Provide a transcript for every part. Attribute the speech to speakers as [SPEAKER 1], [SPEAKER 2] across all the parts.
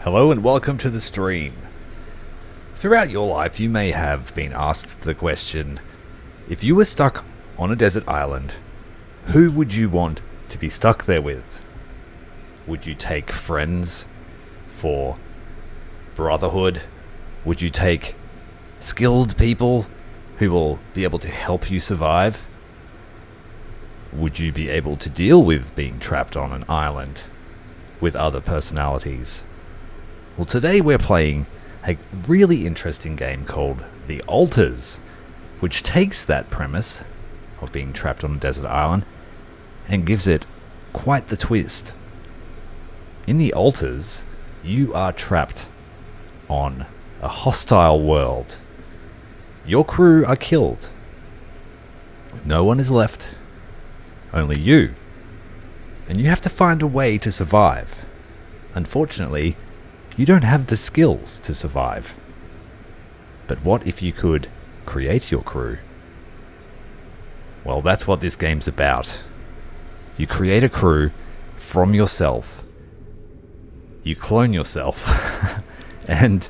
[SPEAKER 1] Hello and welcome to the stream. Throughout your life you may have been asked the question, if you were stuck on a desert island, who would you want to be stuck there with? Would you take friends for brotherhood? Would you take skilled people who will be able to help you survive? Would you be able to deal with being trapped on an island with other personalities? Well, today we're playing a really interesting game called The Altars, which takes that premise of being trapped on a desert island and gives it quite the twist. In The Altars, you are trapped on a hostile world. Your crew are killed. No one is left, only you. And you have to find a way to survive. Unfortunately, you don't have the skills to survive. But what if you could create your crew? Well, that's what this game's about. You create a crew from yourself. You clone yourself. And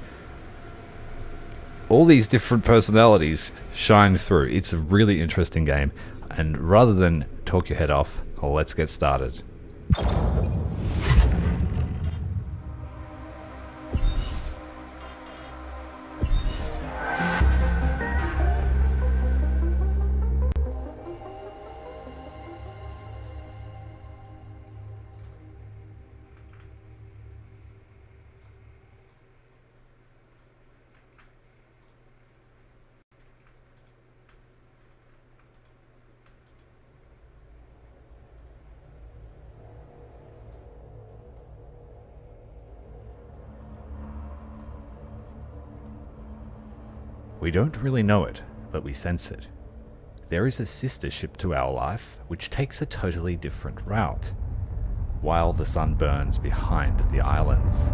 [SPEAKER 1] all these different personalities shine through. It's a really interesting game. And rather than talk your head off, let's get started. We don't really know it, but we sense it. There is a sister ship to our life, which takes a totally different route, while the sun burns behind the islands.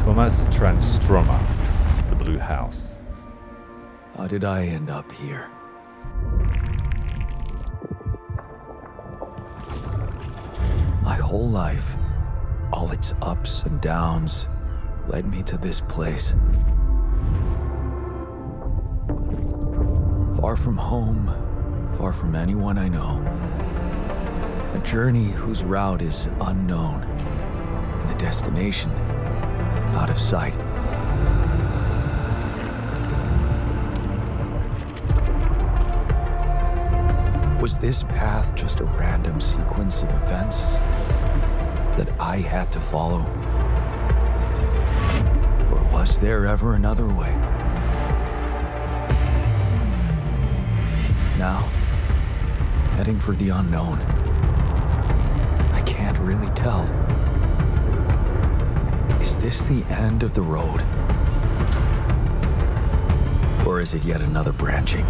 [SPEAKER 1] Thomas Tranströmer, the Blue House.
[SPEAKER 2] How did I end up here? My whole life, all its ups and downs, led me to this place. Far from home, far from anyone I know. A journey whose route is unknown, and the destination out of sight. Was this path just a random sequence of events that I had to follow? Or was there ever another way? Now, heading for the unknown. I can't really tell. Is this the end of the road? Or is it yet another branching?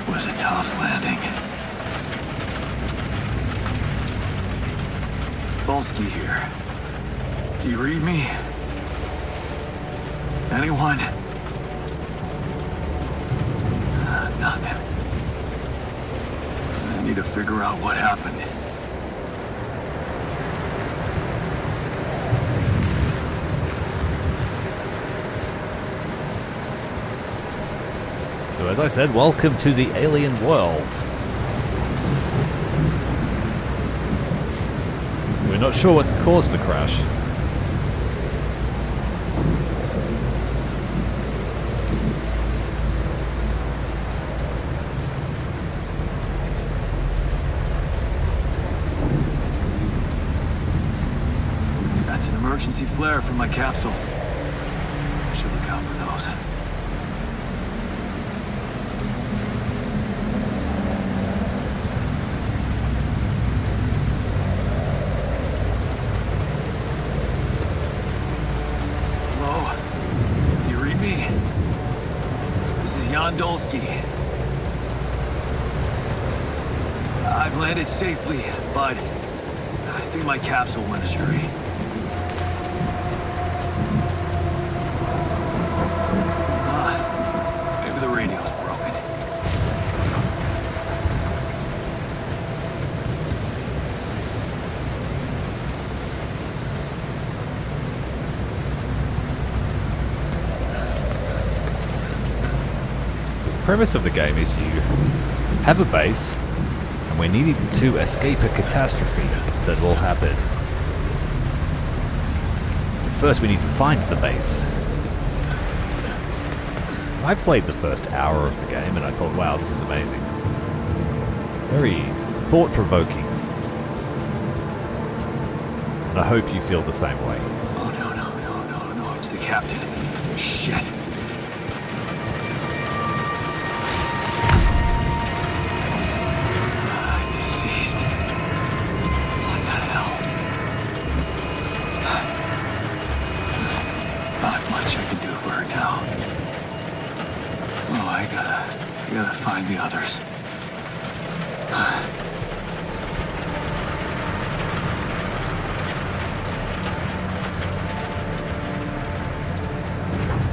[SPEAKER 3] Was a tough landing. Polsky here. Do you read me? Anyone? Nothing. I need to figure out what happened.
[SPEAKER 1] So as I said, welcome to the alien world. We're not sure what's caused the crash.
[SPEAKER 3] That's an emergency flare from my capsule. I should look out for those. Andolski. I've landed safely, but I think my capsule went astray. Maybe the radio's broken.
[SPEAKER 1] The premise of the game is you have a base, and we're needing to escape a catastrophe that will happen. First, we need to find the base. I played the first hour of the game and I thought, wow, this is amazing. Very thought-provoking. And I hope you feel the same way.
[SPEAKER 3] Oh, no, it's the captain. Shit. Deceased. What the hell? Not much I can do for her now. Oh, I gotta find the others.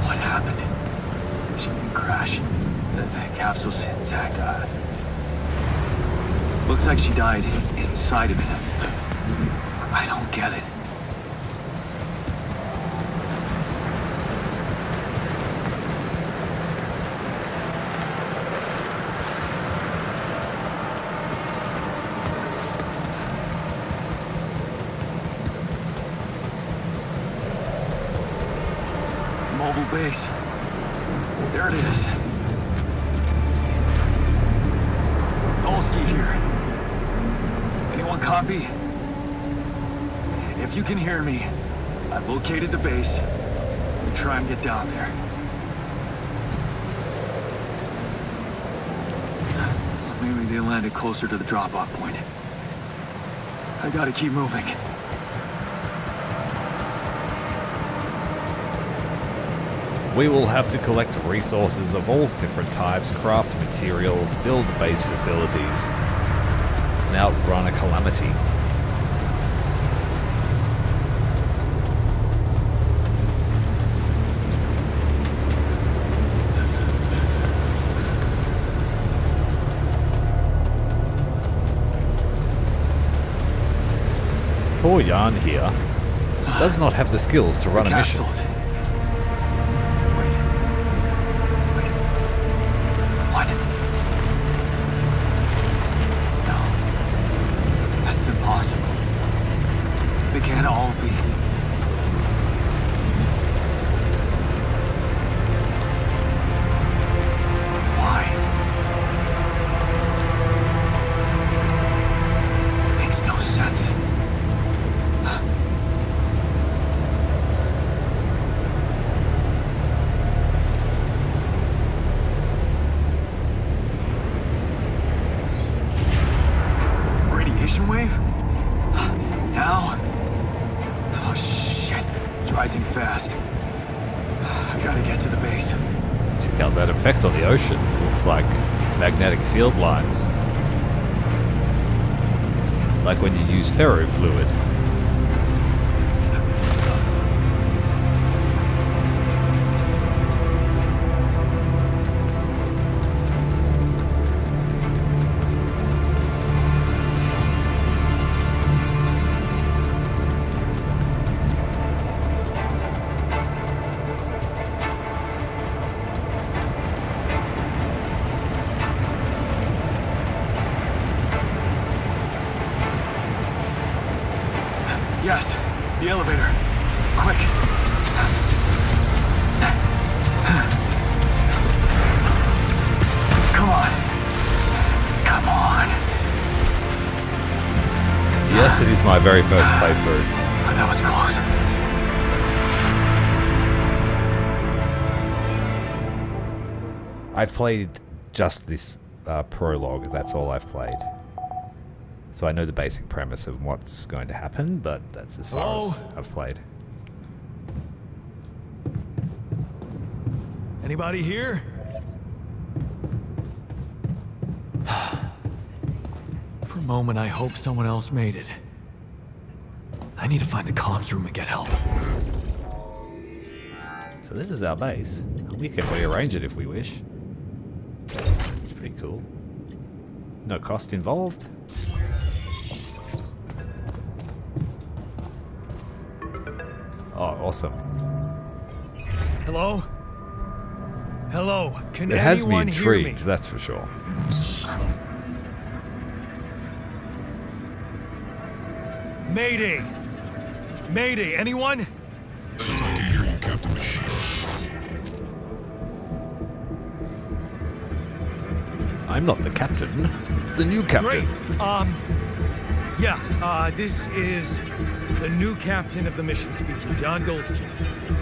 [SPEAKER 3] What happened? She didn't crash. The capsule's intact. Looks like she died inside of it. I don't get it. Mobile base. There it is. Olski here. Anyone copy? If you can hear me, I've located the base. We'll try and get down there. Maybe they landed closer to the drop-off point. I gotta keep moving.
[SPEAKER 1] We will have to collect resources of all different types, craft materials, build base facilities, and outrun a calamity. Poor Jan here does not have the skills to run a mission.
[SPEAKER 3] Capsules. Wait. What? No. That's impossible. They can't all be. Why? Makes no sense. Radiation wave? Now? Oh shit, it's rising fast. I gotta get to the base.
[SPEAKER 1] Check out that effect on the ocean. Looks like magnetic field lines. Like when you use ferrofluid.
[SPEAKER 3] Yes, the elevator. Quick. Come on. Come on.
[SPEAKER 1] Yes, it is my very first playthrough.
[SPEAKER 3] That was close.
[SPEAKER 1] I've played just this prologue, that's all I've played. So I know the basic premise of what's going to happen, but that's as far as I've played.
[SPEAKER 2] Anybody here? moment I hope someone else made it. I need to find the comms room and get help.
[SPEAKER 1] So this is our base. We can rearrange it if we wish. It's pretty cool. No cost involved. Oh, awesome.
[SPEAKER 2] Hello? Hello? Can
[SPEAKER 1] It has me
[SPEAKER 2] anyone hear me?
[SPEAKER 1] intrigued, that's for sure.
[SPEAKER 2] Mayday! Mayday, anyone?
[SPEAKER 4] I can hear you, Captain Machine.
[SPEAKER 1] I'm not the captain. It's the new captain.
[SPEAKER 2] Great. This is the new captain of the mission speaking, Jan Dolsky.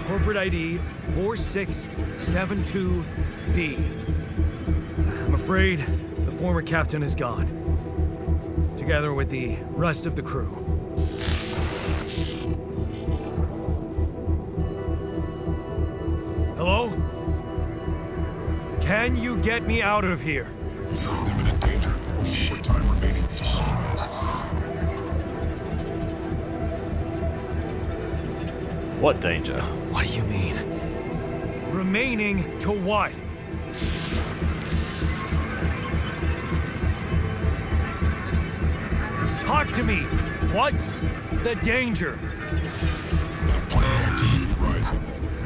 [SPEAKER 2] Corporate ID 4672B. I'm afraid the former captain is gone, together with the rest of the crew. Hello? Can you get me out of here?
[SPEAKER 4] You're in imminent danger. Short time remaining.
[SPEAKER 1] What danger?
[SPEAKER 2] What do you mean? Remaining to what? Talk to me. What's the danger?
[SPEAKER 4] Planet activity rising.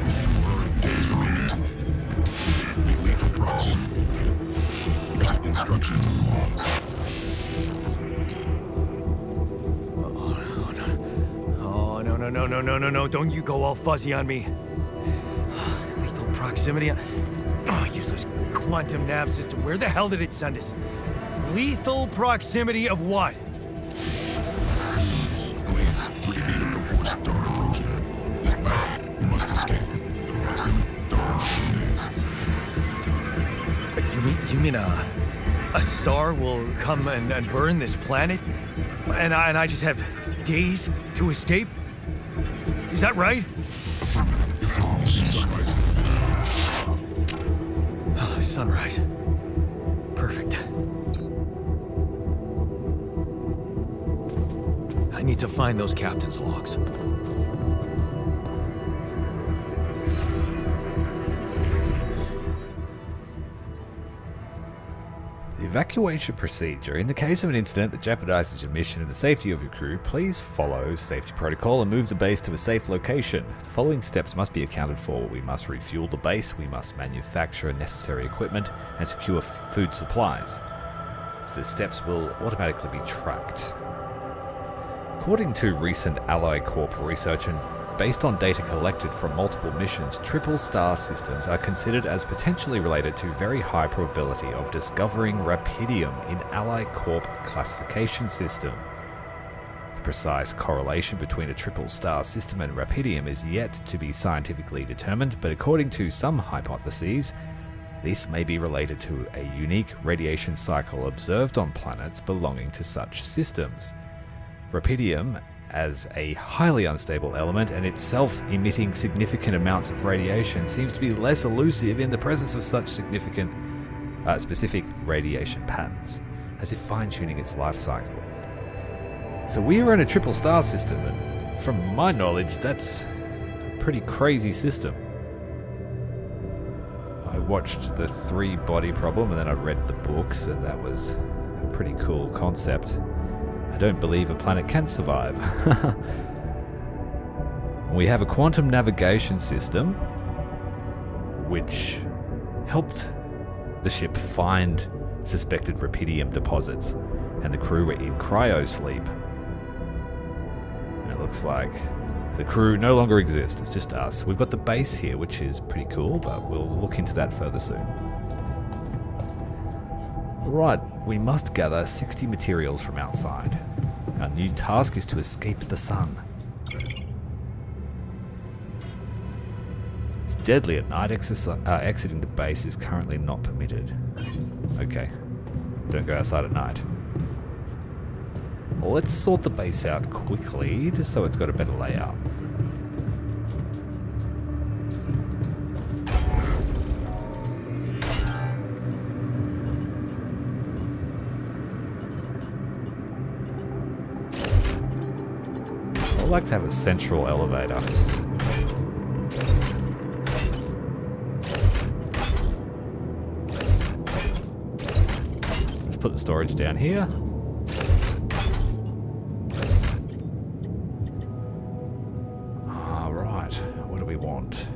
[SPEAKER 4] Fewer days remaining. Be lethal proximity. Instructions and logs.
[SPEAKER 2] Oh, no. Don't you go all fuzzy on me. Lethal proximity. Oh, useless quantum nav system. Where the hell did it send us? Lethal proximity of what?
[SPEAKER 4] Please, we can meet him before star approaching. This battle, you must escape. Proximity, dark days.
[SPEAKER 2] You mean a star will come and burn this planet? And I just have days to escape? Is that right?
[SPEAKER 4] Affirmative. Machine sunrise.
[SPEAKER 2] Sunrise. Perfect. I need to find those captain's logs.
[SPEAKER 1] The evacuation procedure. In the case of an incident that jeopardizes your mission and the safety of your crew, please follow safety protocol and move the base to a safe location. The following steps must be accounted for. We must refuel the base, we must manufacture necessary equipment, and secure food supplies. The steps will automatically be tracked. According to recent Ally Corp research and based on data collected from multiple missions, triple star systems are considered as potentially related to very high probability of discovering rapidium in Ally Corp classification system. The precise correlation between a triple star system and rapidium is yet to be scientifically determined, but according to some hypotheses, this may be related to a unique radiation cycle observed on planets belonging to such systems. Rapidium, as a highly unstable element and itself emitting significant amounts of radiation, seems to be less elusive in the presence of such specific radiation patterns, as if fine-tuning its life cycle. So we are in a triple star system, and from my knowledge, that's a pretty crazy system. I watched the 3-body problem and then I read the books, and that was a pretty cool concept. I don't believe a planet can survive. We have a quantum navigation system which helped the ship find suspected rapidium deposits, and the crew were in cryosleep. And it looks like the crew no longer exists, it's just us. We've got the base here, which is pretty cool, but we'll look into that further soon. Right, we must gather 60 materials from outside. Our new task is to escape the sun. It's deadly at night. Exiting the base is currently not permitted. Okay, don't go outside at night. Well, let's sort the base out quickly, just so it's got a better layout. would like to have a central elevator. Let's put the storage down here. Right, what do we want?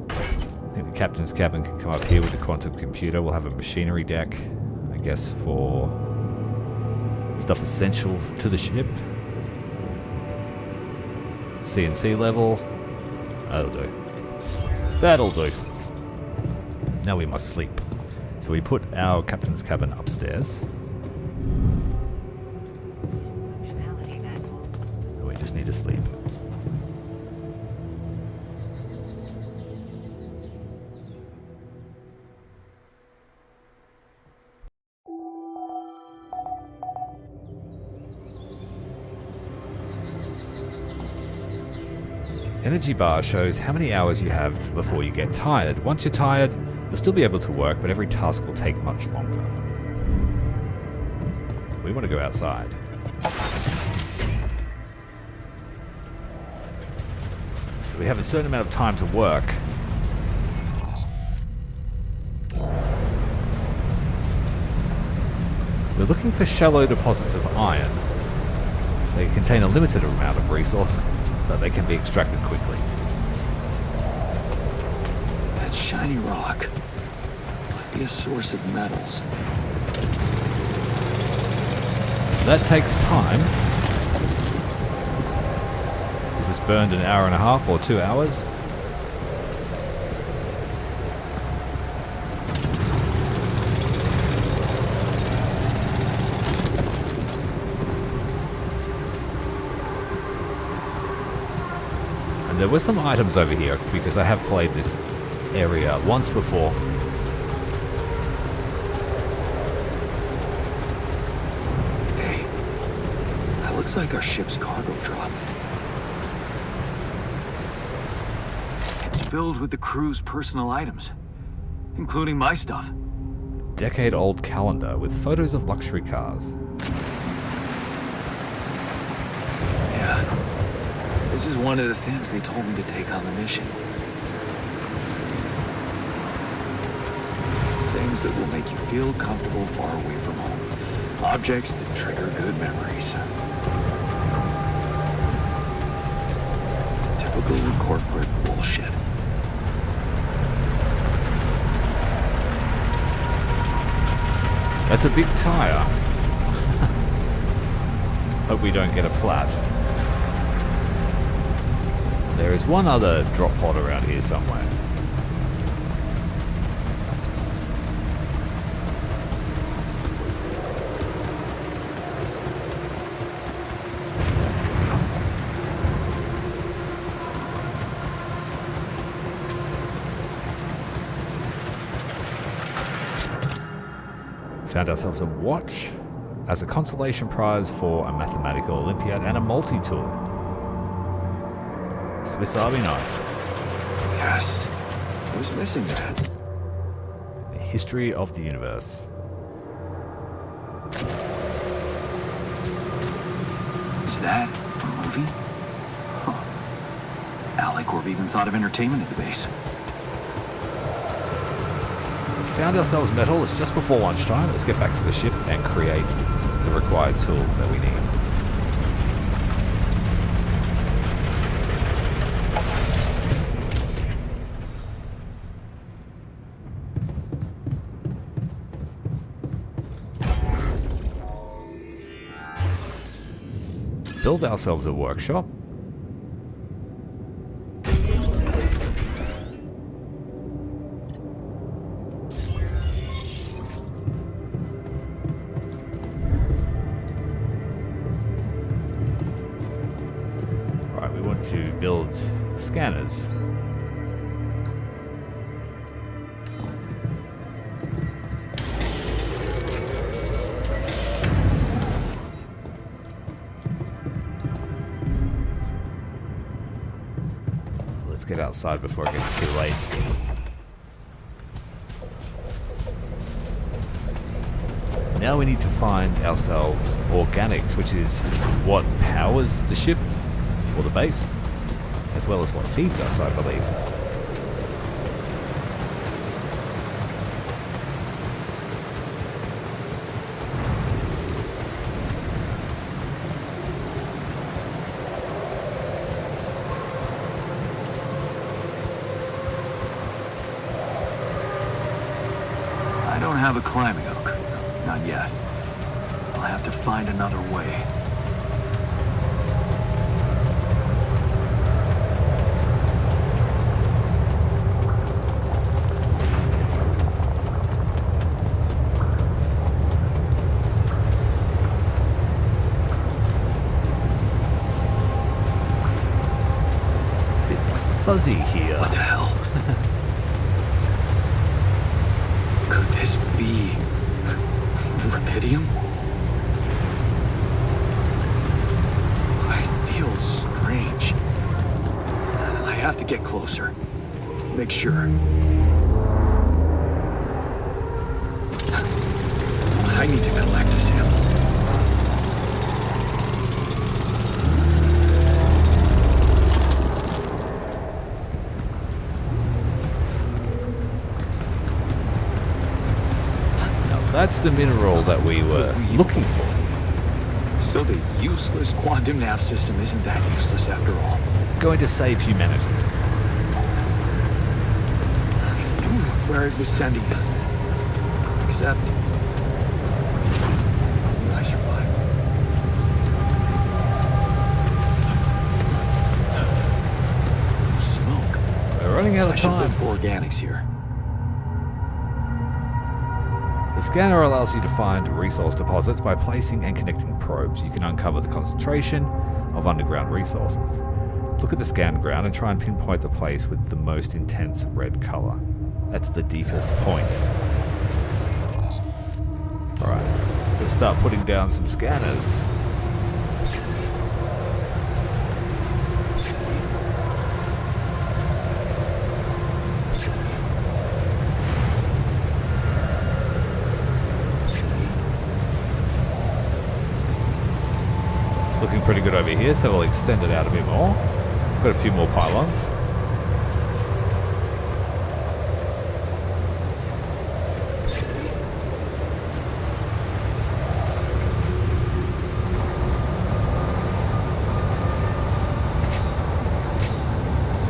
[SPEAKER 1] I think the captain's cabin can come up here with the quantum computer. We'll have a machinery deck, I guess, for stuff essential to the ship. CNC level. That'll do. That'll do. Now we must sleep. So we put our captain's cabin upstairs. And we just need to sleep. Energy bar shows how many hours you have before you get tired. Once you're tired, you'll still be able to work, but every task will take much longer. We want to go outside. So we have a certain amount of time to work. We're looking for shallow deposits of iron. They contain a limited amount of resources, but they can be extracted quickly.
[SPEAKER 3] That shiny rock might be a source of metals.
[SPEAKER 1] That takes time. We just burned an hour and a half or 2 hours. There were some items over here because I have played this area once before.
[SPEAKER 3] Hey, that looks like our ship's cargo drop. It's filled with the crew's personal items, including my stuff.
[SPEAKER 1] Decade-old calendar with photos of luxury cars.
[SPEAKER 3] Yeah. This is one of the things they told me to take on the mission. Things that will make you feel comfortable far away from home. Objects that trigger good memories. Typical corporate bullshit.
[SPEAKER 1] That's a big tire. Hope we don't get a flat. There is one other drop pod around here somewhere. Found ourselves a watch as a consolation prize for a mathematical Olympiad and a multi-tool. Swiss Army knife.
[SPEAKER 3] Yes. I was missing that.
[SPEAKER 1] The history of the universe.
[SPEAKER 3] Is that a movie? Huh. Alicorp even thought of entertainment at the base.
[SPEAKER 1] We found ourselves metal. It's just before lunchtime. Let's get back to the ship and create the required tool that we need. Build ourselves a workshop. Alright, we want to build scanners. Let's get outside before it gets too late. Now we need to find ourselves organics, which is what powers the ship, or the base, as well as what feeds us, I believe.
[SPEAKER 3] I don't have a climbing hook. Not yet. I'll have to find another way.
[SPEAKER 1] Bit fuzzy here.
[SPEAKER 3] What the hell? Could this be rubidium? It feels strange. I have to get closer. Make sure. I need to collect a sample.
[SPEAKER 1] That's the mineral that we were looking for.
[SPEAKER 3] So the useless quantum nav system isn't that useless after all.
[SPEAKER 1] Going to save humanity.
[SPEAKER 3] I knew where it was sending us. Except... I survived. No smoke.
[SPEAKER 1] We're running out
[SPEAKER 3] I
[SPEAKER 1] of
[SPEAKER 3] should
[SPEAKER 1] time.
[SPEAKER 3] look for organics here.
[SPEAKER 1] The scanner allows you to find resource deposits by placing and connecting probes. You can uncover the concentration of underground resources. Look at the scanned ground and try and pinpoint the place with the most intense red color. That's the deepest point. Alright, let's start putting down some scanners. Looking pretty good over here, so we'll extend it out a bit more. Got a few more pylons.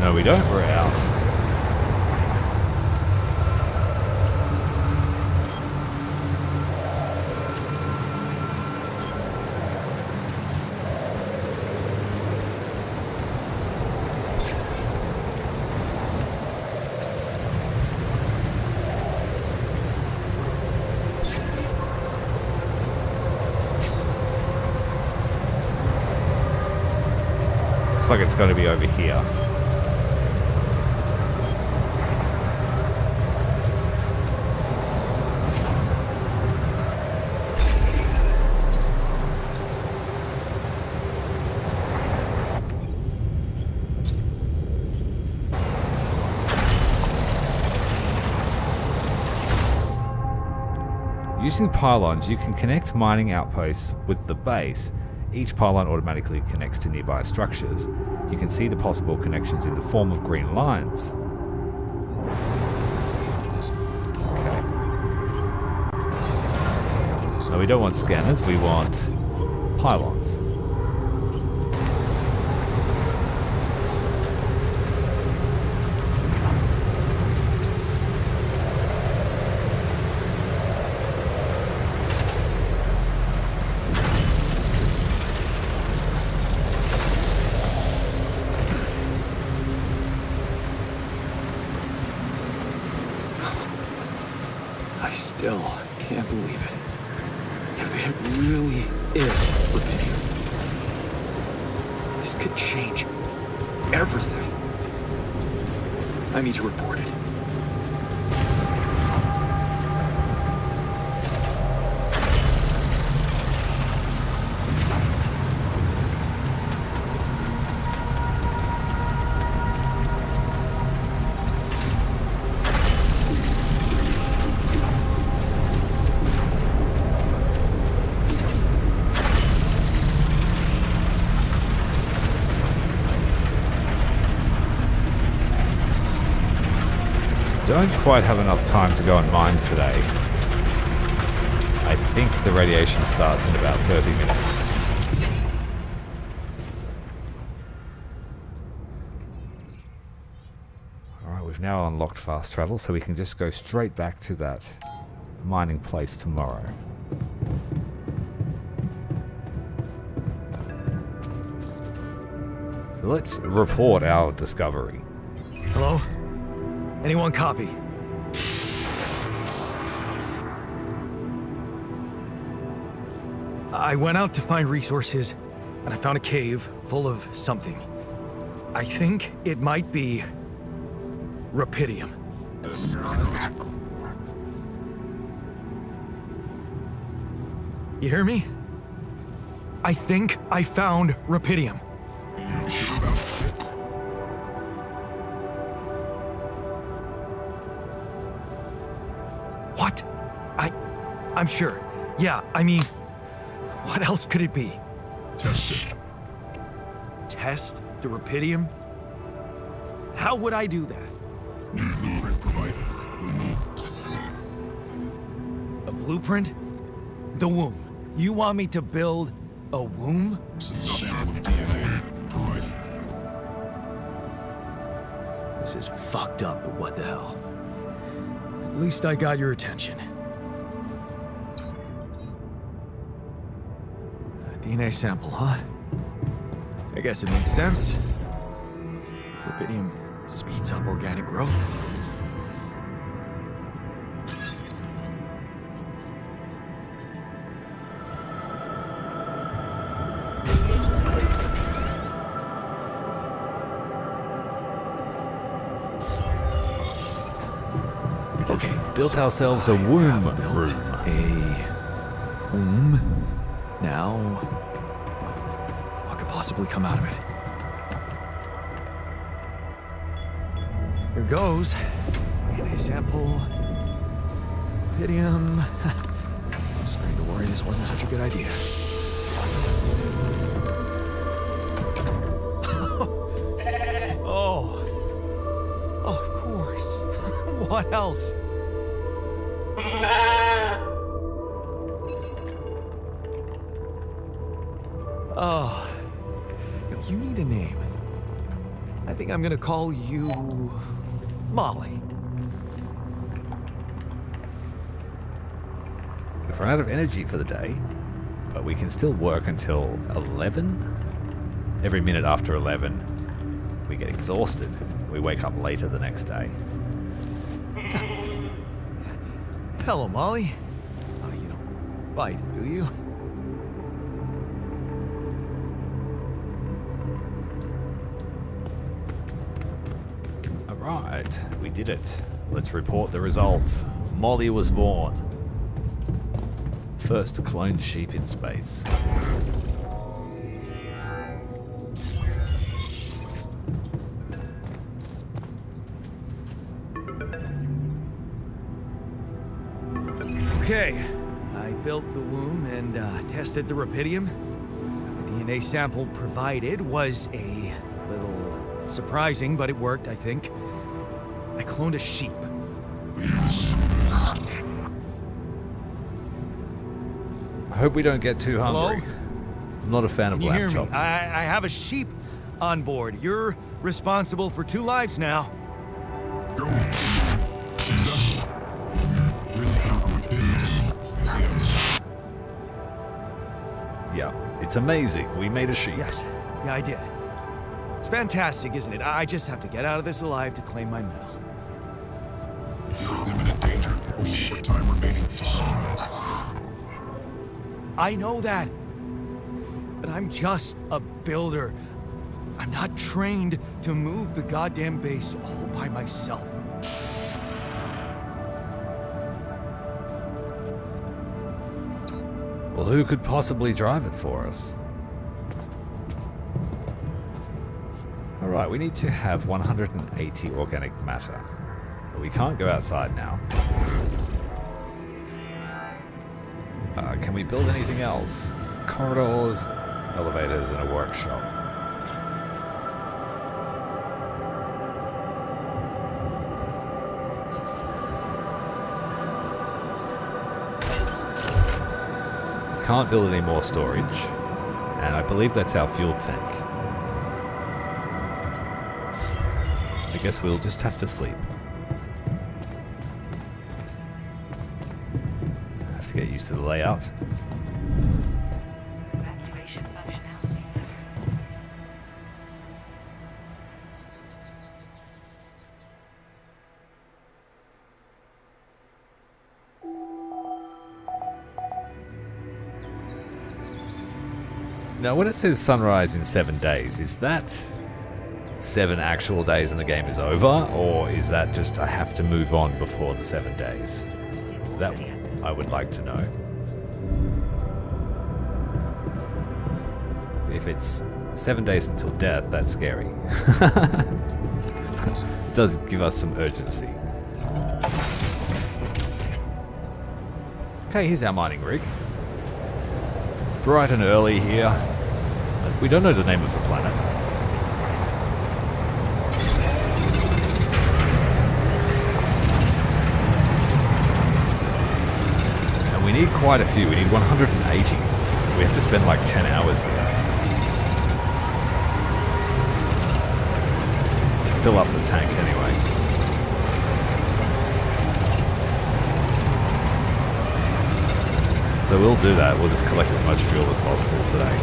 [SPEAKER 1] No, we don't. We're out. Looks like it's got to be over here. Using pylons, you can connect mining outposts with the base. Each pylon automatically connects to nearby structures. You can see the possible connections in the form of green lines. Okay. No, we don't want scanners, we want pylons.
[SPEAKER 3] I still can't believe it. If it really is rubidium, this could change everything. I need to report it.
[SPEAKER 1] don't quite have enough time to go and mine today. I think the radiation starts in about 30 minutes. Alright, we've now unlocked fast travel, so we can just go straight back to that mining place tomorrow. Let's report our discovery.
[SPEAKER 2] Hello? Anyone copy? I went out to find resources, and I found a cave full of something. I think it might be rupidium. You hear me? I think I found rupidium.
[SPEAKER 4] You sure about it?
[SPEAKER 2] What? I'm sure. Yeah, I mean, what else could it be?
[SPEAKER 4] Test it.
[SPEAKER 2] Test the rupidium? How would I do that?
[SPEAKER 4] New blueprint provided. The womb.
[SPEAKER 2] A blueprint? The womb. You want me to build a womb?
[SPEAKER 4] Sample of DNA provided.
[SPEAKER 2] This is fucked up, but what the hell? At least I got your attention. A DNA sample, huh? I guess it makes sense. Rupidium speeds up organic growth. Okay,
[SPEAKER 1] Built ourselves a womb
[SPEAKER 2] built
[SPEAKER 1] room.
[SPEAKER 2] a womb. Now, what could possibly come out of it? Here goes. DNA sample. Rupidium. I'm starting to worry this wasn't such a good idea. Oh. Oh, of course. What else? Oh. You need a name. I think I'm gonna call you Molly.
[SPEAKER 1] We've run out of energy for the day, but we can still work until 11? Every minute after 11, we get exhausted. We wake up later the next day.
[SPEAKER 2] Hello, Molly. Oh, you don't bite, do you?
[SPEAKER 1] Alright, we did it. Let's report the results. Molly was born. First cloned sheep in space.
[SPEAKER 2] Okay, I built the womb and tested the rupidium. The DNA sample provided was a little surprising, but it worked, I think. I cloned a sheep.
[SPEAKER 1] I hope we don't get too
[SPEAKER 2] Hello?
[SPEAKER 1] hungry. I'm not a fan of
[SPEAKER 2] Can you hear
[SPEAKER 1] lamb
[SPEAKER 2] me?
[SPEAKER 1] chops.
[SPEAKER 2] I have a sheep on board. You're responsible for 2 lives now.
[SPEAKER 4] Go. Successful. Really found what did this. As the others.
[SPEAKER 1] Yeah, it's amazing. We made a sheep.
[SPEAKER 2] Yes, yeah, I did. It's fantastic, isn't it? I just have to get out of this alive to claim my medal.
[SPEAKER 4] You're in imminent danger. Only short time remaining to sunrise.
[SPEAKER 2] I know that. But I'm just a builder. I'm not trained to move the goddamn base all by myself.
[SPEAKER 1] Well, who could possibly drive it for us? Alright, we need to have 180 organic matter. But we can't go outside now. Can we build anything else? Corridors, elevators, and a workshop. can't build any more storage. And I believe that's our fuel tank. I guess we'll just have to sleep. Have to get used to the layout.
[SPEAKER 5] Evacuation functionality.
[SPEAKER 1] Now, when it says sunrise in 7 days, is that 7 actual days and the game is over? Or is that just I have to move on before the 7 days? That I would like to know. If it's 7 days until death, that's scary. It does give us some urgency. Okay, here's our mining rig. Bright and early here. We don't know the name of the planet. And we need quite a few. We need 180. So we have to spend like 10 hours here to fill up the tank anyway. So we'll do that. We'll just collect as much fuel as possible today.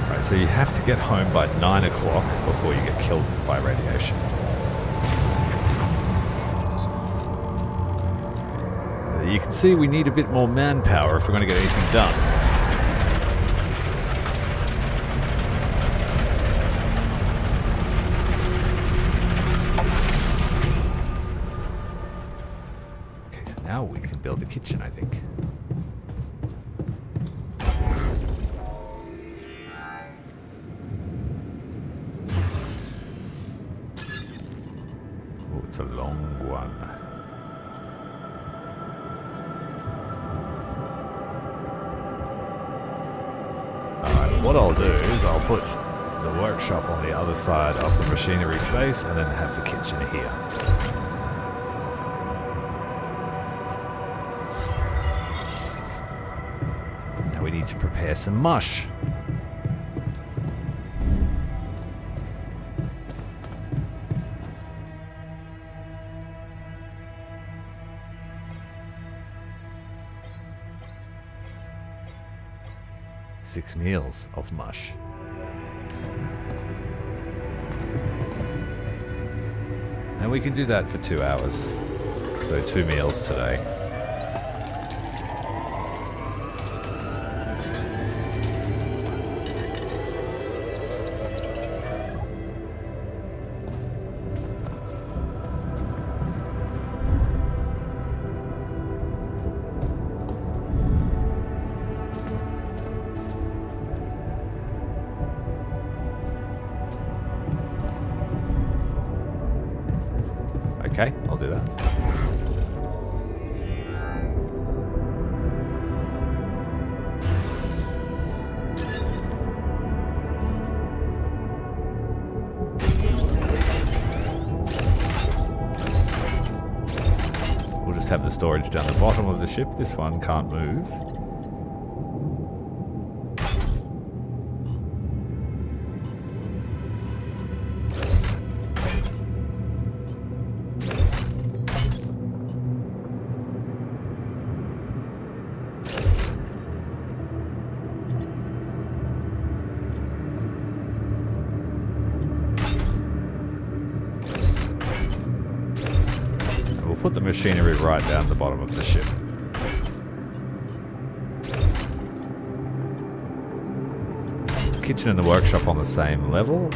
[SPEAKER 1] Right, so you have to get home by 9 o'clock before you get killed by radiation. You can see we need a bit more manpower if we're going to get anything done. Okay, so now we can build a kitchen, I think. Oh, it's a long one. What I'll do is I'll put the workshop on the other side of the machinery space and then have the kitchen here. Now we need to prepare some mush. Six meals of mush. And we can do that for 2 hours. So 2 meals today. Okay, I'll do that. We'll just have the storage down the bottom of the ship. This one can't move. Put the machinery right down the bottom of the ship. The kitchen and the workshop on the same level.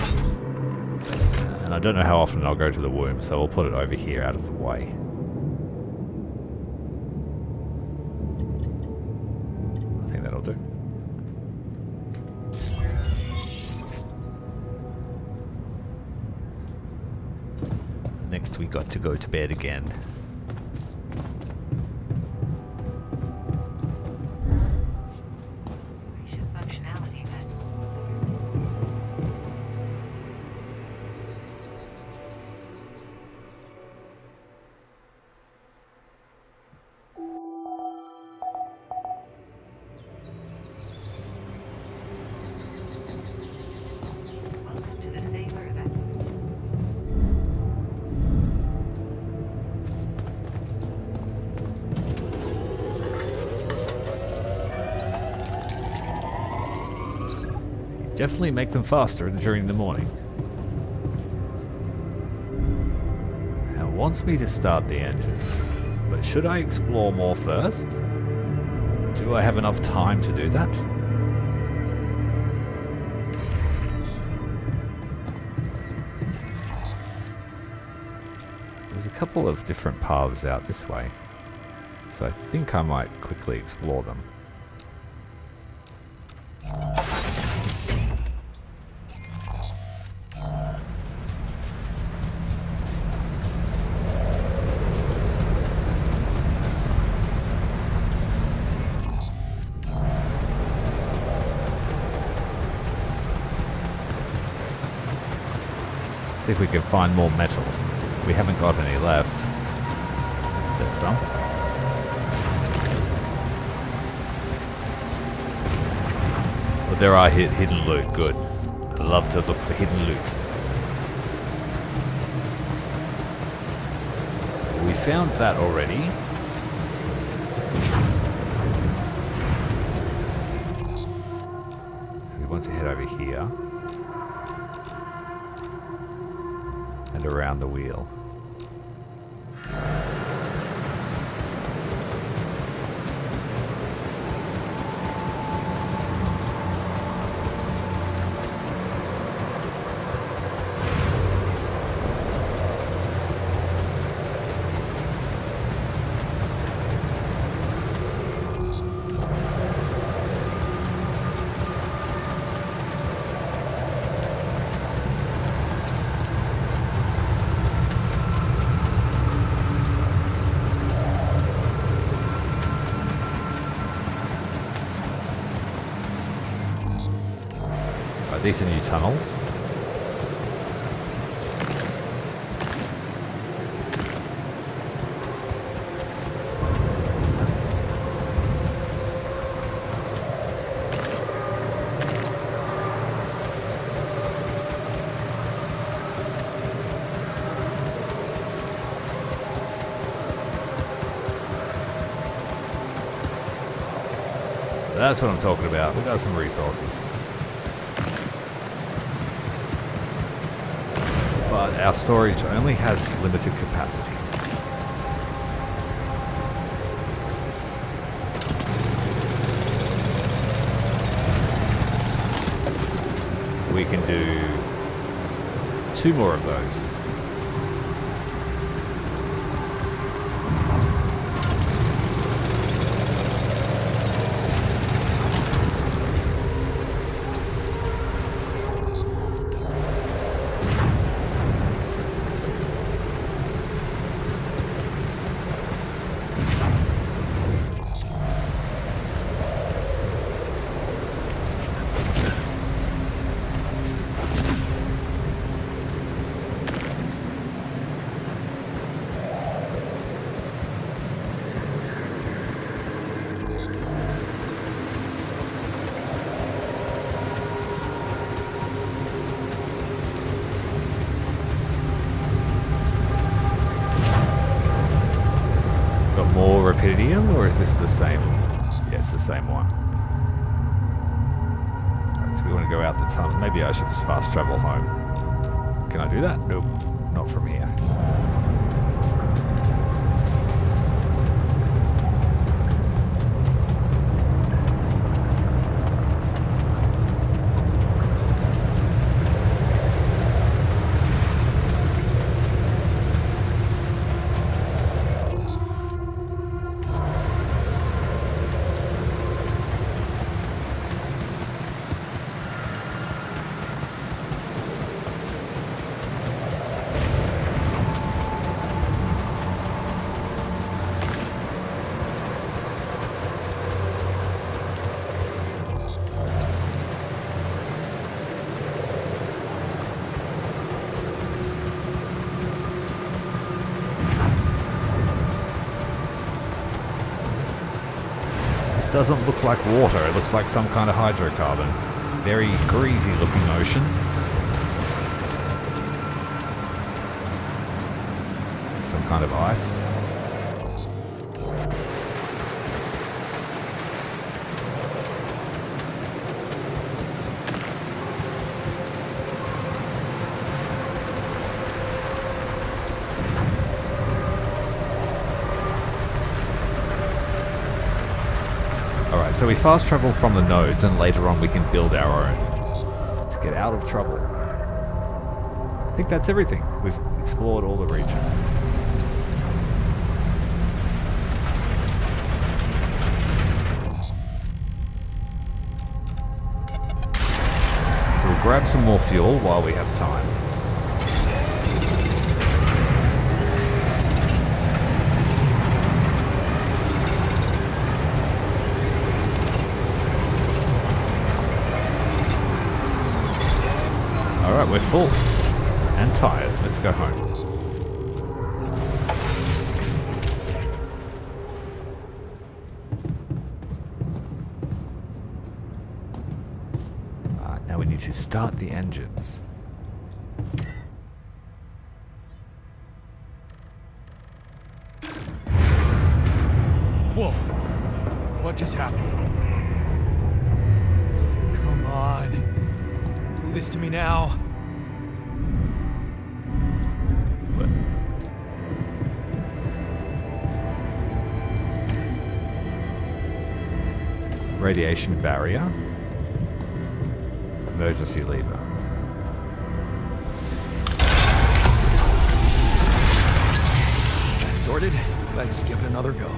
[SPEAKER 1] And I don't know how often I'll go to the womb, so we'll put it over here out of the way. I think that'll do. Next we got to go to bed again. definitely make them faster during the morning. Now it wants me to start the engines, but should I explore more first? Do I have enough time to do that? There's a couple of different paths out this way, so I think I might quickly explore them. See if we can find more metal. We haven't got any left. There's some. But there are hidden loot. Good. I love to look for hidden loot. We found that already. We want to head over here. And around the wheel. These are new tunnels. That's what I'm talking about. We've got some resources. But our storage only has limited capacity. We can do 2 more of those. Rapidity, or is this the same? Yeah, it's the same one. Right, so we want to go out the tunnel. Maybe I should just fast travel home. Can I do that? Nope, not from here. Doesn't look like water, it looks like some kind of hydrocarbon. Very greasy looking ocean. Some kind of ice. So we fast travel from the nodes, and later on we can build our own to get out of trouble. I think that's everything. We've explored all the region. So we'll grab some more fuel while we have time. Alright, we're full. And tired. Let's go home. Now we need to start the engines.
[SPEAKER 2] Whoa. What just happened? Come on. Do this to me now.
[SPEAKER 1] Radiation barrier. Emergency lever.
[SPEAKER 2] That's sorted. Let's give it another go.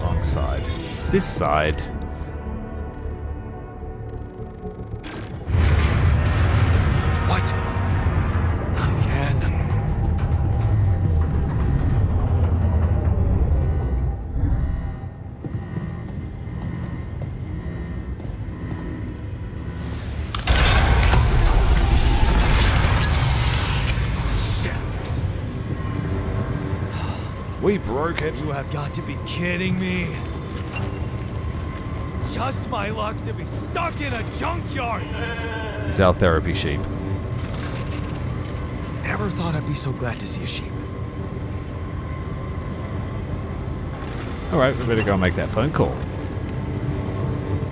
[SPEAKER 1] Wrong side. This side.
[SPEAKER 2] What? Not again.
[SPEAKER 1] We broke it.
[SPEAKER 2] You have got to be kidding me. Just my luck to be stuck in a junkyard.
[SPEAKER 1] It's our therapy sheep.
[SPEAKER 2] Never thought I'd be so glad to see a sheep.
[SPEAKER 1] Alright, we better go and make that phone call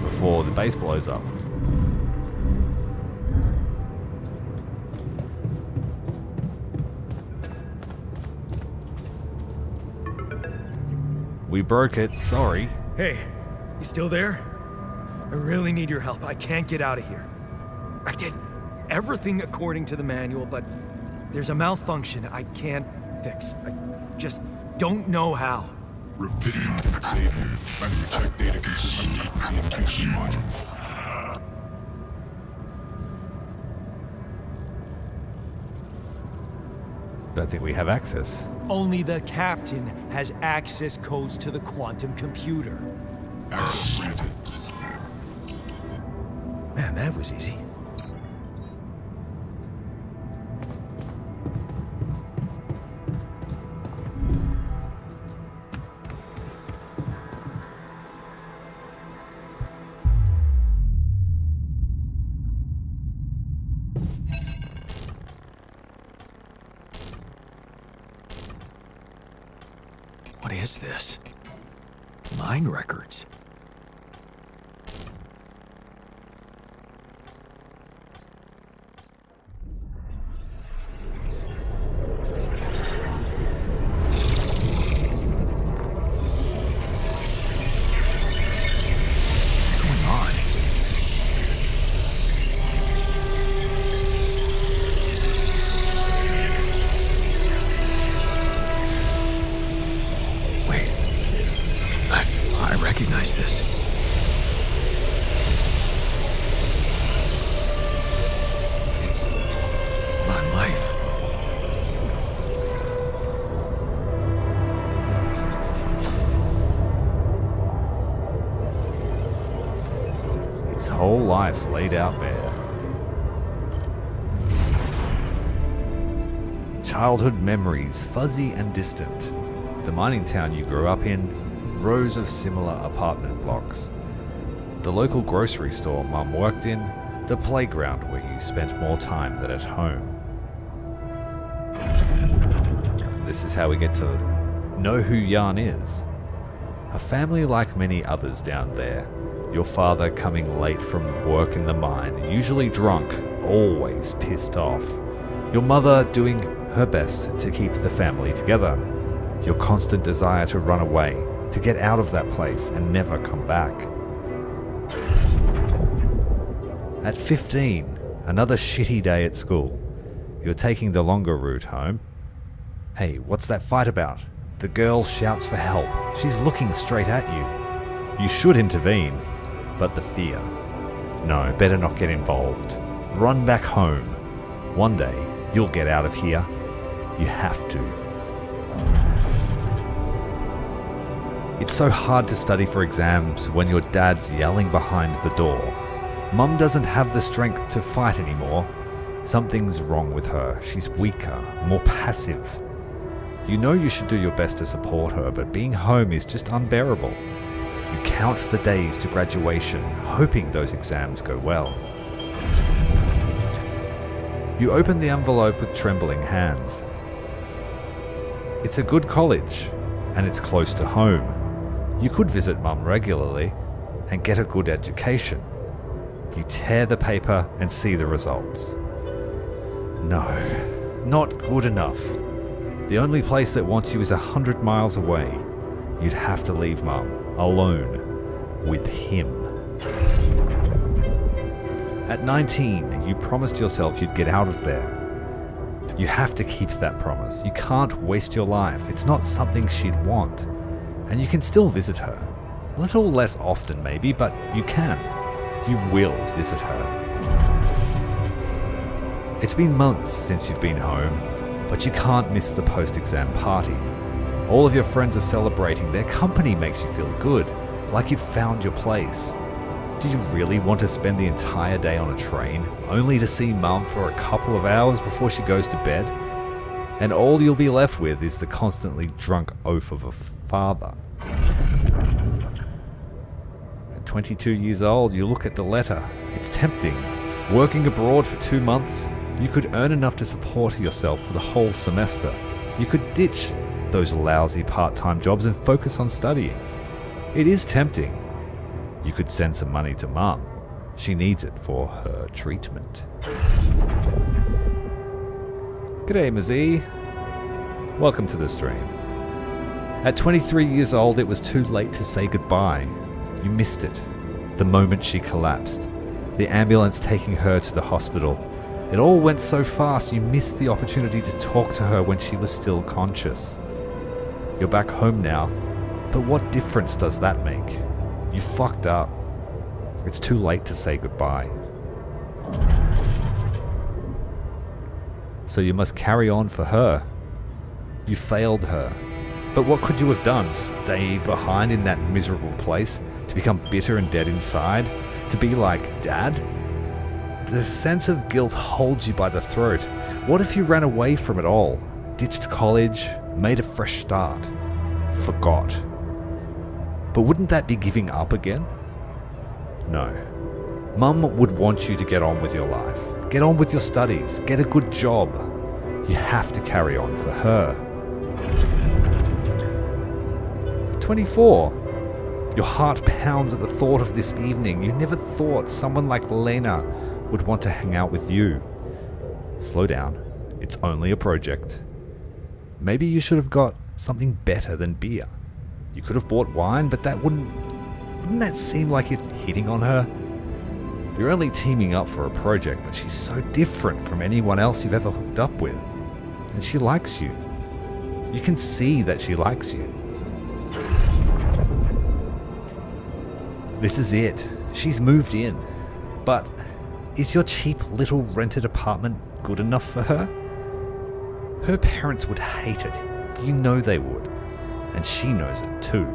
[SPEAKER 1] before the base blows up. We broke it, sorry.
[SPEAKER 2] Hey, you still there? I really need your help. I can't get out of here. I did everything according to the manual, but there's a malfunction I can't fix. I just don't know how.
[SPEAKER 4] Repeat, save you. Manually check data consistently. CMQC module.
[SPEAKER 1] Don't think we have access.
[SPEAKER 2] Only the captain has access codes to the quantum computer.
[SPEAKER 4] Access granted.
[SPEAKER 2] Man, that was easy. What is this? Mine records. What's going on? Wait. I recognize this. It's my life.
[SPEAKER 1] His whole life laid out there. Childhood memories, fuzzy and distant. The mining town you grew up in, rows of similar apartment blocks. The local grocery store Mum worked in, the playground where you spent more time than at home. This is how we get to know who Jan is. A family like many others down there, Your father coming late from work in the mine, usually drunk, always pissed off. Your mother doing her best to keep the family together. Your constant desire to run away, to get out of that place and never come back. At 15, another shitty day at school. You're taking the longer route home. Hey, what's that fight about? The girl shouts for help. She's looking straight at you. You should intervene, but the fear. No, better not get involved. Run back home. One day, you'll get out of here. You have to. It's so hard to study for exams when your dad's yelling behind the door. Mum doesn't have the strength to fight anymore. Something's wrong with her. She's weaker, more passive. You know you should do your best to support her, but being home is just unbearable. You count the days to graduation, hoping those exams go well. You open the envelope with trembling hands. It's a good college, and it's close to home. You could visit Mum regularly and get a good education. You tear the paper and see the results. No, not good enough. The only place that wants you is 100 miles away. You'd have to leave Mum, alone, with him. At 19, you promised yourself you'd get out of there. You have to keep that promise. You can't waste your life. It's not something she'd want. And you can still visit her. A little less often maybe, but you can. You will visit her. It's been months since you've been home, but you can't miss the post-exam party. All of your friends are celebrating. Their company makes you feel good, like you've found your place. Do you really want to spend the entire day on a train, only to see Mum for a couple of hours before she goes to bed? And all you'll be left with is the constantly drunk oaf of a father. At 22 years old, you look at the letter. It's tempting. Working abroad for 2 months, you could earn enough to support yourself for the whole semester. You could ditch those lousy part-time jobs and focus on studying. It is tempting. You could send some money to Mum. She needs it for her treatment. G'day, Mazee. Welcome to the stream. At 23 years old, it was too late to say goodbye. You missed it. The moment she collapsed. The ambulance taking her to the hospital. It all went so fast, you missed the opportunity to talk to her when she was still conscious. You're back home now, but what difference does that make? You fucked up. It's too late to say goodbye. So you must carry on for her. You failed her. But what could you have done? Stayed behind in that miserable place? To become bitter and dead inside? To be like Dad? The sense of guilt holds you by the throat. What if you ran away from it all? Ditched college? Made a fresh start? Forgot? But wouldn't that be giving up again? No. Mum would want you to get on with your life. Get on with your studies. Get a good job. You have to carry on for her. 24. Your heart pounds at the thought of this evening. You never thought someone like Lena would want to hang out with you. Slow down. It's only a project. Maybe you should have got something better than beer. You could have bought wine, but wouldn't that seem like you're hitting on her? You're only teaming up for a project, but she's so different from anyone else you've ever hooked up with. And she likes you. You can see that she likes you. This is it. She's moved in. But is your cheap little rented apartment good enough for her? Her parents would hate it. You know they would. And she knows it too.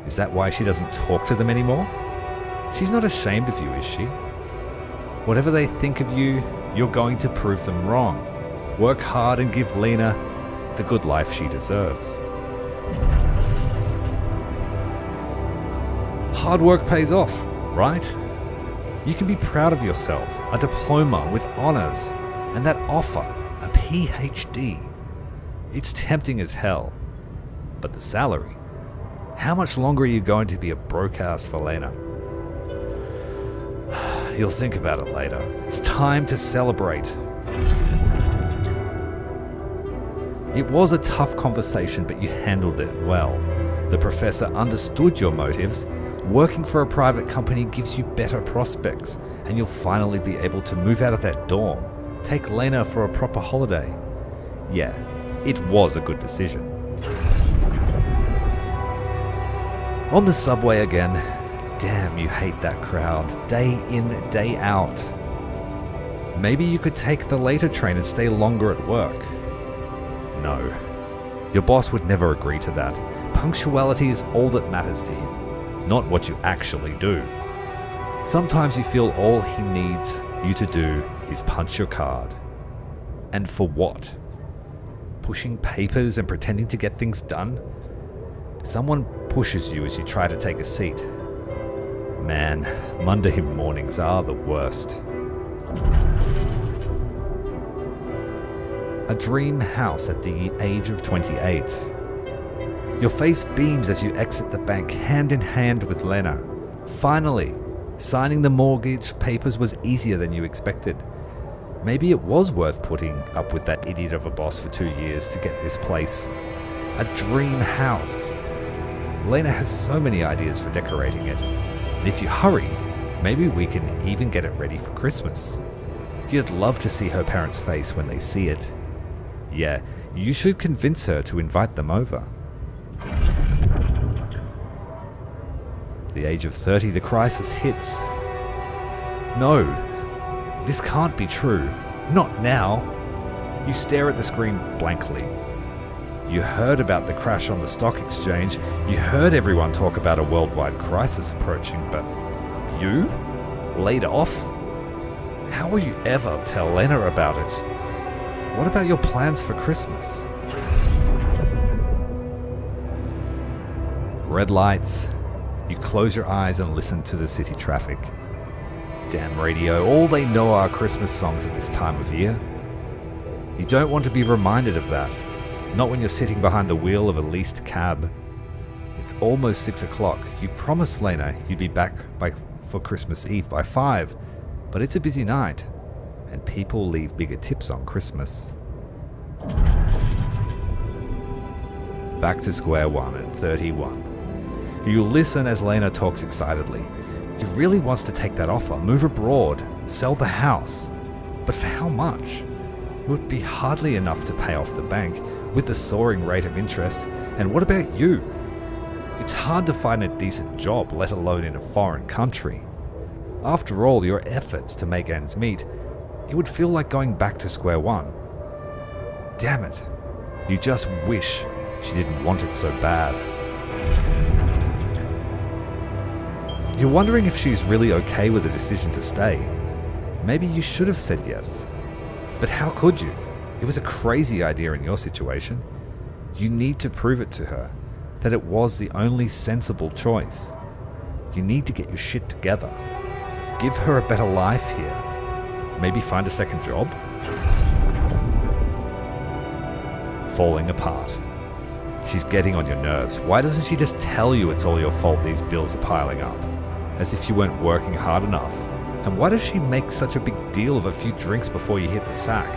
[SPEAKER 1] Is that why she doesn't talk to them anymore? She's not ashamed of you, is she? Whatever they think of you, you're going to prove them wrong. Work hard and give Lena the good life she deserves. Hard work pays off, right? You can be proud of yourself, a diploma with honors, and that offer, a PhD. It's tempting as hell. But the salary? How much longer are you going to be a broke ass for Lena? You'll think about it later. It's time to celebrate. It was a tough conversation, but you handled it well. The professor understood your motives. Working for a private company gives you better prospects, and you'll finally be able to move out of that dorm. Take Lena for a proper holiday. Yeah, it was a good decision. On the subway again. Damn, you hate that crowd. Day in, day out. Maybe you could take the later train and stay longer at work. No. Your boss would never agree to that. Punctuality is all that matters to him, not what you actually do. Sometimes you feel all he needs you to do is punch your card. And for what? Pushing papers and pretending to get things done? Someone pushes you as you try to take a seat. Man, Monday mornings are the worst. A dream house at the age of 28. Your face beams as you exit the bank hand in hand with Lena. Finally, signing the mortgage papers was easier than you expected. Maybe it was worth putting up with that idiot of a boss for 2 years to get this place. A dream house. Lena has so many ideas for decorating it. And if you hurry, maybe we can even get it ready for Christmas. You'd love to see her parents' face when they see it. Yeah, you should convince her to invite them over. The age of 30, the crisis hits. No, this can't be true. Not now. You stare at the screen blankly. You heard about the crash on the stock exchange. You heard everyone talk about a worldwide crisis approaching, but you? Laid off? How will you ever tell Lena about it? What about your plans for Christmas? Red lights. You close your eyes and listen to the city traffic. Damn radio, all they know are Christmas songs at this time of year. You don't want to be reminded of that. Not when you're sitting behind the wheel of a leased cab. It's almost 6 o'clock. You promised Lena you'd be back for Christmas Eve by 5, but it's a busy night, and people leave bigger tips on Christmas. Back to square one at 31. You listen as Lena talks excitedly. She really wants to take that offer, move abroad, sell the house. But for how much? It would be hardly enough to pay off the bank with the soaring rate of interest. And what about you? It's hard to find a decent job, let alone in a foreign country. After all your efforts to make ends meet, it would feel like going back to square one. Damn it. You just wish she didn't want it so bad. You're wondering if she's really okay with the decision to stay. Maybe you should have said yes. But how could you? It was a crazy idea in your situation. You need to prove it to her that it was the only sensible choice. You need to get your shit together. Give her a better life here. Maybe find a second job. Falling apart. She's getting on your nerves. Why doesn't she just tell you it's all your fault these bills are piling up? As if you weren't working hard enough. And why does she make such a big deal of a few drinks before you hit the sack?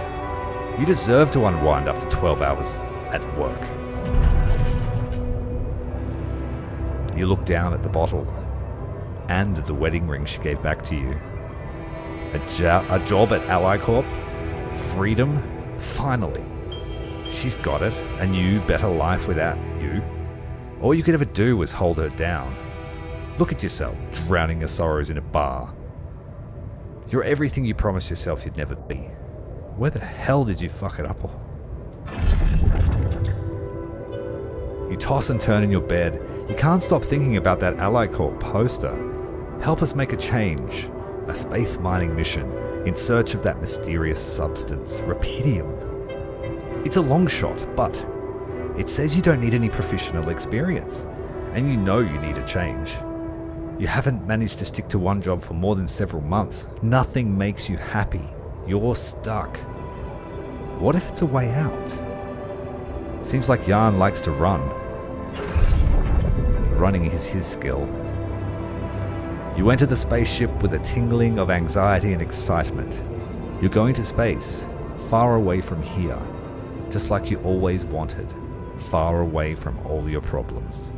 [SPEAKER 1] You deserve to unwind after 12 hours at work. You look down at the bottle and the wedding ring she gave back to you. A job at Ally Corp? Freedom? Finally. She's got it, a new, better life without you. All you could ever do was hold her down. Look at yourself, drowning your sorrows in a bar. You're everything you promised yourself you'd never be. Where the hell did you fuck it up? You toss and turn in your bed. You can't stop thinking about that Ally Corp poster. Help us make a change. A space mining mission in search of that mysterious substance, Rapidium. It's a long shot, but it says you don't need any professional experience, and you know you need a change. You haven't managed to stick to one job for more than several months. Nothing makes you happy. You're stuck. What if it's a way out? Seems like Jan likes to run. Running is his skill. You enter the spaceship with a tingling of anxiety and excitement. You're going to space, far away from here, just like you always wanted, far away from all your problems.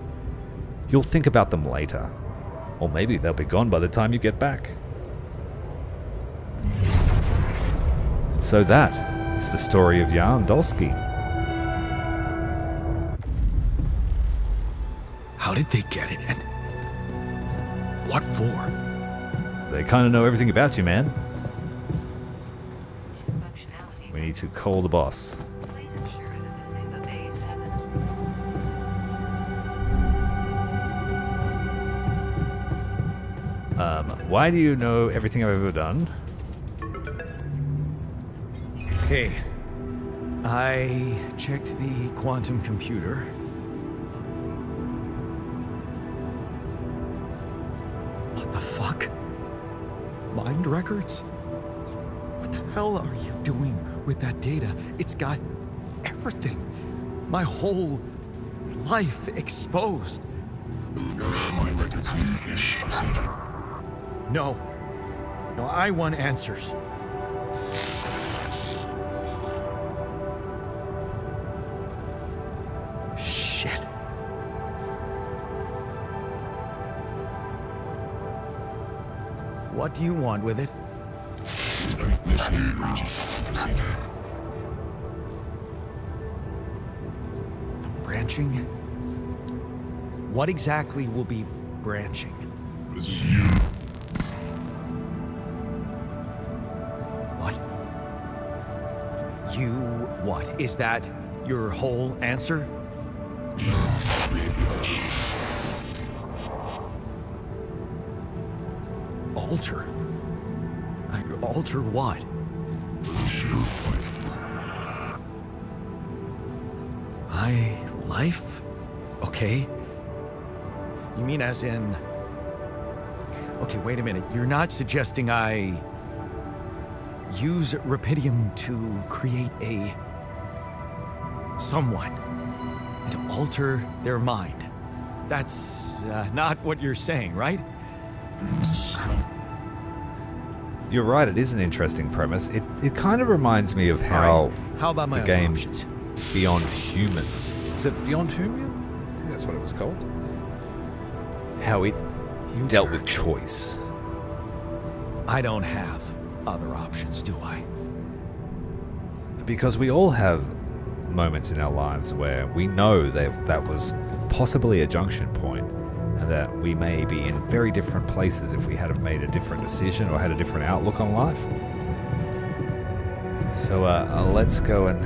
[SPEAKER 1] You'll think about them later, or maybe they'll be gone by the time you get back. And so that is the story of Jan Dolsky.
[SPEAKER 2] How did they get it, and what for?
[SPEAKER 1] They kind of know everything about you, man.
[SPEAKER 5] Functionality.
[SPEAKER 1] We need to call the boss.
[SPEAKER 5] Please ensure that the save obeys heaven.
[SPEAKER 1] Why do you know everything I've ever done?
[SPEAKER 2] Okay. I checked the quantum computer. What the fuck? Mind records? What the hell are you doing with that data? It's got everything. My whole life exposed.
[SPEAKER 4] Mind records need procedure.
[SPEAKER 2] No. No, I want answers. Shit. What do you want with it?
[SPEAKER 4] Initiate breaching procedure.
[SPEAKER 2] Branching? What exactly will be branching?
[SPEAKER 4] This is you.
[SPEAKER 2] What? You what? Is that your whole answer?
[SPEAKER 4] Create the altar.
[SPEAKER 2] Alter? I alter what?
[SPEAKER 4] Produce your life.
[SPEAKER 2] My life? Okay. You mean as in... Okay, wait a minute. You're not suggesting I... use Rapidium to create a... someone. And to alter their mind. That's not what you're saying, right?
[SPEAKER 1] You're right, it is an interesting premise. It kind of reminds me of how,
[SPEAKER 2] All right. How about my
[SPEAKER 1] the
[SPEAKER 2] other
[SPEAKER 1] game
[SPEAKER 2] options?
[SPEAKER 1] Beyond Human. Is it Beyond Human? I think that's what it was called. How it
[SPEAKER 2] You
[SPEAKER 1] dealt
[SPEAKER 2] jerk.
[SPEAKER 1] with choice.
[SPEAKER 2] I don't have other options, do I?
[SPEAKER 1] Because we all have moments in our lives where we know that was possibly a junction point, and that we may be in very different places if we had have made a different decision or had a different outlook on life. So let's go and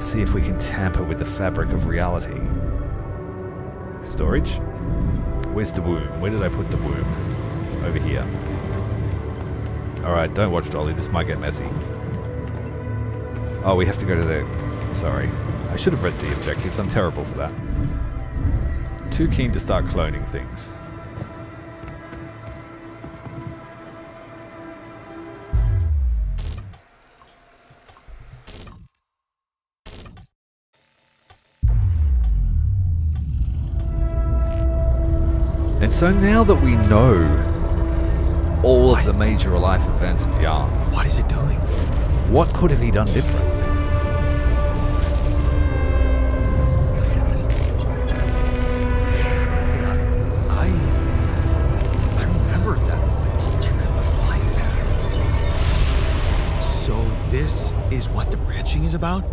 [SPEAKER 1] see if we can tamper with the fabric of reality. Storage? Where's the womb? Where did I put the womb? Over here. Alright, don't watch Dolly, this might get messy. Oh, we have to go to the... Sorry. I should have read the objectives, I'm terrible for that. Too keen to start cloning things. And so now that we know all of the major life events of Jan,
[SPEAKER 2] What is it doing?
[SPEAKER 1] what could have he done different?
[SPEAKER 2] I remember that alternate life pattern. So this is what the branching is about?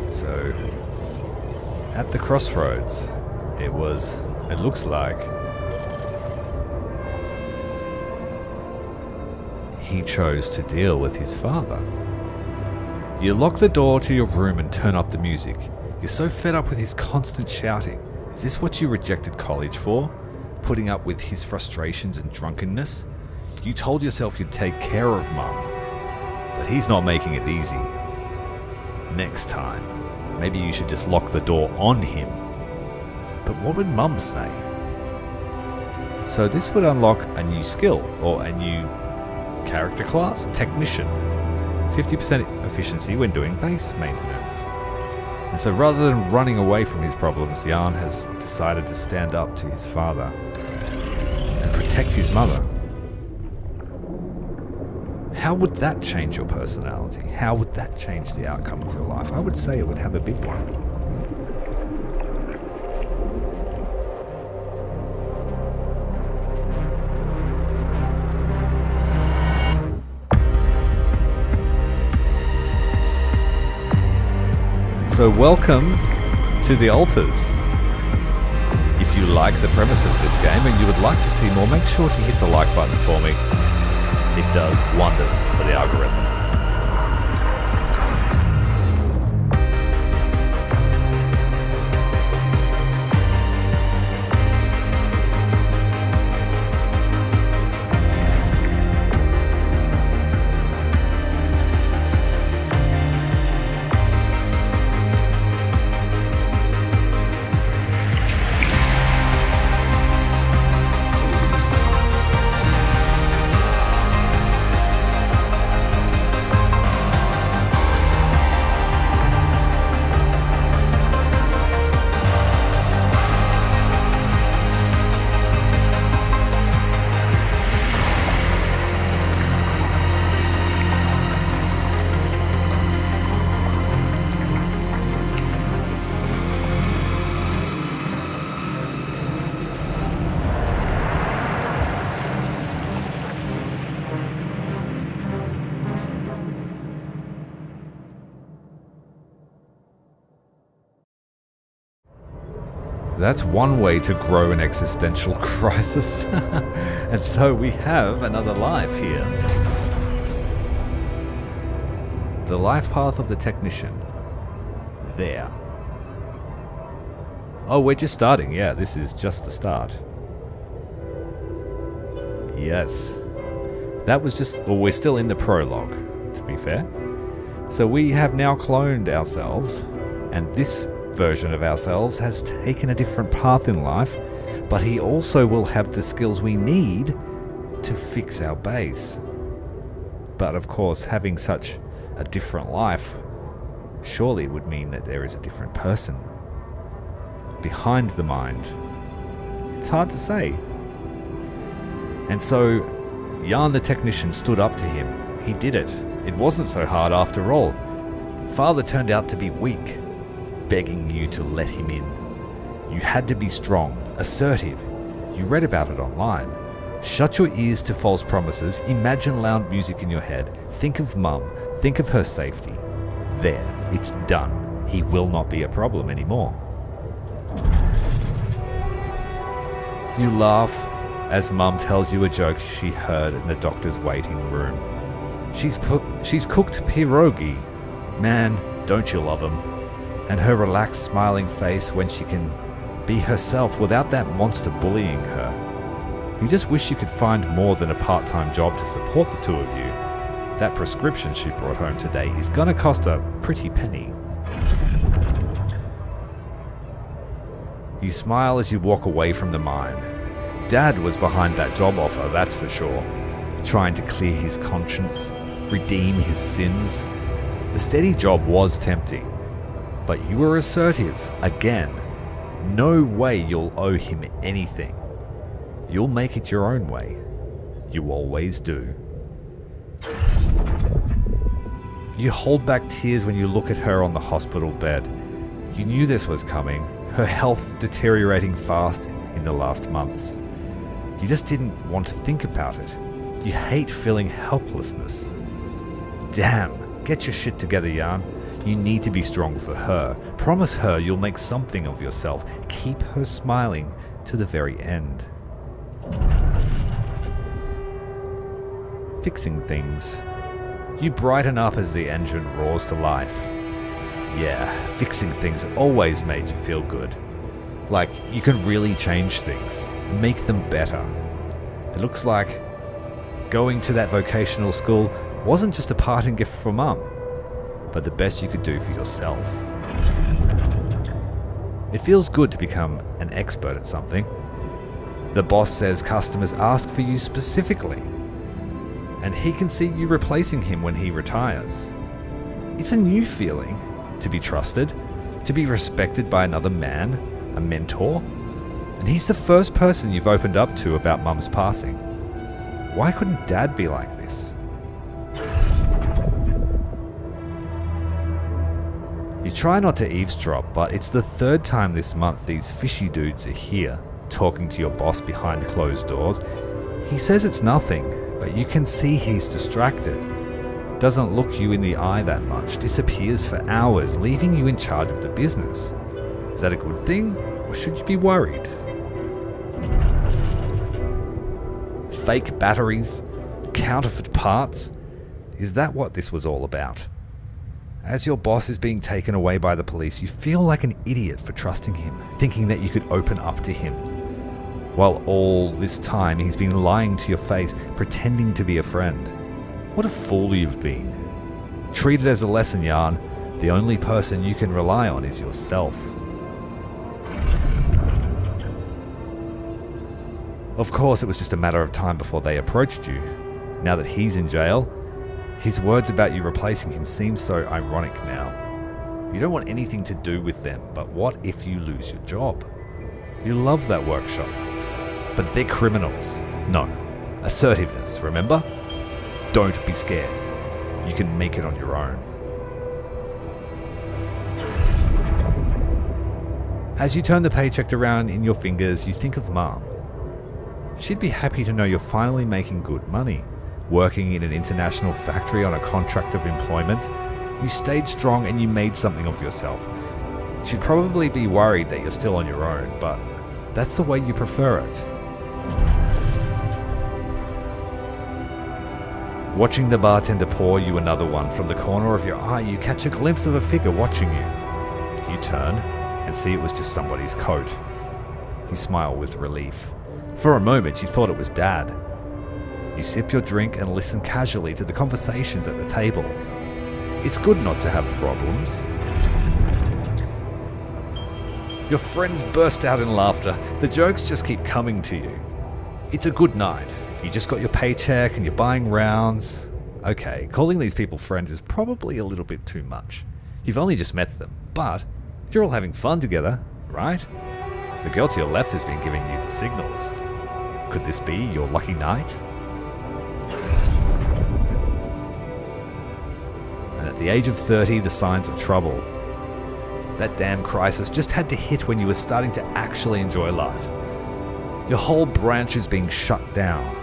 [SPEAKER 1] So, at the crossroads, it looks like, he chose to deal with his father. You lock the door to your room and turn up the music. You're so fed up with his constant shouting. Is this what you rejected college for? Putting up with his frustrations and drunkenness? You told yourself you'd take care of Mum, but he's not making it easy. Next time, maybe you should just lock the door on him. But what would Mum say? So this would unlock a new skill, or a new character class, Technician. 50% efficiency when doing base maintenance. And so rather than running away from his problems, Jan has decided to stand up to his father and protect his mother. How would that change your personality? How would that change the outcome of your life? I would say it would have a big one. So welcome to the Altars. If you like the premise of this game and you would like to see more, make sure to hit the like button for me. It does wonders for the algorithm. That's one way to grow an existential crisis. And so we have another life here. The life path of the technician. There. Oh, we're just starting. Yeah, this is just the start. Yes. That was just... Well, we're still in the prologue, to be fair. So we have now cloned ourselves, and this version of ourselves has taken a different path in life, but he also will have the skills we need to fix our base. But of course, having such a different life surely would mean that there is a different person behind the mind. It's hard to say. And so Jan the technician stood up to him. He did it. It wasn't so hard after all. Father turned out to be weak, begging you to let him in. You had to be strong, assertive. You read about it online. Shut your ears to false promises, imagine loud music in your head, think of Mum, think of her safety. There, it's done. He will not be a problem anymore. You laugh as Mum tells you a joke she heard in the doctor's waiting room. She's cooked pierogi. Man, don't you love him? And her relaxed, smiling face when she can be herself without that monster bullying her. You just wish you could find more than a part-time job to support the two of you. That prescription she brought home today is gonna cost a pretty penny. You smile as you walk away from the mine. Dad was behind that job offer, that's for sure. Trying to clear his conscience, redeem his sins. The steady job was tempting. But you were assertive, again. No way you'll owe him anything. You'll make it your own way. You always do. You hold back tears when you look at her on the hospital bed. You knew this was coming, her health deteriorating fast in the last months. You just didn't want to think about it. You hate feeling helplessness. Damn, get your shit together, Jan. You need to be strong for her. Promise her you'll make something of yourself. Keep her smiling to the very end. Fixing things. You brighten up as the engine roars to life. Yeah, fixing things always made you feel good. Like you can really change things, make them better. It looks like going to that vocational school wasn't just a parting gift for Mum, but the best you could do for yourself. It feels good to become an expert at something. The boss says customers ask for you specifically, and he can see you replacing him when he retires. It's a new feeling to be trusted, To be respected by another man, a mentor? And he's the first person you've opened up to about Mum's passing. Why couldn't Dad be like this? You try not to eavesdrop, but it's the third time this month these fishy dudes are here, talking to your boss behind closed doors. He says it's nothing, but you can see he's distracted. Doesn't look you in the eye that much, disappears for hours, leaving you in charge of the business. Is that a good thing, or should you be worried? Fake batteries? Counterfeit parts? Is that what this was all about? As your boss is being taken away by the police, you feel like an idiot for trusting him, thinking that you could open up to him. While all this time he's been lying to your face, pretending to be a friend. What a fool you've been. Treat it as a lesson, Jan. The only person you can rely on is yourself. Of course, it was just a matter of time before they approached you. Now that he's in jail, his words about you replacing him seem so ironic now. You don't want anything to do with them, but what if you lose your job? You love that workshop. But they're criminals. No. Assertiveness, remember? Don't be scared. You can make it on your own. As you turn the paycheck around in your fingers, you think of Mom. She'd be happy to know you're finally making good money. Working in an international factory on a contract of employment, you stayed strong and you made something of yourself. She'd probably be worried that you're still on your own, but that's the way you prefer it. Watching the bartender pour you another one, from the corner of your eye you catch a glimpse of a figure watching you. You turn and see it was just somebody's coat. You smile with relief. For a moment you thought it was Dad. You sip your drink and listen casually to the conversations at the table. It's good not to have problems. Your friends burst out in laughter. The jokes just keep coming to you. It's a good night. You just got your paycheck and you're buying rounds. Okay, calling these people friends is probably a little bit too much. You've only just met them, but you're all having fun together, right? The girl to your left has been giving you the signals. Could this be your lucky night? And at the age of 30, the signs of trouble. That damn crisis just had to hit when you were starting to actually enjoy life. Your whole branch is being shut down.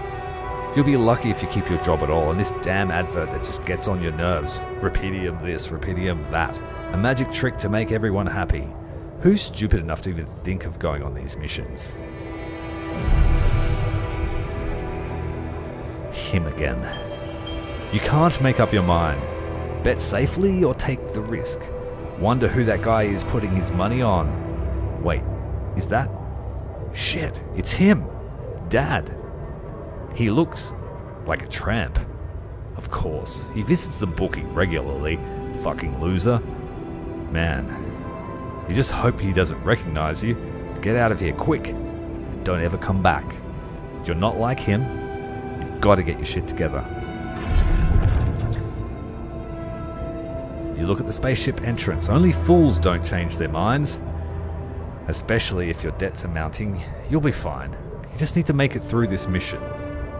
[SPEAKER 1] You'll be lucky if you keep your job at all, and this damn advert that just gets on your nerves. Repeatium this, repeatium that. A magic trick to make everyone happy. Who's stupid enough to even think of going on these missions? Him again. You can't make up your mind. Bet safely or take the risk. Wonder who that guy is putting his money on. Wait, is that? Shit, it's him. Dad. He looks like a tramp. Of course, he visits the bookie regularly. Fucking loser. Man, you just hope he doesn't recognize you. Get out of here quick. And don't ever come back. You're not like him. You've got to get your shit together. You look at the spaceship entrance. Only fools don't change their minds. Especially if your debts are mounting. You'll be fine. You just need to make it through this mission.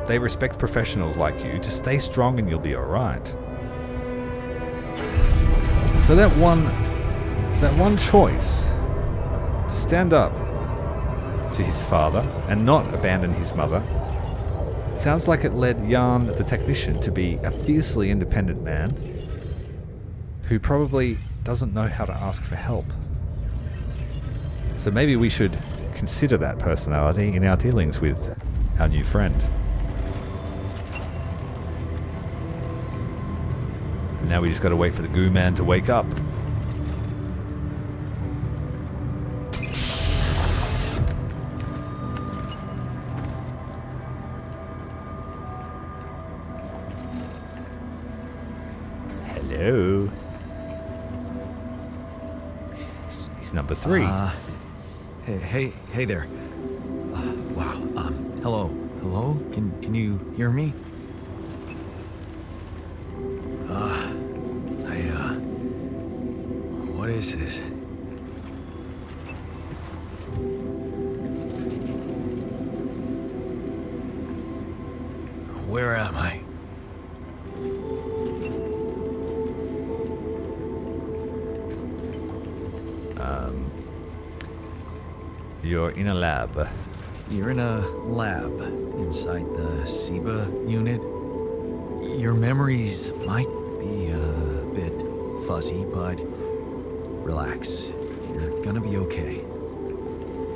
[SPEAKER 1] They respect professionals like you. Just stay strong and you'll be alright. So that one choice to stand up to his father and not abandon his mother sounds like it led Jan, the technician, to be a fiercely independent man who probably doesn't know how to ask for help. So maybe we should consider that personality in our dealings with our new friend. And now we just gotta wait for the goo man to wake up. Hello. He's number 3.
[SPEAKER 2] Hey there. Wow. Hello. Can you hear me? What is this? Where am I?
[SPEAKER 1] You're in a lab.
[SPEAKER 2] You're in a lab inside the SIBA unit. Your memories might be a bit fuzzy, but relax. You're gonna be okay.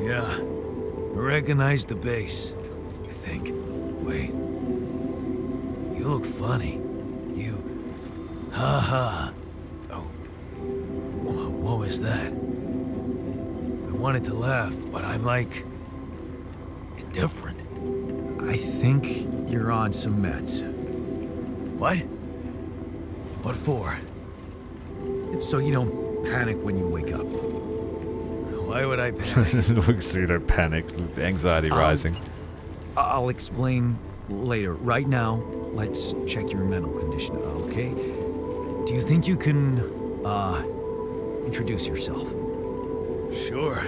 [SPEAKER 2] Yeah, I recognize the base, I think. Wait. You look funny. You... Ha. Oh. What was that? I wanted to laugh, but I'm like... indifferent. I think you're on some meds. What? What for? It's so you don't panic when you wake up. Why would I panic?
[SPEAKER 1] Looks you don't panic, anxiety rising.
[SPEAKER 2] I'll explain later. Right now, let's check your mental condition, okay? Do you think you can, introduce yourself? Sure.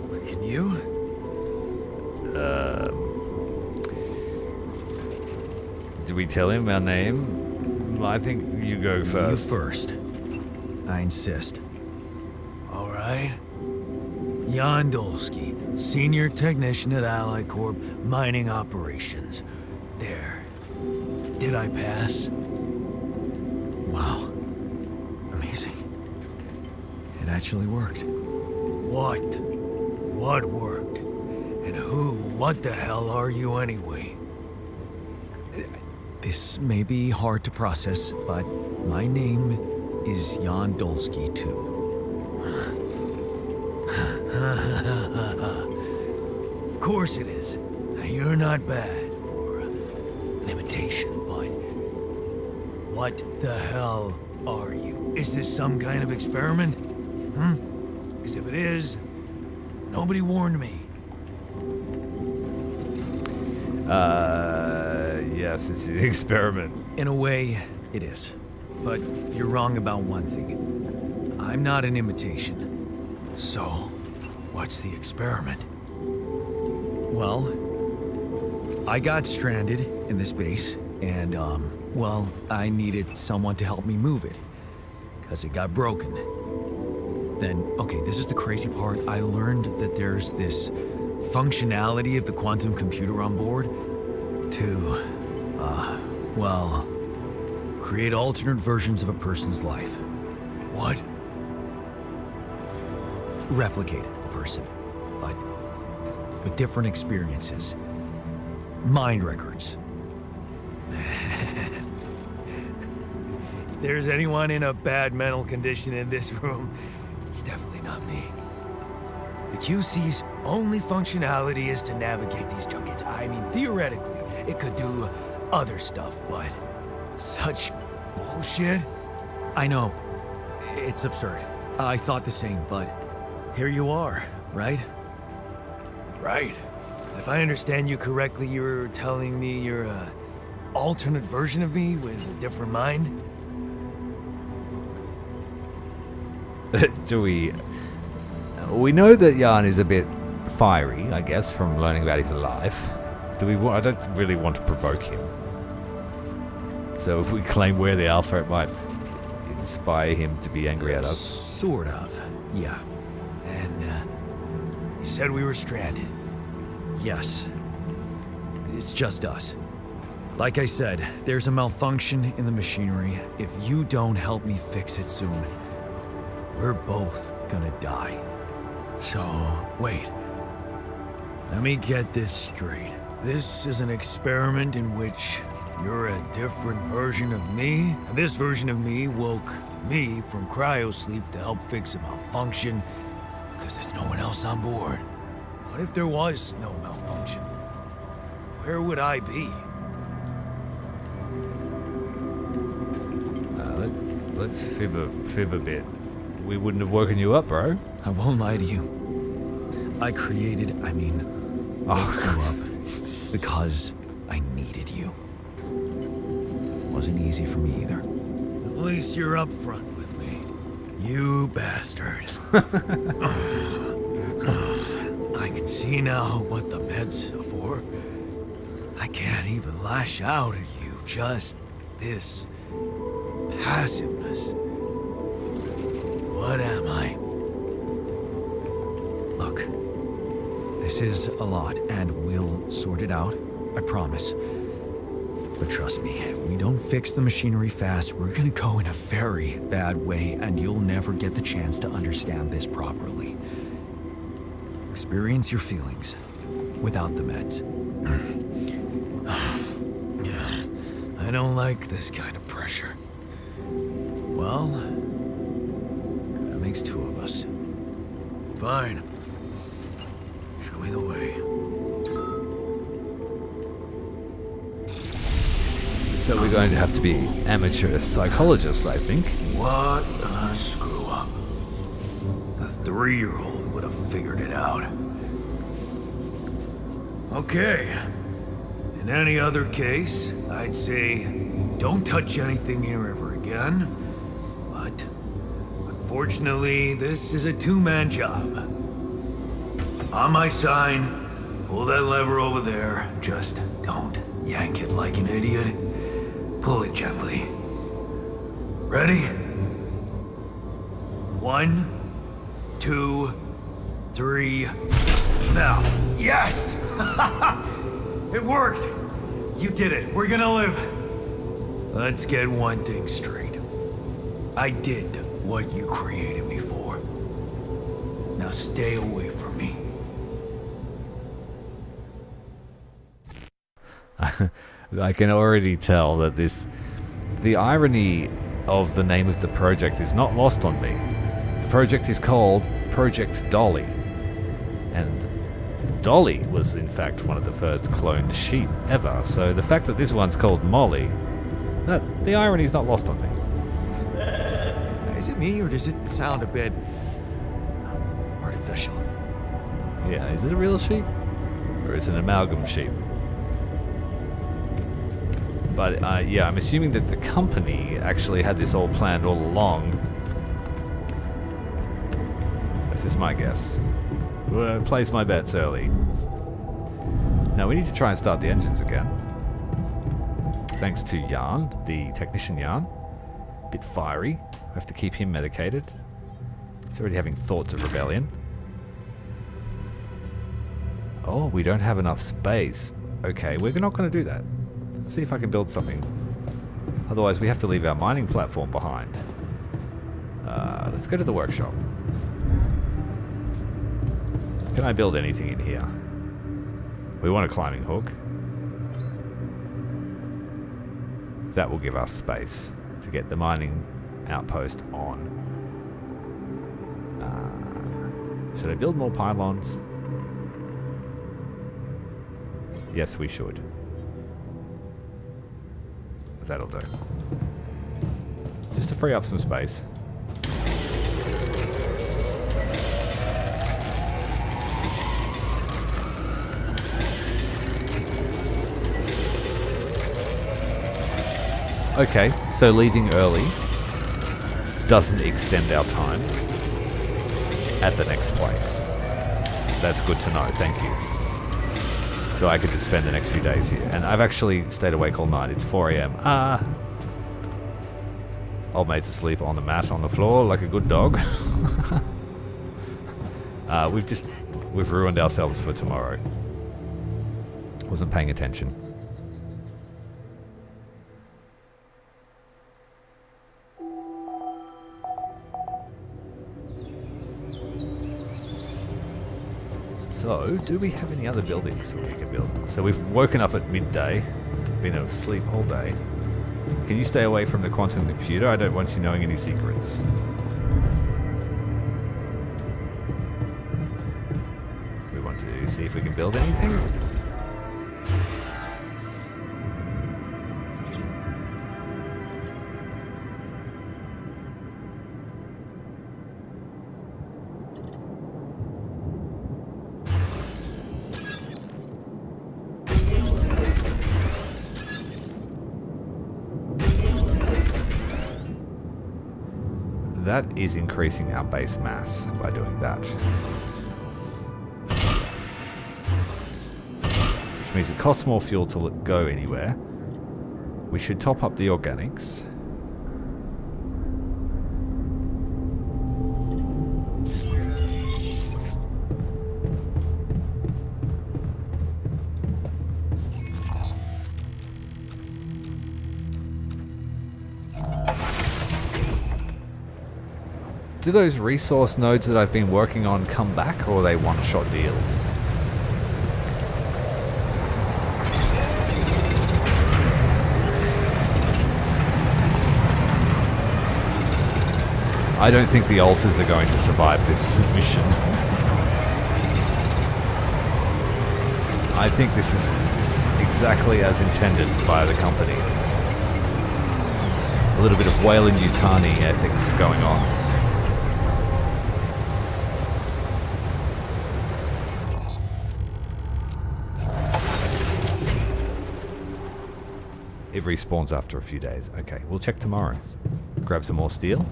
[SPEAKER 2] But can you?
[SPEAKER 1] Do we tell him our name? I think you go first.
[SPEAKER 2] You first. I insist. All right. Jan Dolsky, Senior Technician at Ally Corp Mining Operations. There. Did I pass? Wow. Amazing. It actually worked. What? What worked? And what the hell are you anyway? This may be hard to process, but my name is Jan Dolsky, too. Of course it is. You're not bad for an imitation, but what the hell are you? Is this some kind of experiment? Because if it is, nobody warned me.
[SPEAKER 1] Yes, it's an experiment.
[SPEAKER 2] In a way, it is. But you're wrong about one thing. I'm not an imitation. So, what's the experiment? Well, I got stranded in this base, and, I needed someone to help me move it. Because it got broken. Then, okay, this is the crazy part. I learned that there's this functionality of the quantum computer on board to, create alternate versions of a person's life. What? Replicate a person, but with different experiences. Mind records. If there's anyone in a bad mental condition in this room, it's definitely not me. The QC's only functionality is to navigate these junkets. I mean, theoretically, it could do other stuff, but such bullshit? I know. It's absurd. I thought the same, but here you are, right? Right. If I understand you correctly, you're telling me you're a alternate version of me with a different mind?
[SPEAKER 1] Do we know that Jan is a bit fiery, I guess, from learning about his life. I don't really want to provoke him. So if we claim we're the Alpha, it might inspire him to be angry at us.
[SPEAKER 2] Sort of, yeah. And, you said we were stranded. Yes. It's just us. Like I said, there's a malfunction in the machinery. If you don't help me fix it soon, we're both gonna die. So, wait. Let me get this straight. This is an experiment in which you're a different version of me, and this version of me woke me from cryosleep to help fix a malfunction, because there's no one else on board. What if there was no malfunction? Where would I be?
[SPEAKER 1] Let's fib a bit. We wouldn't have woken you up, bro.
[SPEAKER 2] I won't lie to you. Woke you up because I needed you. Wasn't easy for me either. At least you're upfront with me. You bastard. I can see now what the meds are for. I can't even lash out at you. Just this passiveness. What am I? Look, this is a lot, and we'll sort it out. I promise. But trust me, if we don't fix the machinery fast, we're gonna go in a very bad way, and you'll never get the chance to understand this properly. Experience your feelings without the meds. Yeah, I don't like this kind of pressure. Well, that makes two of us. Fine. Show me the way.
[SPEAKER 1] So we're going to have to be amateur psychologists, I think.
[SPEAKER 2] What a screw up. A 3-year-old would have figured it out. Okay. In any other case, I'd say don't touch anything here ever again. But unfortunately, this is a two-man job. On my sign, pull that lever over there. Just don't yank it like an idiot. Pull it gently. Ready? 1, 2, 3. Now. Yes! It worked! You did it. We're gonna live. Let's get one thing straight. I did what you created me for. Now stay away from me.
[SPEAKER 1] I can already tell that the irony of the name of the project is not lost on me. The project is called Project Dolly. And Dolly was in fact one of the first cloned sheep ever, so the fact that this one's called Molly, the irony is not lost on me.
[SPEAKER 2] Is it me, or does it sound a bit artificial?
[SPEAKER 1] Yeah, is it a real sheep? Or is it an amalgam sheep? But yeah, I'm assuming that the company actually had this all planned all along. This is my guess. Place my bets early. Now we need to try and start the engines again. Thanks to Yarn, the technician Yarn. A bit fiery. I have to keep him medicated. He's already having thoughts of rebellion. Oh, we don't have enough space. Okay, we're not going to do that. Let's see if I can build something. Otherwise, we have to leave our mining platform behind. Let's go to the workshop. Can I build anything in here? We want a climbing hook. That will give us space to get the mining outpost on. Should I build more pylons? Yes, we should. That'll do. Just to free up some space. Okay, so leaving early doesn't extend our time at the next place. That's good to know, thank you. So I could just spend the next few days here. And I've actually stayed awake all night. It's 4 AM. Old mate's asleep on the mat on the floor like a good dog. We've ruined ourselves for tomorrow. Wasn't paying attention. So, do we have any other buildings that we can build? So we've woken up at midday, been asleep all day. Can you stay away from the quantum computer? I don't want you knowing any secrets. We want to see if we can build anything. That is increasing our base mass by doing that. which means it costs more fuel to go anywhere. We should top up the organics. Do those resource nodes that I've been working on come back, or are they one-shot deals? I don't think the altars are going to survive this mission. I think this is exactly as intended by the company. A little bit of Weyland-Yutani ethics going on. It respawns after a few days. Okay, we'll check tomorrow. Grab some more steel.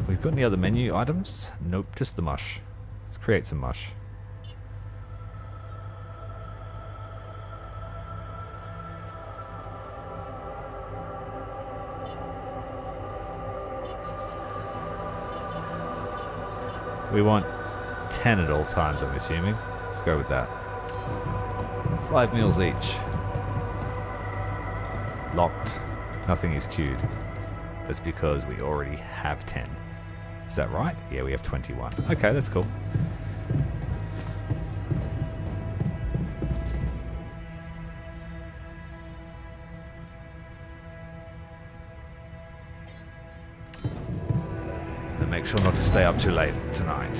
[SPEAKER 1] We've got any other menu items? Nope, just the mush. Let's create some mush. We want 10 at all times, I'm assuming. Let's go with that. 5 meals each. Locked. Nothing is queued. That's because we already have 10. Is that right? Yeah, we have 21. Okay, that's cool. And make sure not to stay up too late tonight.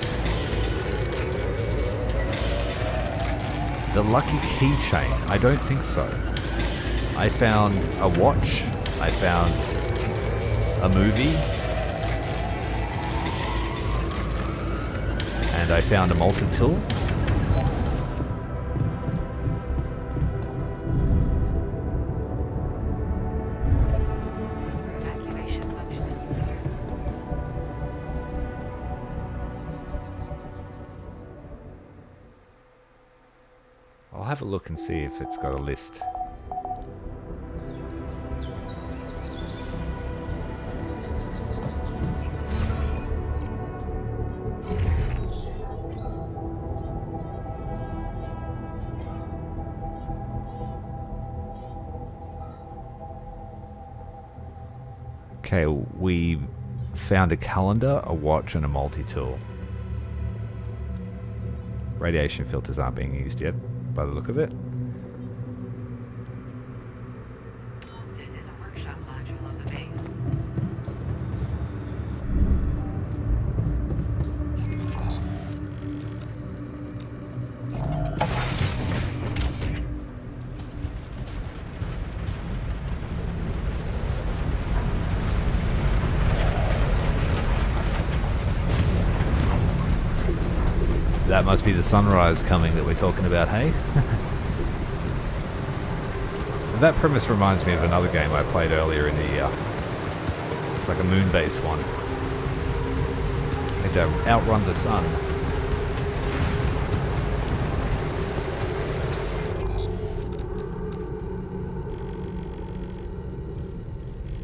[SPEAKER 1] The lucky keychain? I don't think so. I found a watch. I found a movie. And I found a multi-tool.
[SPEAKER 5] Evacuation function.
[SPEAKER 1] I'll have a look and see if it's got a list. Okay, we found a calendar, a watch, and a multi-tool. Radiation filters aren't being used yet, by the look of it.
[SPEAKER 5] This is a workshop module of the base.
[SPEAKER 1] That must be the sunrise coming that we're talking about, hey? That premise reminds me of another game I played earlier in the year. It's like a moon-based one. Had to outrun the sun.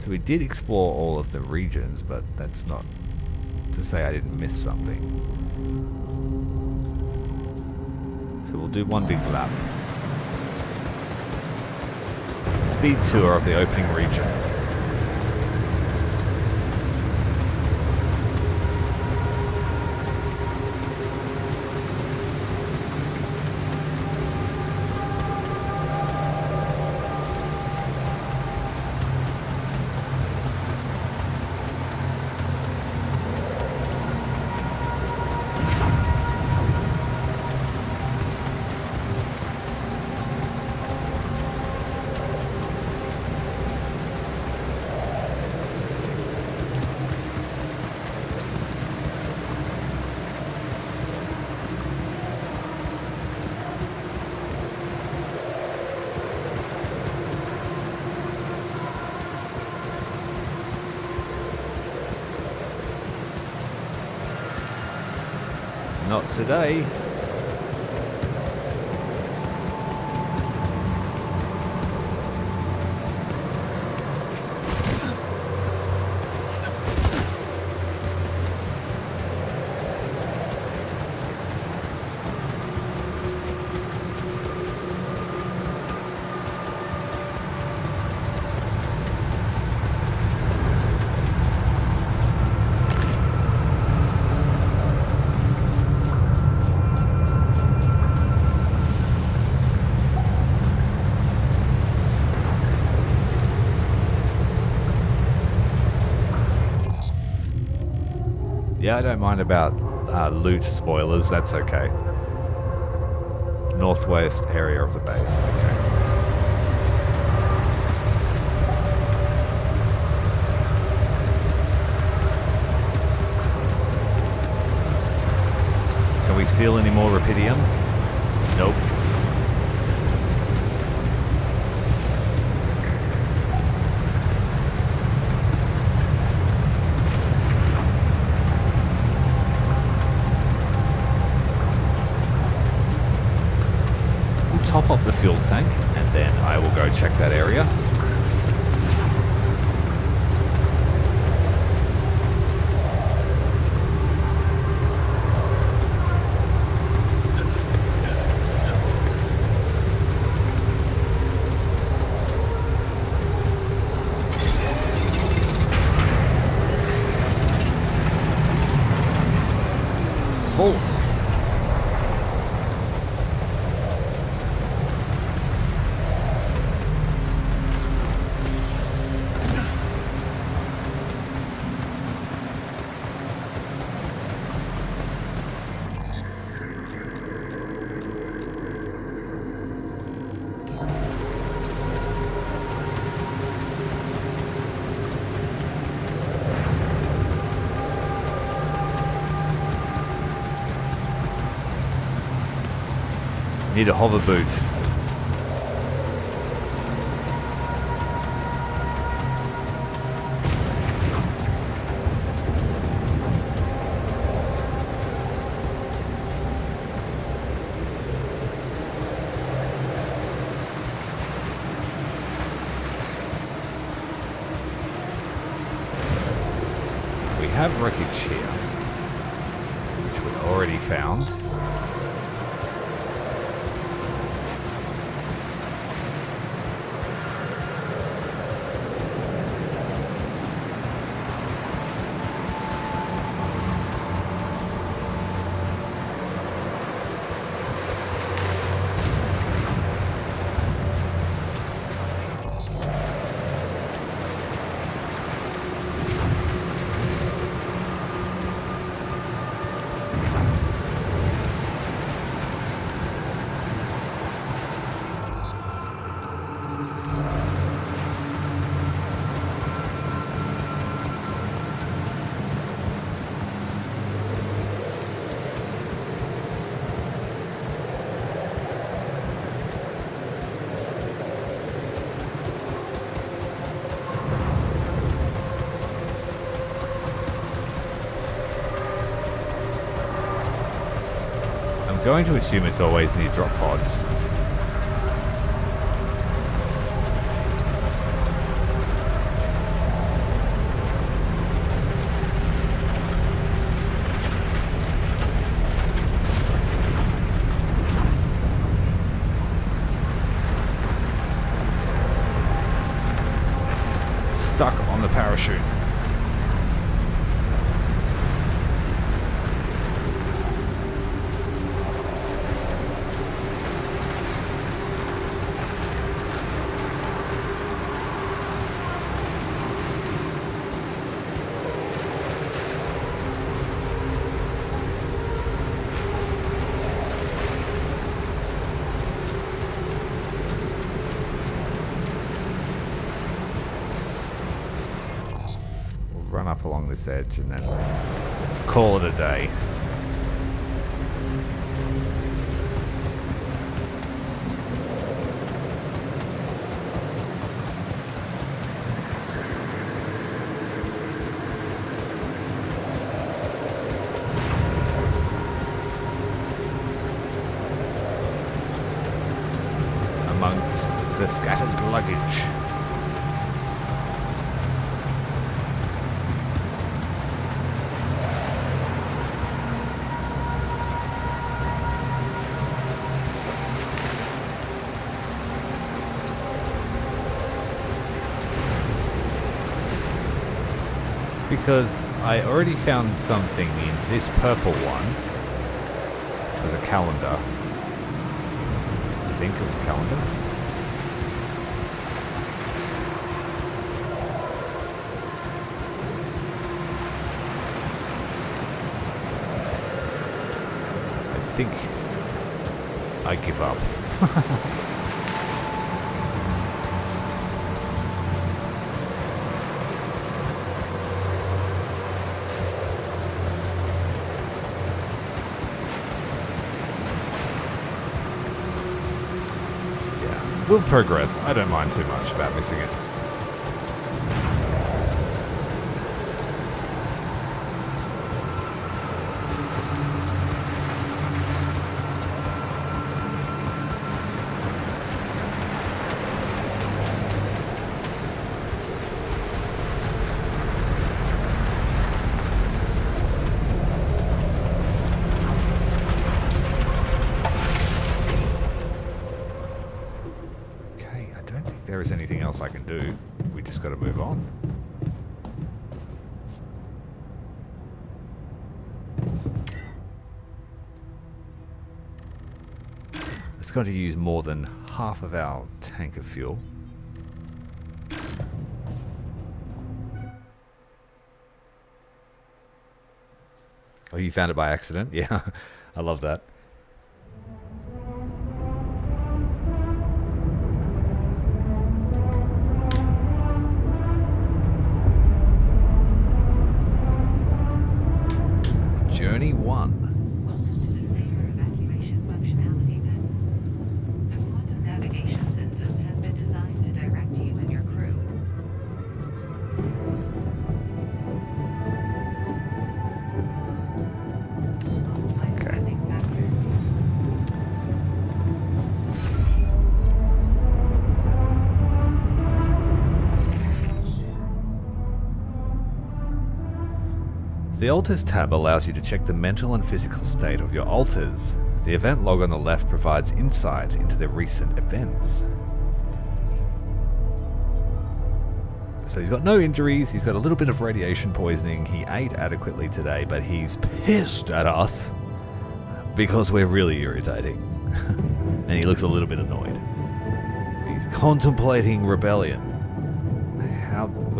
[SPEAKER 1] So we did explore all of the regions, but that's not to say I didn't miss something. So we'll do one big lap. Speed tour of the opening region. Not today. Yeah, I don't mind about loot spoilers. That's okay. Northwest area of the base. Okay. Can we steal any more rupidium? Nope. We'll top up the fuel tank and then I will go check that area. Full. Need a hover boot. We have wreckage here, which we already found. I'm going to assume it's always near drop pods. Stuck on the parachute. Run up along this edge and then call it a day. Amongst the scattered luggage. Because I already found something in this purple one, which was a calendar. I think it was a calendar. I give up. Yeah, we'll progress. I don't mind too much about missing it. There is anything else I can do. We just got to move on. It's going to use more than half of our tank of fuel. Oh, you found it by accident? Yeah, I love that. Journey 1.
[SPEAKER 5] Welcome to the safer evacuation functionality then. The quantum navigation system has been designed to direct you and your crew.
[SPEAKER 1] Okay. The Alters tab allows you to check the mental and physical state of your alters. The event log on the left provides insight into the recent events. So he's got no injuries, he's got a little bit of radiation poisoning, he ate adequately today, but he's pissed at us because we're really irritating. And he looks a little bit annoyed. He's contemplating rebellion.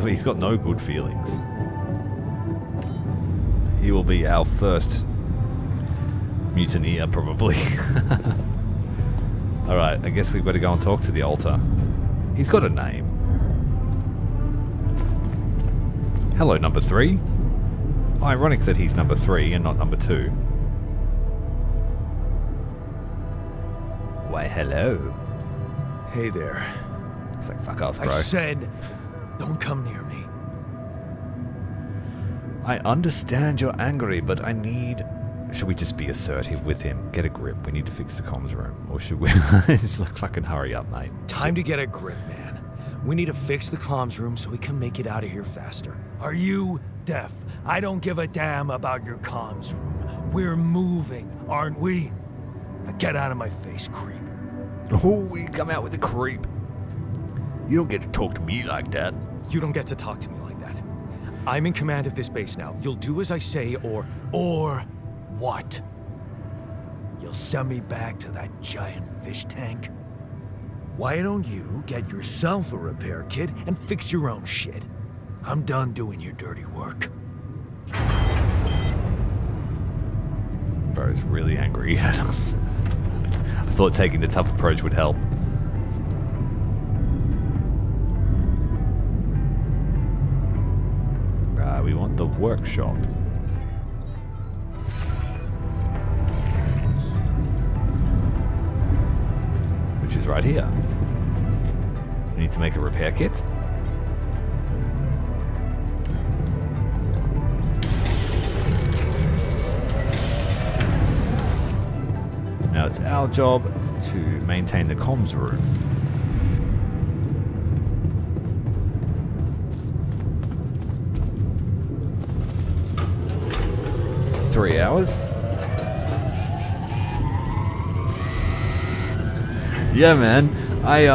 [SPEAKER 1] He's got no good feelings. He will be our first mutineer, probably. Alright, I guess we've got to go and talk to the altar. He's got a name. Hello, number 3. Ironic that he's number 3 and not number 2. Why, hello.
[SPEAKER 2] Hey there.
[SPEAKER 1] It's like, fuck off, bro.
[SPEAKER 2] I said, don't come near me.
[SPEAKER 1] I understand you're angry, but I need... Should we just be assertive with him? Get a grip. We need to fix the comms room. Or should we... It's like, fucking hurry up, mate.
[SPEAKER 2] Time to get a grip, man. We need to fix the comms room so we can make it out of here faster. Are you deaf? I don't give a damn about your comms room. We're moving, aren't we? Now get out of my face, creep.
[SPEAKER 1] Oh, we come out with a creep. You don't get to talk to me like that.
[SPEAKER 2] You don't get to talk to me like that. I'm in command of this base now. You'll do as I say, or what? You'll send me back to that giant fish tank? Why don't you get yourself a repair kit and fix your own shit? I'm done doing your dirty work.
[SPEAKER 1] Bro's really angry at us. I thought taking the tough approach would help. We want the workshop. Which is right here. We need to make a repair kit. Now it's our job to maintain the comms room. $3 hours. Yeah, man. I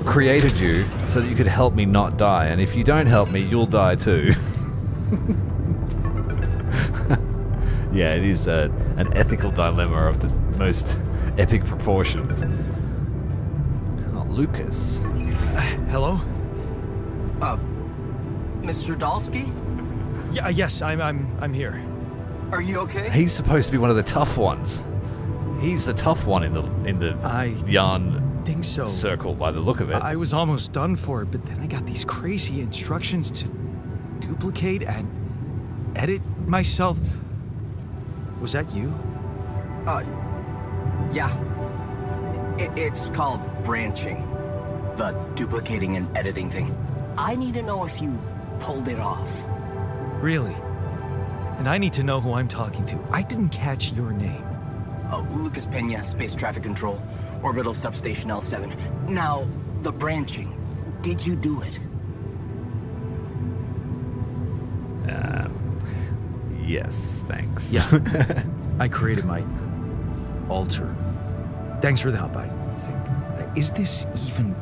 [SPEAKER 1] created you so that you could help me not die, and if you don't help me, you'll die too. Yeah, it is an ethical dilemma of the most epic proportions. Oh, Lucas.
[SPEAKER 2] Hello?
[SPEAKER 6] Mr. Dalsky?
[SPEAKER 2] Yeah, yes, I'm here.
[SPEAKER 6] Are you okay?
[SPEAKER 1] He's supposed to be one of the tough ones. He's the tough one in the
[SPEAKER 2] I
[SPEAKER 1] yarn
[SPEAKER 2] think so.
[SPEAKER 1] circle by the look of it.
[SPEAKER 2] I was almost done for it, but then I got these crazy instructions to duplicate and edit myself. Was that you?
[SPEAKER 6] Yeah. It's called branching. The duplicating and editing thing. I need to know if you pulled it off.
[SPEAKER 2] Really? And I need to know who I'm talking to. I didn't catch your name.
[SPEAKER 6] Oh, Lucas Pena, Space Traffic Control, Orbital Substation L7. Now, the branching. Did you do it?
[SPEAKER 1] Yes, thanks.
[SPEAKER 2] Yeah. I created my alter. Thanks for the help, I think. Is this even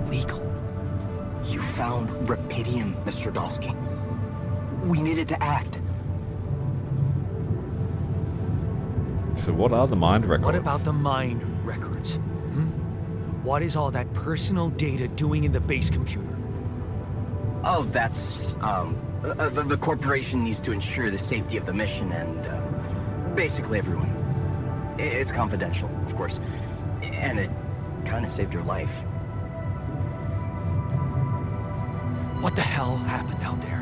[SPEAKER 2] legal?
[SPEAKER 6] You found Rapidium, Mr. Dolsky. We needed to act.
[SPEAKER 1] So what are the mind records?
[SPEAKER 2] What about the mind records? What is all that personal data doing in the base computer?
[SPEAKER 6] Oh, that's, the corporation needs to ensure the safety of the mission and, basically everyone. It's confidential, of course. And it kind of saved your life.
[SPEAKER 2] What the hell happened out there?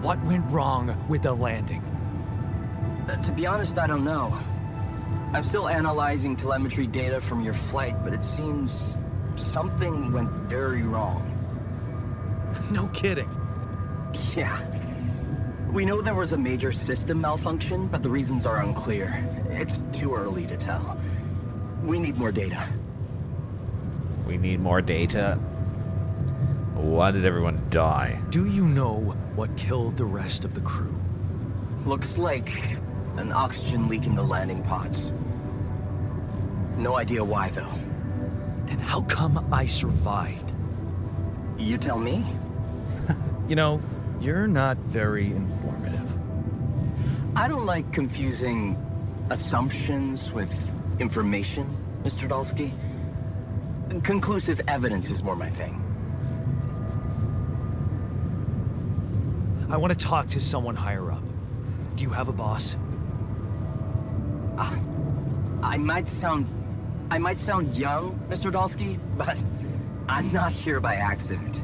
[SPEAKER 2] What went wrong with the landing?
[SPEAKER 6] To be honest, I don't know. I'm still analyzing telemetry data from your flight, but it seems something went very wrong.
[SPEAKER 2] No kidding.
[SPEAKER 6] Yeah. We know there was a major system malfunction, but the reasons are unclear. It's too early to tell. We need more data.
[SPEAKER 1] We need more data. Why did everyone die?
[SPEAKER 2] Do you know what killed the rest of the crew?
[SPEAKER 6] Looks like an oxygen leak in the landing pods. No idea why, though.
[SPEAKER 2] Then how come I survived?
[SPEAKER 6] You tell me?
[SPEAKER 2] You know, you're not very informative.
[SPEAKER 6] I don't like confusing assumptions with information, Mr. Dolsky. Conclusive evidence is more my thing.
[SPEAKER 2] I want to talk to someone higher up. Do you have a boss?
[SPEAKER 6] I might sound young, Mr. Dolsky, but I'm not here by accident.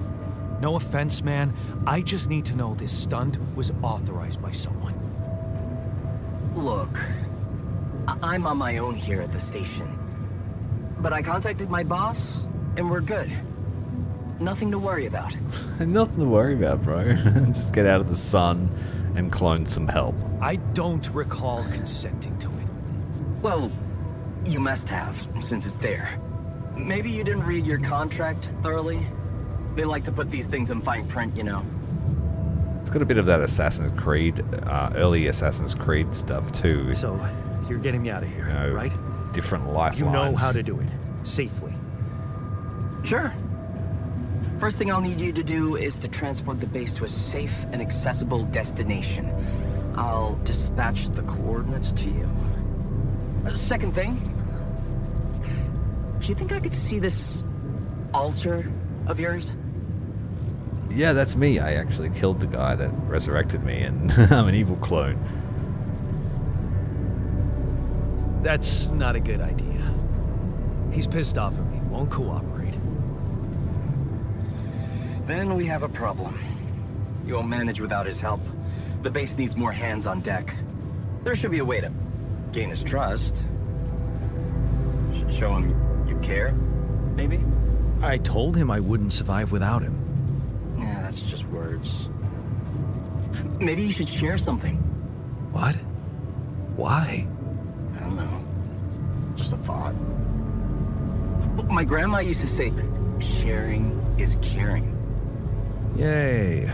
[SPEAKER 2] No offense, man. I just need to know this stunt was authorized by someone.
[SPEAKER 6] Look, I'm on my own here at the station. But I contacted my boss, and we're good. Nothing to worry about.
[SPEAKER 1] Nothing to worry about, bro. Just get out of the sun and clone some help.
[SPEAKER 2] I don't recall consenting to it.
[SPEAKER 6] Well, you must have, since it's there. Maybe you didn't read your contract thoroughly? They like to put these things in fine print, you know.
[SPEAKER 1] It's got a bit of that Assassin's Creed, early Assassin's Creed stuff too.
[SPEAKER 2] So, you're getting me out of here,
[SPEAKER 1] You know,
[SPEAKER 2] right?
[SPEAKER 1] Different lifelines.
[SPEAKER 2] You know how to do it. Safely.
[SPEAKER 6] Sure. First thing I'll need you to do is to transport the base to a safe and accessible destination. I'll dispatch the coordinates to you. Second thing, do you think I could see this altar of yours?
[SPEAKER 1] Yeah, that's me. I actually killed the guy that resurrected me, and I'm an evil clone.
[SPEAKER 2] That's not a good idea. He's pissed off at me, won't cooperate.
[SPEAKER 6] Then we have a problem. You won't manage without his help. The base needs more hands on deck. There should be a way to gain his trust. Show him you care, maybe?
[SPEAKER 2] I told him I wouldn't survive without him.
[SPEAKER 6] Yeah, that's just words. Maybe you should share something.
[SPEAKER 2] What? Why?
[SPEAKER 6] I don't know. Just a thought. My grandma used to say, sharing is caring.
[SPEAKER 2] Yay.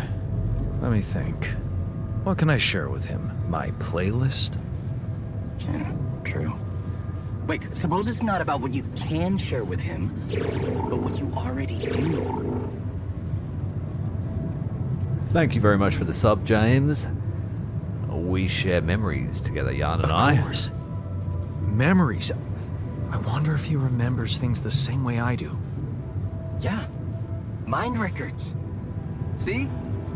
[SPEAKER 2] Let me think. What can I share with him? My playlist?
[SPEAKER 6] Yeah, true. Wait, suppose it's not about what you can share with him, but what you already do.
[SPEAKER 1] Thank you very much for the sub, James. We share memories together, Jan and I.
[SPEAKER 2] Of course. Memories. I wonder if he remembers things the same way I do.
[SPEAKER 6] Yeah, mind records. See?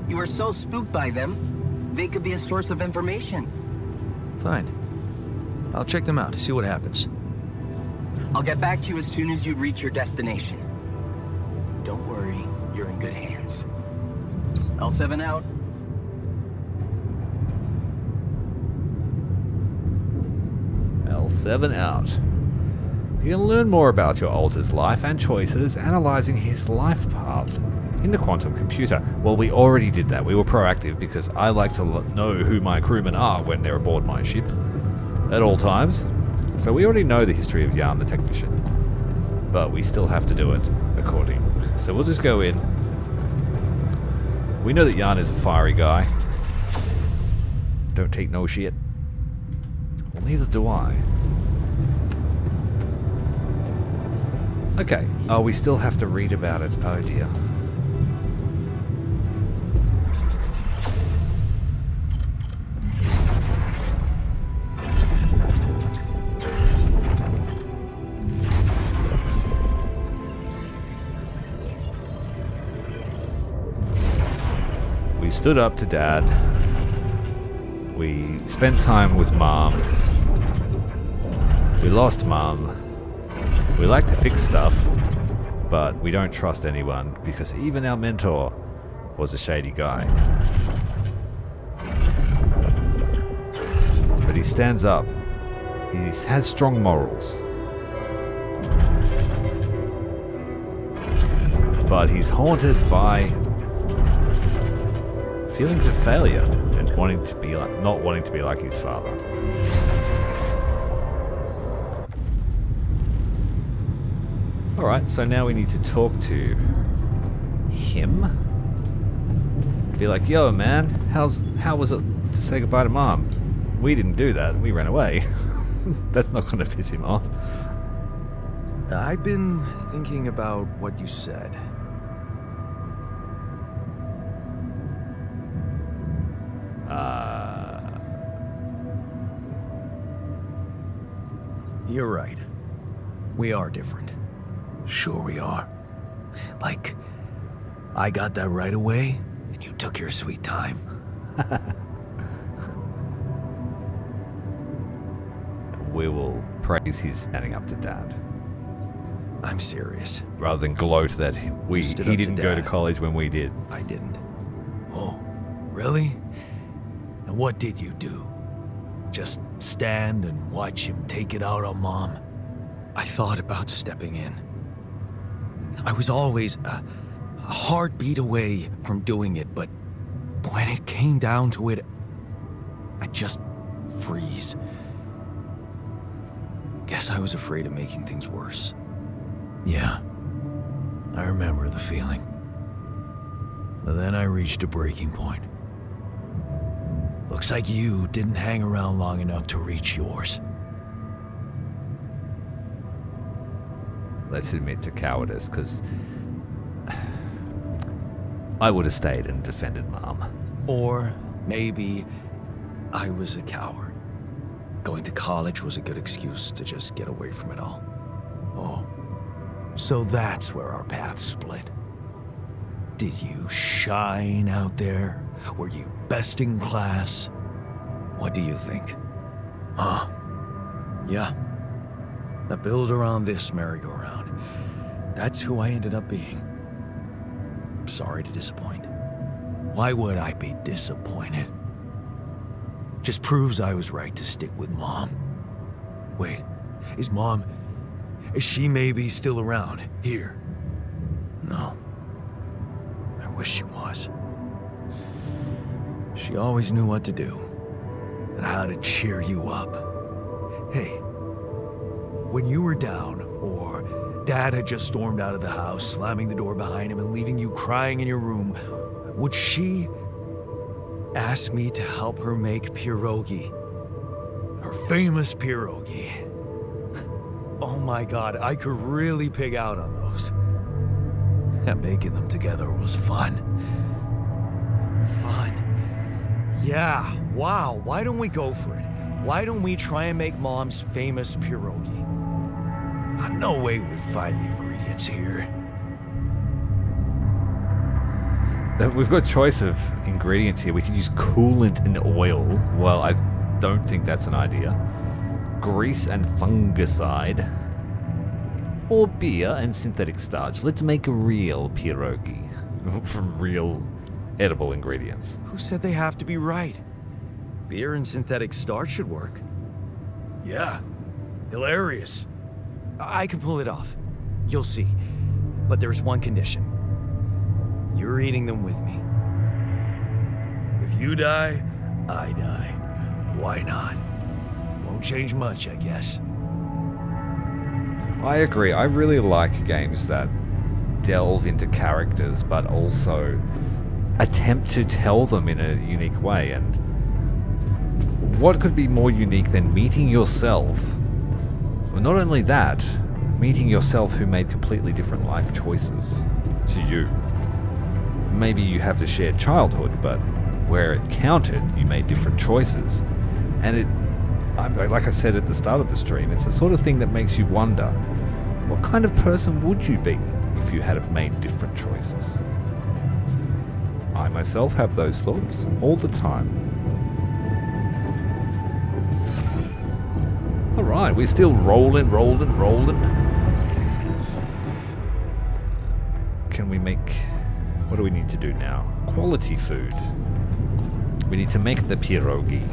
[SPEAKER 6] You were so spooked by them, they could be a source of information.
[SPEAKER 2] Fine. I'll check them out, see what happens.
[SPEAKER 6] I'll get back to you as soon as you reach your destination. Don't worry, you're in good hands. L7 out.
[SPEAKER 1] L7 out. You can learn more about your alter's life and choices analyzing his life path in the quantum computer. Well, we already did that. We were proactive because I like to know who my crewmen are when they're aboard my ship at all times. So we already know the history of Jan the technician, but we still have to do it according. So we'll just go in. We know that Jan is a fiery guy. Don't take no shit. Well, neither do I. Okay. Oh, we still have to read about it. Oh dear. We stood up to Dad. We spent time with Mom. We lost Mom. We like to fix stuff, but we don't trust anyone because even our mentor was a shady guy. But he stands up. He has strong morals. But he's haunted by feelings of failure and not wanting to be like his father. Alright, so now we need to talk to him. Be like, yo man, how was it to say goodbye to Mom? We didn't do that, we ran away. That's not gonna piss him off.
[SPEAKER 2] I've been thinking about what you said. You're right. We are different. Sure we are. Like, I got that right away, and you took your sweet time.
[SPEAKER 1] We will praise his standing up to Dad.
[SPEAKER 2] I'm serious.
[SPEAKER 1] Rather than gloat that he didn't go to college when we did.
[SPEAKER 2] I didn't. Oh, really? And what did you do? Just stand and watch him take it out on Mom? I thought about stepping in. I was always a heartbeat away from doing it, but when it came down to it, I'd just freeze. Guess I was afraid of making things worse. Yeah, I remember the feeling. But then I reached a breaking point. Looks like you didn't hang around long enough to reach yours.
[SPEAKER 1] Let's admit to cowardice, because I would have stayed and defended Mom.
[SPEAKER 2] Or maybe I was a coward. Going to college was a good excuse to just get away from it all. Oh, so that's where our paths split. Did you shine out there? Were you best in class? What do you think? Huh? Yeah. I build around this merry-go-round. That's who I ended up being. Sorry to disappoint. Why would I be disappointed? Just proves I was right to stick with Mom. Wait, is she maybe still around here? No. I wish she was. She always knew what to do and how to cheer you up. Hey, when you were down or Dad had just stormed out of the house, slamming the door behind him and leaving you crying in your room, would she ask me to help her make pierogi? Her famous pierogi. Oh my God, I could really pig out on those. And making them together was fun. Fun. Yeah, wow, why don't we go for it? Why don't we try and make Mom's famous pierogi? No way we'd find the ingredients here.
[SPEAKER 1] We've got a choice of ingredients here. We can use coolant and oil. Well, I don't think that's an idea. Grease and fungicide. or beer and synthetic starch. Let's make a real pierogi from real edible ingredients.
[SPEAKER 2] Who said they have to be right? Beer and synthetic starch should work. Yeah, hilarious. I can pull it off. You'll see. But there's one condition. You're eating them with me. If you die, I die. Why not? Won't change much, I guess.
[SPEAKER 1] I agree. I really like games that delve into characters, but also attempt to tell them in a unique way. And what could be more unique than meeting yourself? Well, not only that, meeting yourself who made completely different life choices to you. Maybe you have the shared childhood, but where it counted, you made different choices. And like I said at the start of the stream, it's the sort of thing that makes you wonder, what kind of person would you be if you had have made different choices? I myself have those thoughts all the time. Alright, we're still rolling. Can we make... What do we need to do now? Quality food. We need to make the pierogi.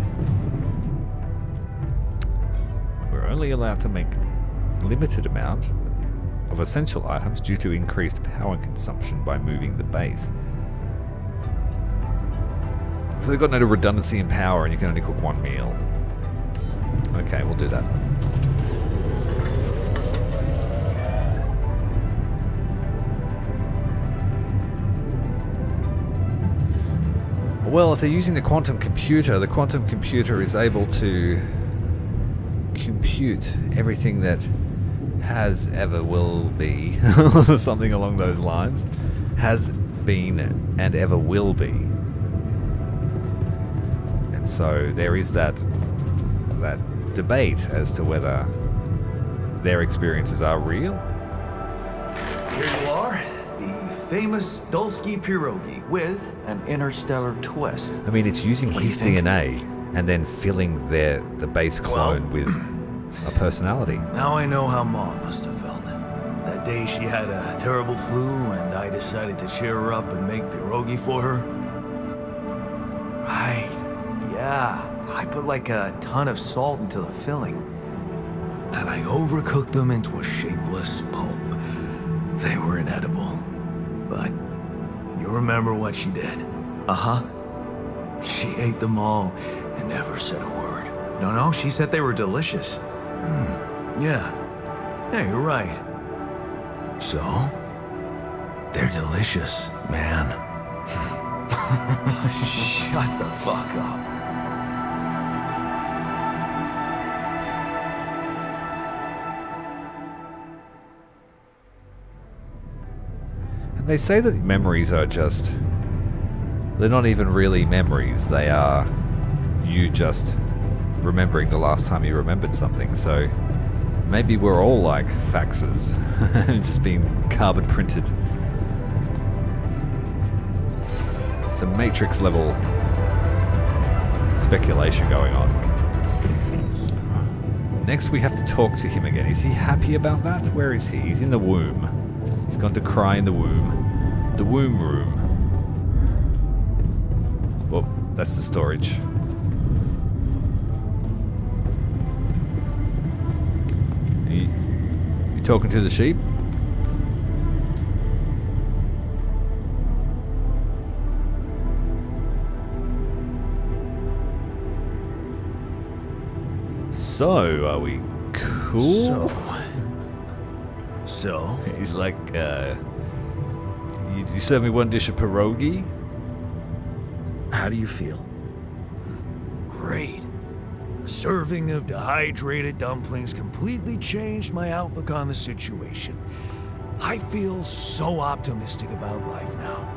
[SPEAKER 1] We're only allowed to make a limited amount of essential items due to increased power consumption by moving the base. So they've got no redundancy in power and you can only cook one meal. Okay, we'll do that. Well, if they're using the quantum computer is able to compute everything that has, ever, will be, something along those lines, has been and ever will be. And so there is that debate as to whether their experiences are real.
[SPEAKER 7] Here you are, the famous Dulski pierogi with an interstellar twist.
[SPEAKER 1] I mean, it's using
[SPEAKER 7] What do you
[SPEAKER 1] his
[SPEAKER 7] think?
[SPEAKER 1] DNA and then filling the base clone with a personality.
[SPEAKER 2] Now I know how Mom must have felt. That day she had a terrible flu and I decided to cheer her up and make pierogi for her.
[SPEAKER 7] Right, yeah. I put like a ton of salt into the filling.
[SPEAKER 2] And I overcooked them into a shapeless pulp. They were inedible. But you remember what she did.
[SPEAKER 7] Uh-huh.
[SPEAKER 2] She ate them all and never said a word.
[SPEAKER 7] No, she said they were delicious.
[SPEAKER 2] Yeah. Yeah, you're right. So, they're delicious, man.
[SPEAKER 7] Shut the fuck up.
[SPEAKER 1] And they say that memories are just... They're not even really memories. They are you just remembering the last time you remembered something. So maybe we're all like faxes, just being carbon printed. Some Matrix level speculation going on. Next we have to talk to him again. Is he happy about that? Where is he? He's in the womb. He's gone to cry in the womb. The womb room. Well, that's the storage. You talking to the sheep? So, are we cool?
[SPEAKER 2] So?
[SPEAKER 1] He's like, you serve me one dish of pierogi?
[SPEAKER 2] How do you feel? Great. A serving of dehydrated dumplings completely changed my outlook on the situation. I feel so optimistic about life now.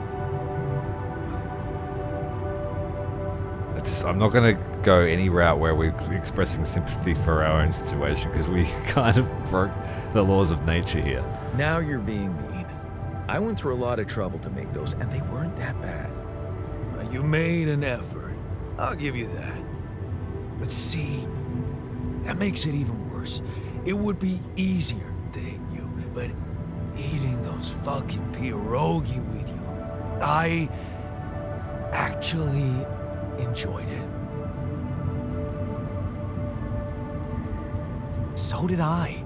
[SPEAKER 1] I'm not going to go any route where we're expressing sympathy for our own situation, because we kind of broke the laws of nature here.
[SPEAKER 2] Now you're being mean. I went through a lot of trouble to make those, and they weren't that bad. You made an effort. I'll give you that. But see, that makes it even worse. It would be easier to hit you but eating those fucking pierogi with you, I actually enjoyed it. So did I.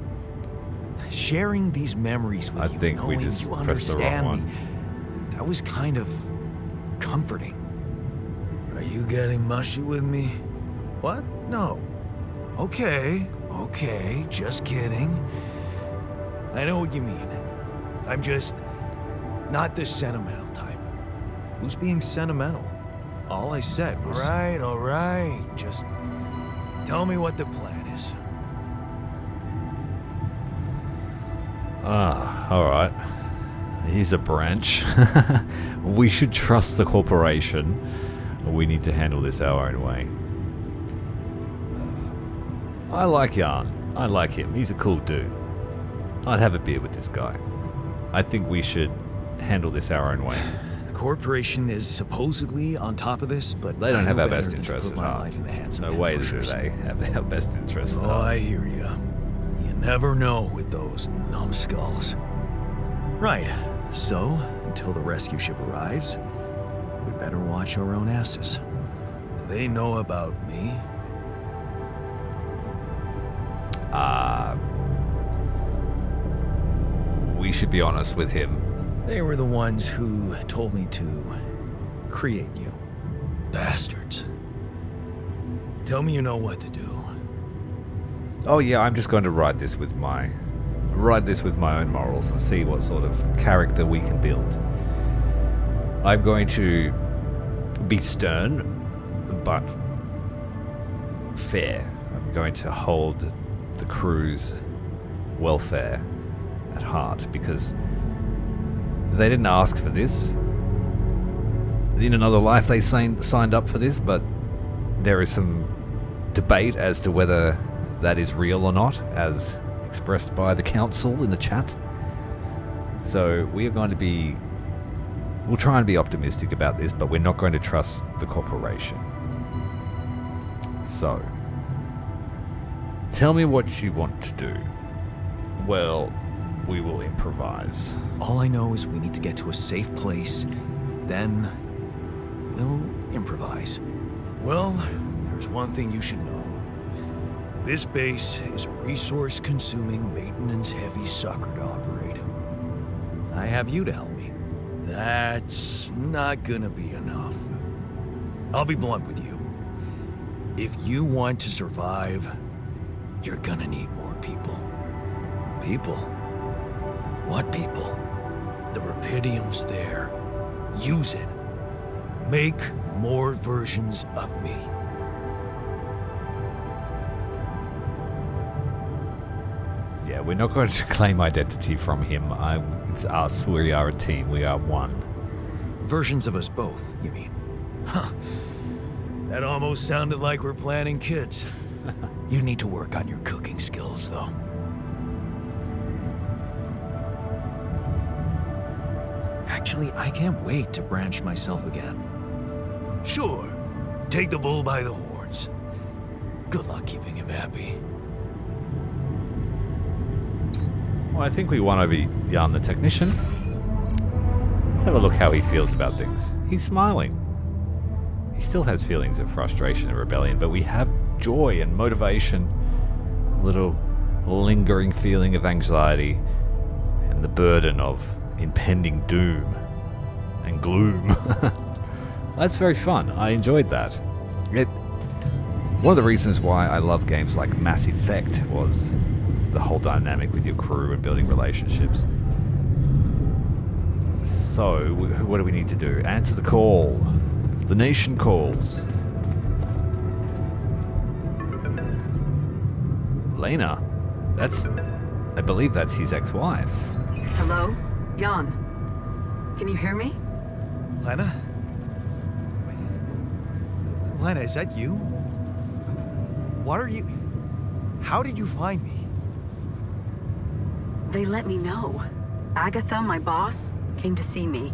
[SPEAKER 2] Sharing these memories with
[SPEAKER 1] I
[SPEAKER 2] you,
[SPEAKER 1] think we
[SPEAKER 2] knowing
[SPEAKER 1] just
[SPEAKER 2] you
[SPEAKER 1] pressed the wrong
[SPEAKER 2] understand me, that was kind of comforting. Are you getting mushy with me? What? No. Okay, just kidding. I know what you mean. I'm just not the sentimental type. Who's being sentimental? All I said was... All right. Just tell me what the plan is.
[SPEAKER 1] Alright. Here's a branch. We should trust the corporation. We need to handle this our own way. I like Jan. I like him. He's a cool dude. I'd have a beer with this guy. I think we should handle this our own way.
[SPEAKER 2] The corporation is supposedly on top of this, but
[SPEAKER 1] They don't
[SPEAKER 2] I
[SPEAKER 1] have
[SPEAKER 2] know
[SPEAKER 1] our
[SPEAKER 2] better
[SPEAKER 1] best
[SPEAKER 2] than to
[SPEAKER 1] interests
[SPEAKER 2] put
[SPEAKER 1] at
[SPEAKER 2] my
[SPEAKER 1] heart.
[SPEAKER 2] life in the hands of
[SPEAKER 1] No
[SPEAKER 2] pen
[SPEAKER 1] way do
[SPEAKER 2] pushers.
[SPEAKER 1] they have our best interests at
[SPEAKER 2] Oh,
[SPEAKER 1] heart.
[SPEAKER 2] I hear ya. You never know with those numbskulls. Right. So, until the rescue ship arrives, we'd better watch our own asses. Do they know about me?
[SPEAKER 1] We should be honest with him.
[SPEAKER 2] They were the ones who told me to create you. Bastards. Tell me you know what to do.
[SPEAKER 1] Oh yeah, I'm just going to ride this with my own morals and see what sort of character we can build. I'm going to be stern, but fair. I'm going to hold the crew's welfare at heart because they didn't ask for this. In another life, they signed up for this, but there is some debate as to whether that is real or not, as expressed by the council in the chat. So we'll try and be optimistic about this, but we're not going to trust the corporation. So, tell me what you want to do. Well, we will improvise.
[SPEAKER 2] All I know is we need to get to a safe place, then we'll improvise. Well, there's one thing you should know. This base is a resource-consuming, maintenance-heavy sucker to operate. I have you to help me. That's not gonna be enough. I'll be blunt with you. If you want to survive, you're gonna need more people. People? What people? The Rapidium's there. Use it. Make more versions of me.
[SPEAKER 1] Yeah, we're not going to claim identity from him. It's us. We are a team. We are one.
[SPEAKER 2] Versions of us both, you mean? Huh. That almost sounded like we're planning kids. You need to work on your cooking skills, though. Actually, I can't wait to branch myself again. Sure, take the bull by the horns. Good luck keeping him happy.
[SPEAKER 1] Well, I think we won over Jan the technician. Let's have a look how he feels about things. He's smiling. He still has feelings of frustration and rebellion, but we have joy and motivation, a little lingering feeling of anxiety, and the burden of impending doom and gloom. That's very fun. I enjoyed that. One of the reasons why I love games like Mass Effect was the whole dynamic with your crew and building relationships. So, what do we need to do? Answer the call. The nation calls. Lena. I believe that's his ex-wife.
[SPEAKER 8] Hello? Jan? Can you hear me?
[SPEAKER 2] Lena? Lena, is that you? What are you... How did you find me?
[SPEAKER 8] They let me know. Agatha, my boss, came to see me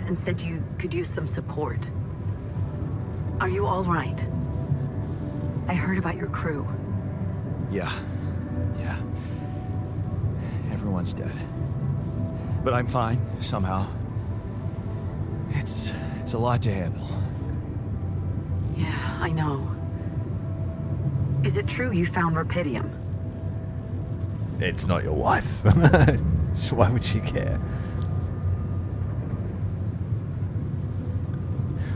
[SPEAKER 8] and said you could use some support. Are you all right? I heard about your crew.
[SPEAKER 2] Yeah.
[SPEAKER 7] everyone's dead. But I'm fine, somehow. It's a lot to handle.
[SPEAKER 8] Yeah, I know. Is it true you found Rapidium?
[SPEAKER 1] It's not your wife. Why would she care?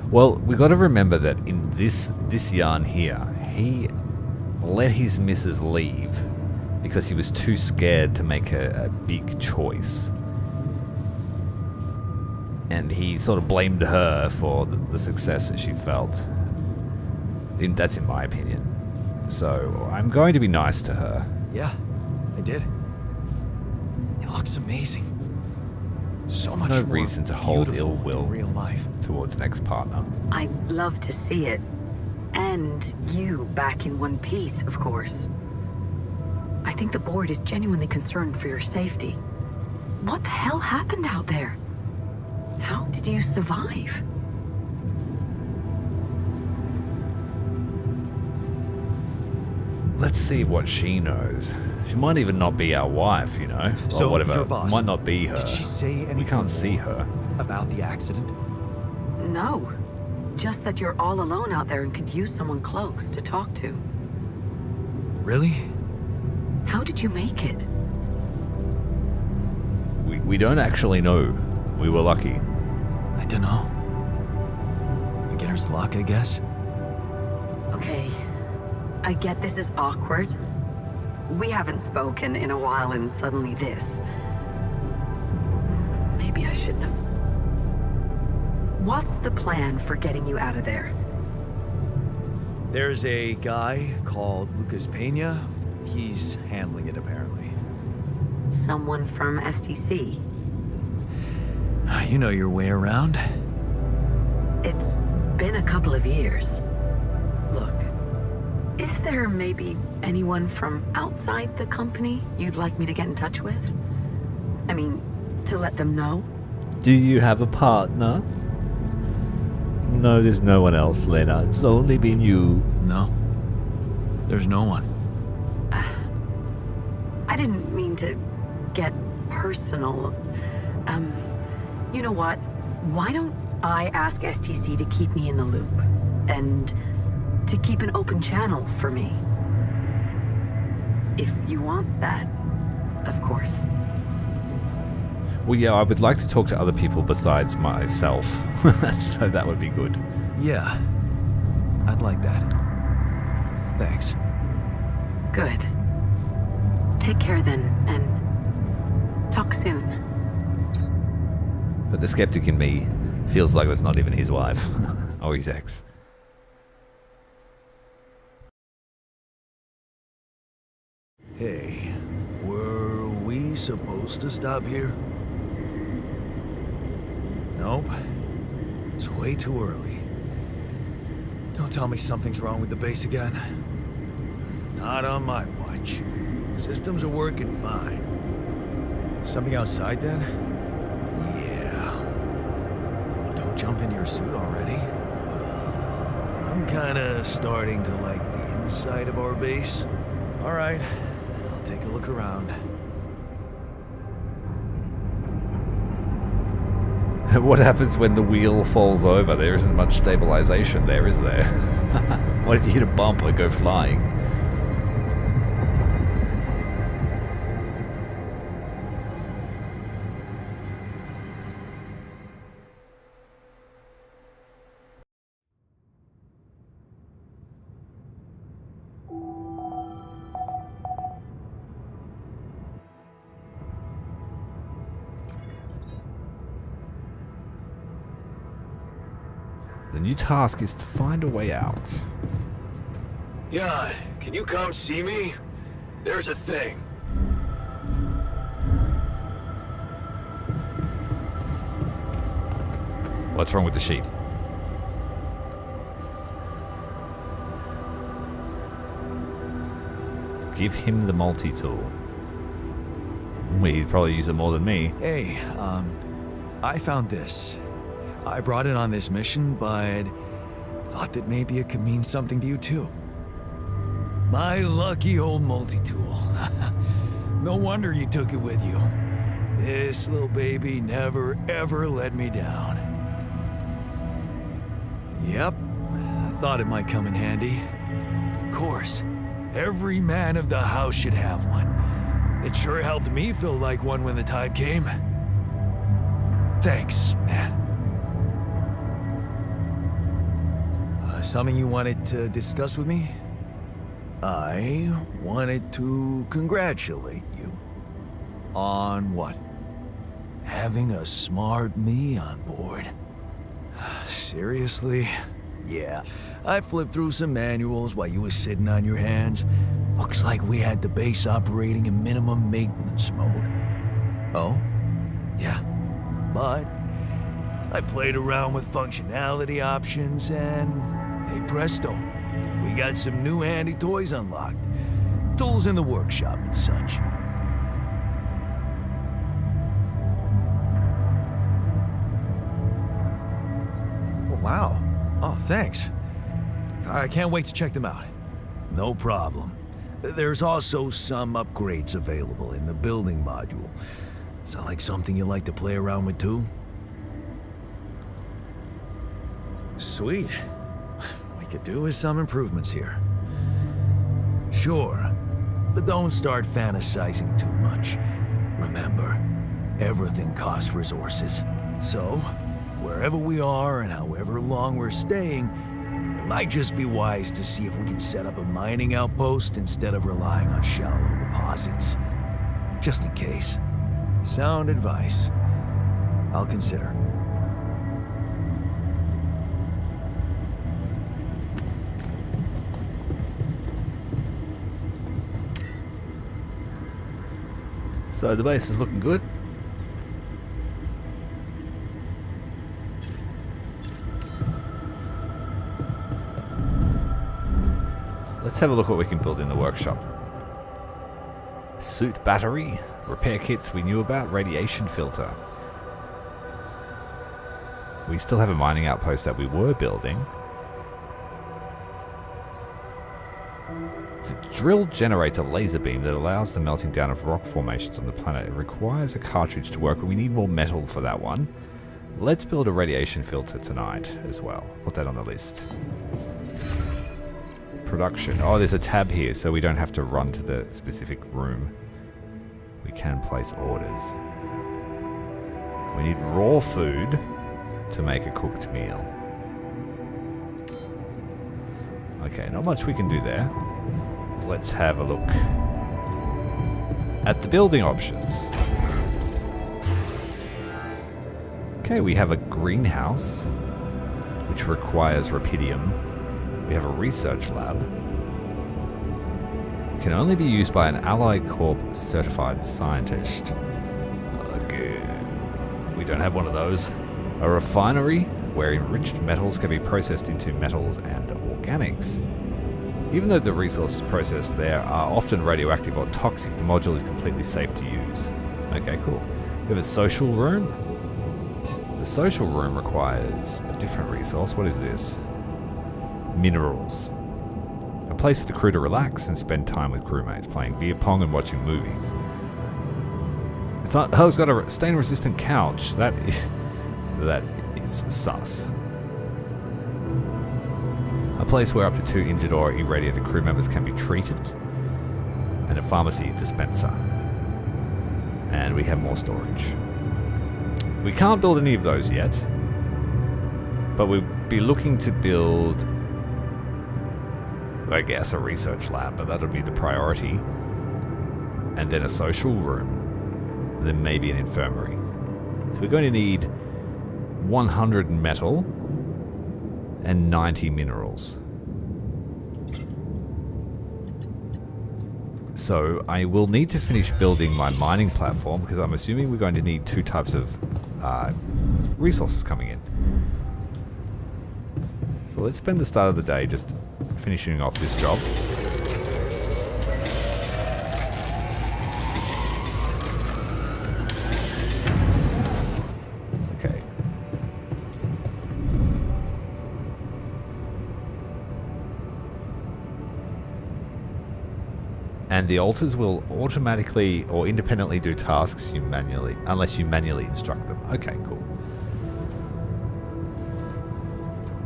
[SPEAKER 1] Well, we got to remember that in this yarn here, he let his missus leave because he was too scared to make a big choice. And he sort of blamed her for the success that she felt. That's in my opinion. So I'm going to be nice to her.
[SPEAKER 7] Yeah, I did. It looks amazing. So
[SPEAKER 1] There's
[SPEAKER 7] much
[SPEAKER 1] no
[SPEAKER 7] more
[SPEAKER 1] reason to hold
[SPEAKER 7] beautiful
[SPEAKER 1] ill will
[SPEAKER 7] in real life.
[SPEAKER 1] towards an ex-partner.
[SPEAKER 8] I'd love to see it. And you back in one piece, of course. I think the board is genuinely concerned for your safety. What the hell happened out there? How did you survive?
[SPEAKER 1] Let's see what she knows. She might even not be our wife, you know?
[SPEAKER 7] So,
[SPEAKER 1] or whatever.
[SPEAKER 7] your boss,
[SPEAKER 1] Might not be her.
[SPEAKER 7] Did she say anything
[SPEAKER 1] We can't see her.
[SPEAKER 7] about the accident?
[SPEAKER 8] No. Just that you're all alone out there and could use someone close to talk to.
[SPEAKER 7] Really?
[SPEAKER 8] How did you make it?
[SPEAKER 1] We don't actually know. We were lucky.
[SPEAKER 7] I don't know. Beginner's luck, I guess.
[SPEAKER 8] Okay. I get this is awkward. We haven't spoken in a while and suddenly this. Maybe I shouldn't have. What's the plan for getting you out of there?
[SPEAKER 7] There's a guy called Lucas Pena. He's handling it, apparently.
[SPEAKER 8] Someone from STC?
[SPEAKER 7] You know your way around.
[SPEAKER 8] It's been a couple of years. Look, is there maybe anyone from outside the company you'd like me to get in touch with? I mean, to let them know?
[SPEAKER 1] Do you have a partner? No, there's no one else, Lena. It's only been you.
[SPEAKER 7] No. There's no one.
[SPEAKER 8] I didn't mean to get personal. You know what? Why don't I ask STC to keep me in the loop? And to keep an open channel for me? If you want that, of course.
[SPEAKER 1] Well, yeah, I would like to talk to other people besides myself. So that would be good.
[SPEAKER 7] Yeah. I'd like that. Thanks.
[SPEAKER 8] Good. Take care then, and talk soon.
[SPEAKER 1] But the skeptic in me feels like that's not even his wife. Or his ex.
[SPEAKER 2] Hey, were we supposed to stop here? Nope. It's way too early. Don't tell me something's wrong with the base again. Not on my watch. Systems are working fine.
[SPEAKER 7] Something outside then?
[SPEAKER 2] Yeah. Don't jump in your suit already. I'm kinda starting to like the inside of our base.
[SPEAKER 7] All right.
[SPEAKER 2] I'll take a look around.
[SPEAKER 1] What happens when the wheel falls over? There isn't much stabilization there, is there? What if you hit a bump or go flying? The new task is to find a way out.
[SPEAKER 2] Jan, can you come see me? There's a thing.
[SPEAKER 1] What's wrong with the sheet? Give him the multi-tool. He'd probably use it more than me.
[SPEAKER 7] Hey, I found this. I brought it on this mission, but thought that maybe it could mean something to you too.
[SPEAKER 2] My lucky old multi-tool. No wonder you took it with you. This little baby never, ever let me down. Yep, I thought it might come in handy. Of course, every man of the house should have one. It sure helped me feel like one when the time came. Thanks, man. Something you wanted to discuss with me? I wanted to congratulate you. On what? Having a smart me on board. Seriously? Yeah, I flipped through some manuals while you were sitting on your hands. Looks like we had the base operating in minimum maintenance mode. Oh? Yeah. But I played around with functionality options and, hey presto, we got some new handy toys unlocked. Tools in the workshop and such. Oh, wow. Oh, thanks. I can't wait to check them out. No problem. There's also some upgrades available in the building module. Sound like something you like to play around with too? Sweet. We could do with some improvements here. Sure, but don't start fantasizing too much. Remember, everything costs resources. So, wherever we are and however long we're staying, it might just be wise to see if we can set up a mining outpost instead of relying on shallow deposits. Just in case. Sound advice. I'll consider.
[SPEAKER 1] So the base is looking good. Let's have a look what we can build in the workshop. Suit battery, repair kits we knew about, radiation filter. We still have a mining outpost that we were building. The drill generates a laser beam that allows the melting down of rock formations on the planet. It requires a cartridge to work, but we need more metal for that one. Let's build a radiation filter tonight as well. Put that on the list. Production. Oh, there's a tab here, so we don't have to run to the specific room. We can place orders. We need raw food to make a cooked meal. Okay, not much we can do there. Let's have a look at the building options. Okay, we have a greenhouse, which requires rapidium. We have a research lab. Can only be used by an Allied Corp certified scientist. Okay. We don't have one of those. A refinery where enriched metals can be processed into metals and organics. Even though the resources processed there are often radioactive or toxic, the module is completely safe to use. Okay, cool. We have a social room. The social room requires a different resource. What is this? Minerals. A place for the crew to relax and spend time with crewmates, playing beer pong and watching movies. It's not. Oh, it's got a stain-resistant couch. That is sus. A place where up to 2 injured or irradiated crew members can be treated. And a pharmacy dispenser. And we have more storage. We can't build any of those yet. But we'll be looking to build, I guess, a research lab, but that'll be the priority. And then a social room. And then maybe an infirmary. So we're going to need 100 metal and 90 minerals. So I will need to finish building my mining platform because I'm assuming we're going to need 2 types of resources coming in. So let's spend the start of the day just finishing off this job. Okay. And the alters will automatically or independently do tasks unless you manually instruct them. Okay, cool.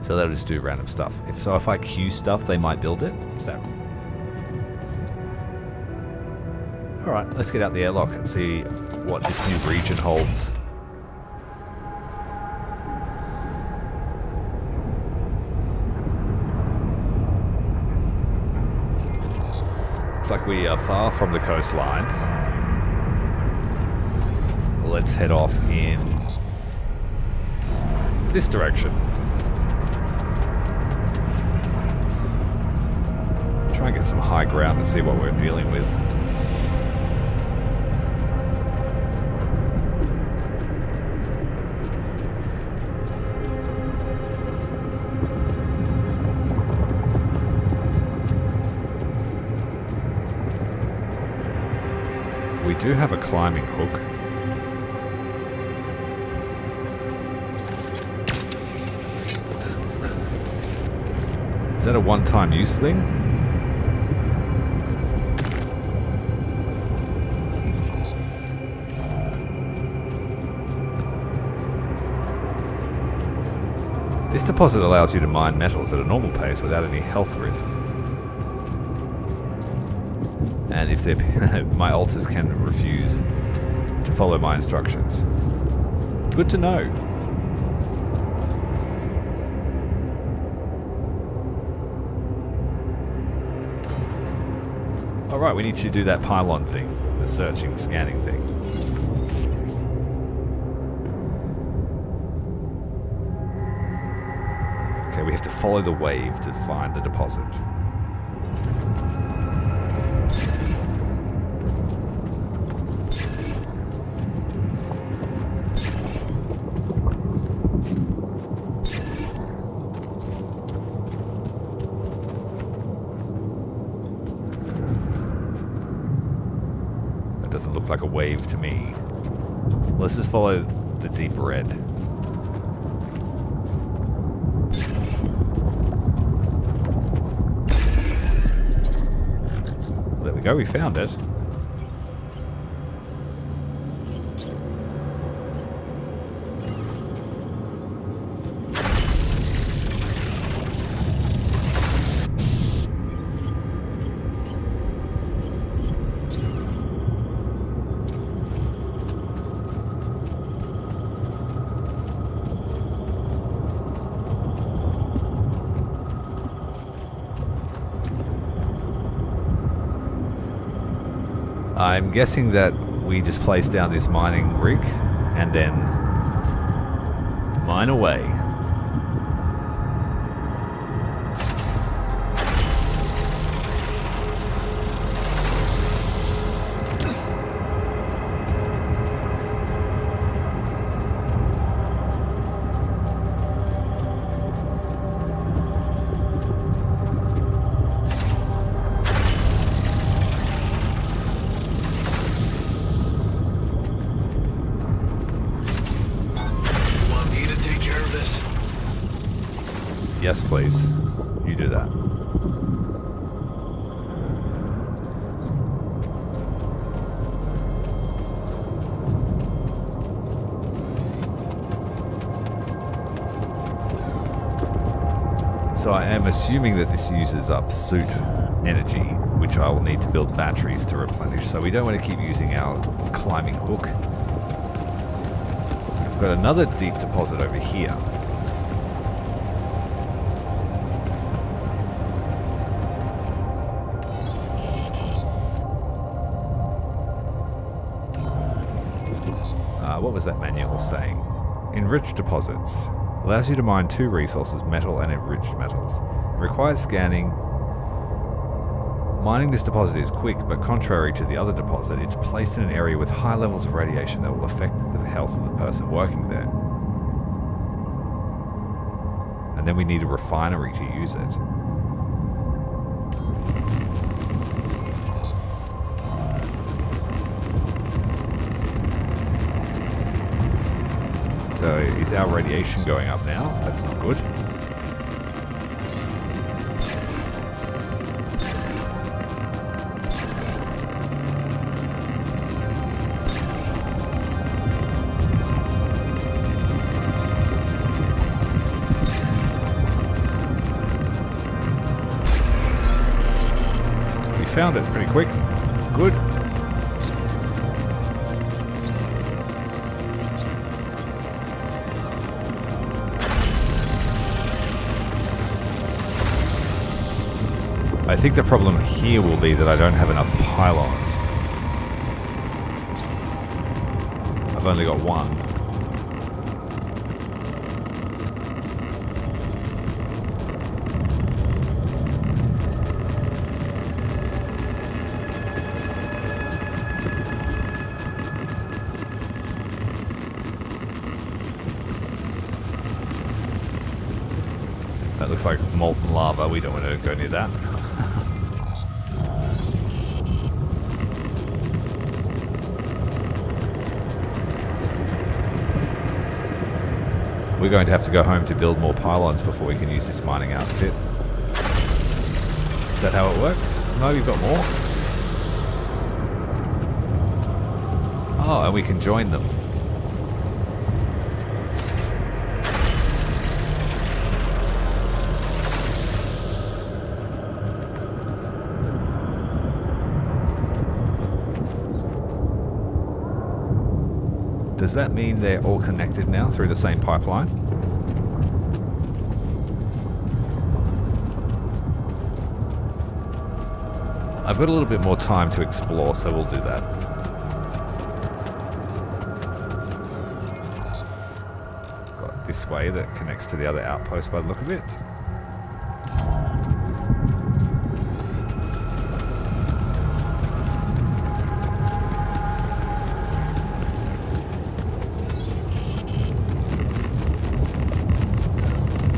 [SPEAKER 1] So they'll just do random stuff. If I queue stuff, they might build it. Is that? All right, let's get out the airlock and see what this new region holds. Looks like we are far from the coastline. Let's head off in this direction. Try and get some high ground and see what we're dealing with. We do have a climbing hook. Is that a one-time use thing? This deposit allows you to mine metals at a normal pace without any health risks. And if my alters can refuse to follow my instructions. Good to know. Alright, we need to do that pylon thing. The searching, scanning thing. Okay, we have to follow the wave to find the deposit. Doesn't look like a wave to me. Let's just follow the deep red. There we go, we found it. I'm guessing that we just place down this mining rig and then mine away. Yes, please. You do that. So I am assuming that this uses up suit energy, which I will need to build batteries to replenish. So we don't want to keep using our climbing hook. We've got another deep deposit over here. What was that manual saying? Enriched deposits. Allows you to mine 2 resources, metal and enriched metals. It requires scanning. Mining this deposit is quick, but contrary to the other deposit, it's placed in an area with high levels of radiation that will affect the health of the person working there. And then we need a refinery to use it. So is our radiation going up now? That's not good. found it pretty quick. Good. I think the problem here will be that I don't have enough pylons. I've only got one. That looks like molten lava. We don't want to go near that. We're going to have to go home to build more pylons before we can use this mining outfit. Is that how it works? No, we've got more. Oh, and we can join them. Does that mean they're all connected now through the same pipeline? I've got a little bit more time to explore, so we'll do that. Got this way that connects to the other outpost by the look of it.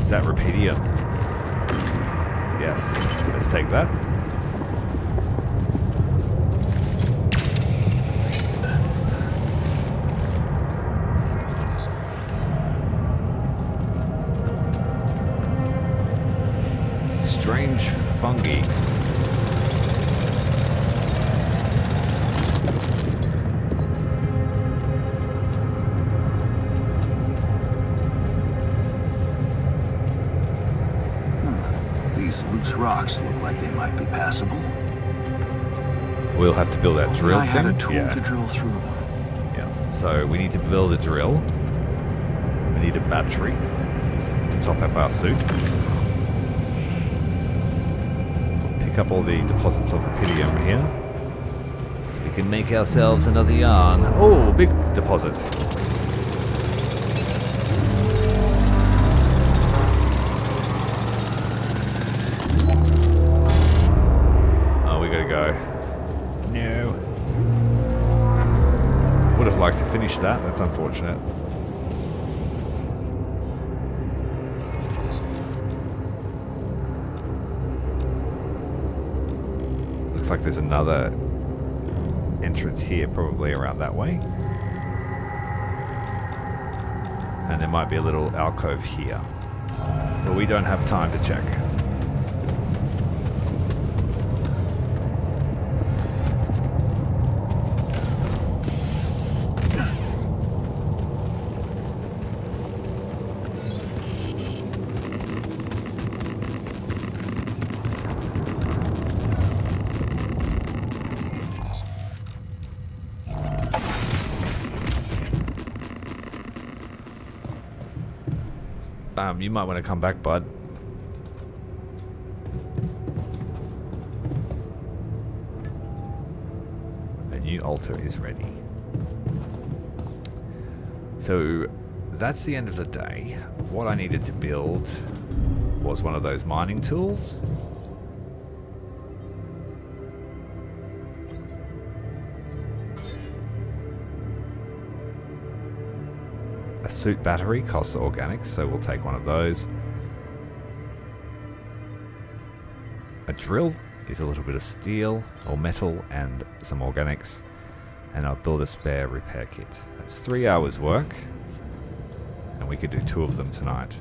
[SPEAKER 1] Is that rubidium? Yes. Let's take that. Strange fungi.
[SPEAKER 3] These loose rocks look like they might be passable.
[SPEAKER 1] We'll have to build that drill
[SPEAKER 3] I
[SPEAKER 1] thing.
[SPEAKER 3] had a tool to drill through them.
[SPEAKER 1] Yeah. So we need to build a drill. We need a battery to top up our suit. Pick up all the deposits of rubidium here, so we can make ourselves another yarn. Oh, big deposit. No. Would have liked to finish that. That's unfortunate. Looks like there's another entrance here, probably around that way. And there might be a little alcove here. But we don't have time to check. You might want to come back, bud. A new altar is ready. So that's the end of the day. What I needed to build was one of those mining tools. A suit battery costs organics, so we'll take one of those. A drill is a little bit of steel or metal and some organics. And I'll build a spare repair kit. That's 3 hours work. And we could do 2 of them tonight.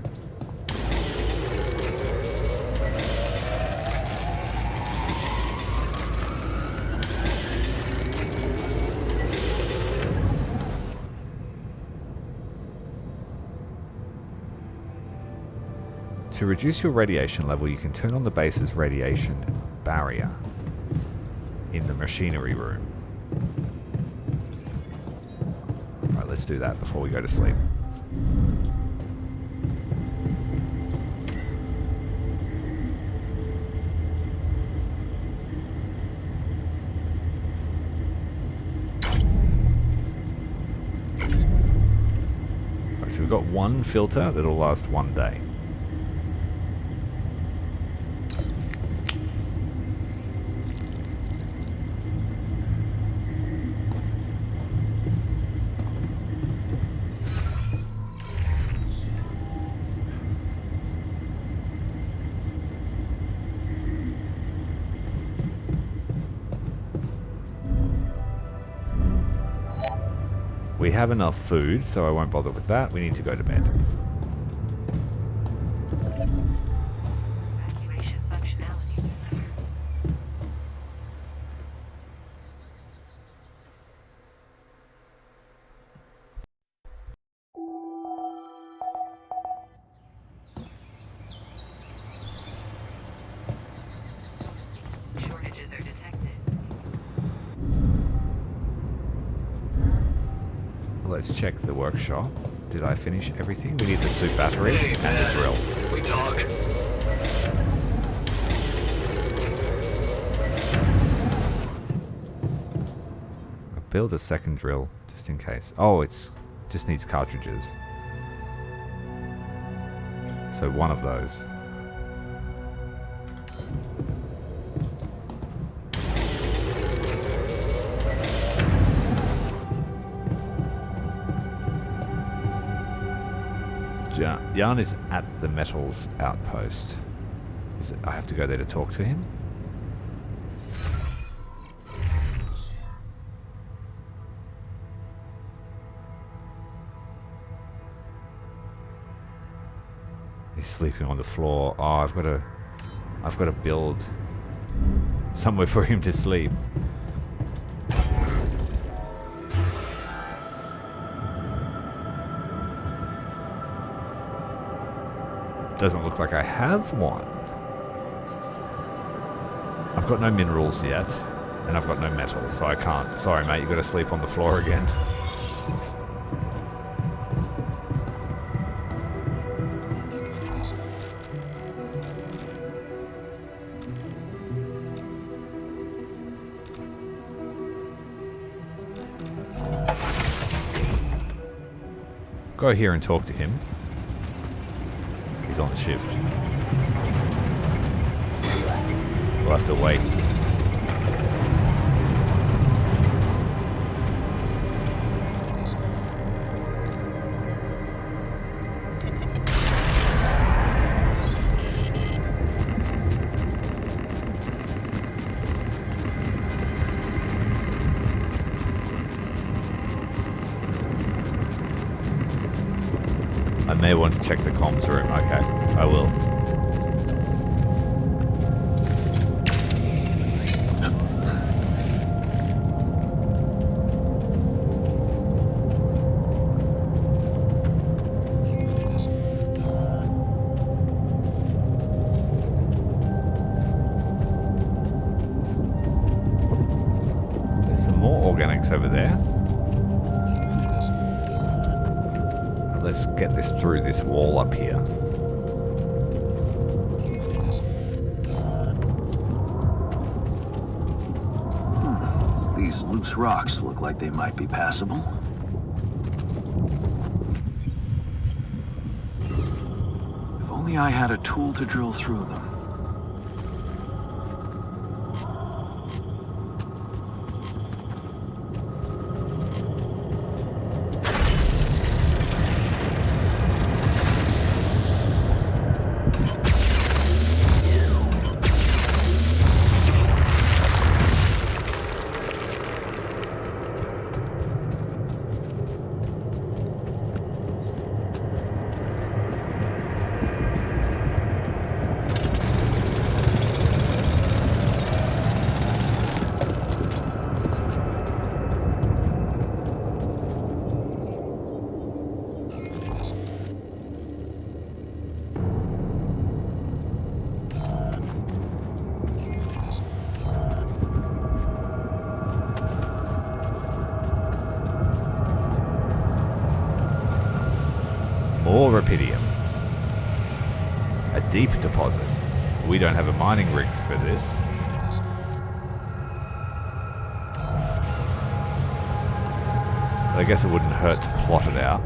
[SPEAKER 1] To reduce your radiation level, you can turn on the base's radiation barrier. in the machinery room. Alright, let's do that before we go to sleep. Alright, so we've got one filter that'll last one day. We have enough food, so I won't bother with that. We need to go to bed.
[SPEAKER 5] Evacuation functionality. Shortages are detected.
[SPEAKER 1] Let's check the workshop. Did I finish everything? We need the suit battery and the drill.
[SPEAKER 3] We talk.
[SPEAKER 1] I'll build a second drill just in case. Oh, it's just needs cartridges. So one of those. Jan is at the metals outpost. Is it, I have to go there to talk to him? He's sleeping on the floor. Oh, I've got to build somewhere for him to sleep. Doesn't look like I have one. I've got no minerals yet, and I've got no metal, so I can't. Sorry, mate, you got to sleep on the floor again. Go here and talk to him. He's on the shift. We'll have to wait. I may want to check the comms room. Okay, I will. There's some more organics over there. Let's get this through this wall up here.
[SPEAKER 3] These loose rocks look like they might be passable. If only I had a tool to drill through them.
[SPEAKER 1] More rubidium. A deep deposit. We don't have a mining rig for this. But I guess it wouldn't hurt to plot it out.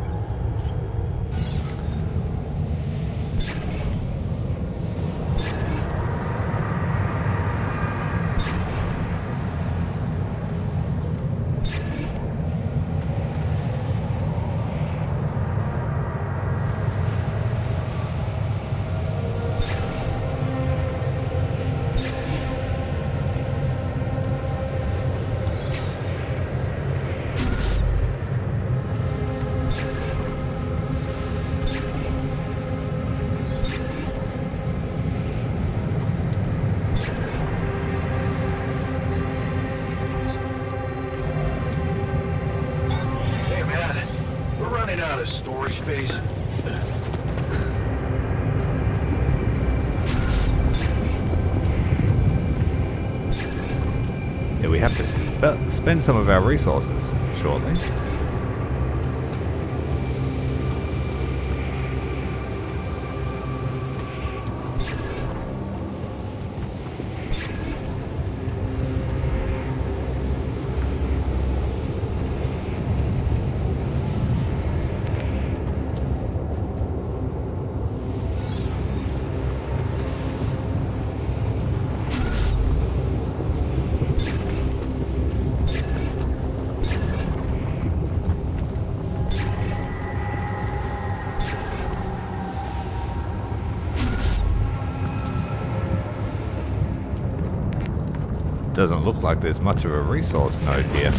[SPEAKER 3] Hey man, we're running out of storage space.
[SPEAKER 1] Yeah, we have to spend some of our resources shortly. Doesn't look like there's much of a resource node here.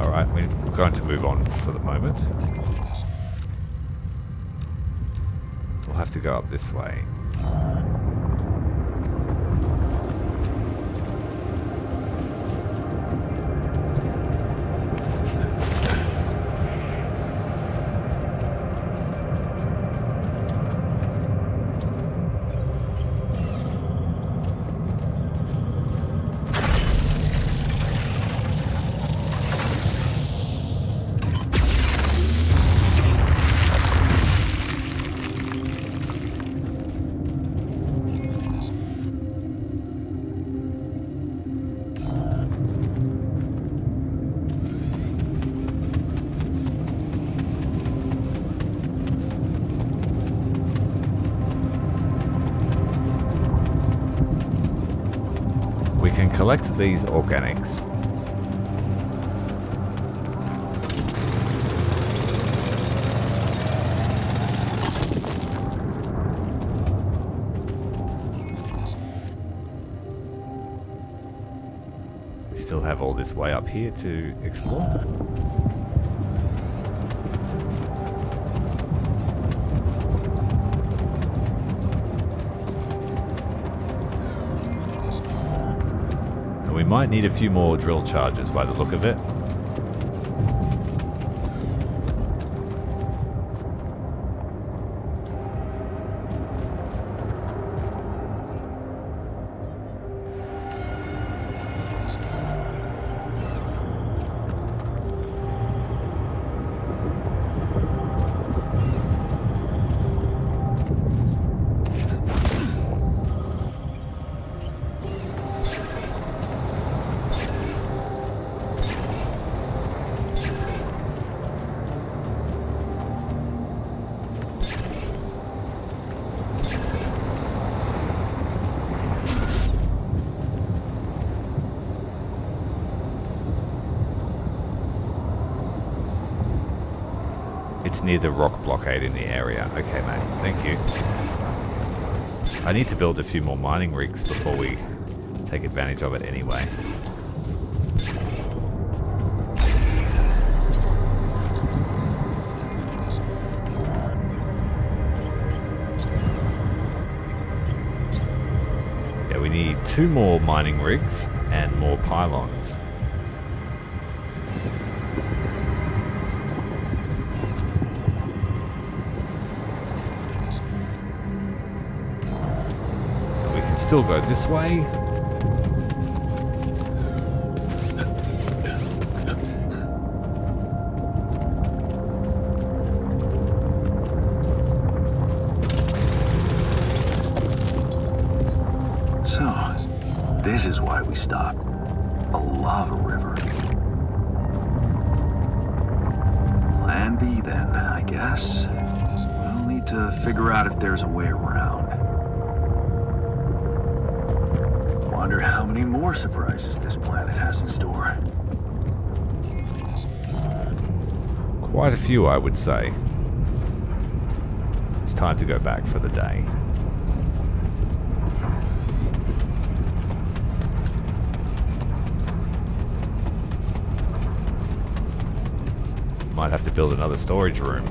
[SPEAKER 1] Alright, we're going to move on for the moment. We'll have to go up this way. We can collect these organics. We still have all this way up here to explore. We might need a few more drill charges by the look of it. It's near the rock blockade in the area. Okay, mate. Thank you. I need to build a few more mining rigs before we take advantage of it anyway. Yeah, we need 2 more mining rigs and more pylons. Still go this way.
[SPEAKER 3] So, this is why we stopped. A lava river. Plan B then, I guess. We'll need to figure out if there's a way around. Wonder how many more surprises this planet has in store.
[SPEAKER 1] Quite a few, I would say. It's time to go back for the day. Might have to build another storage room.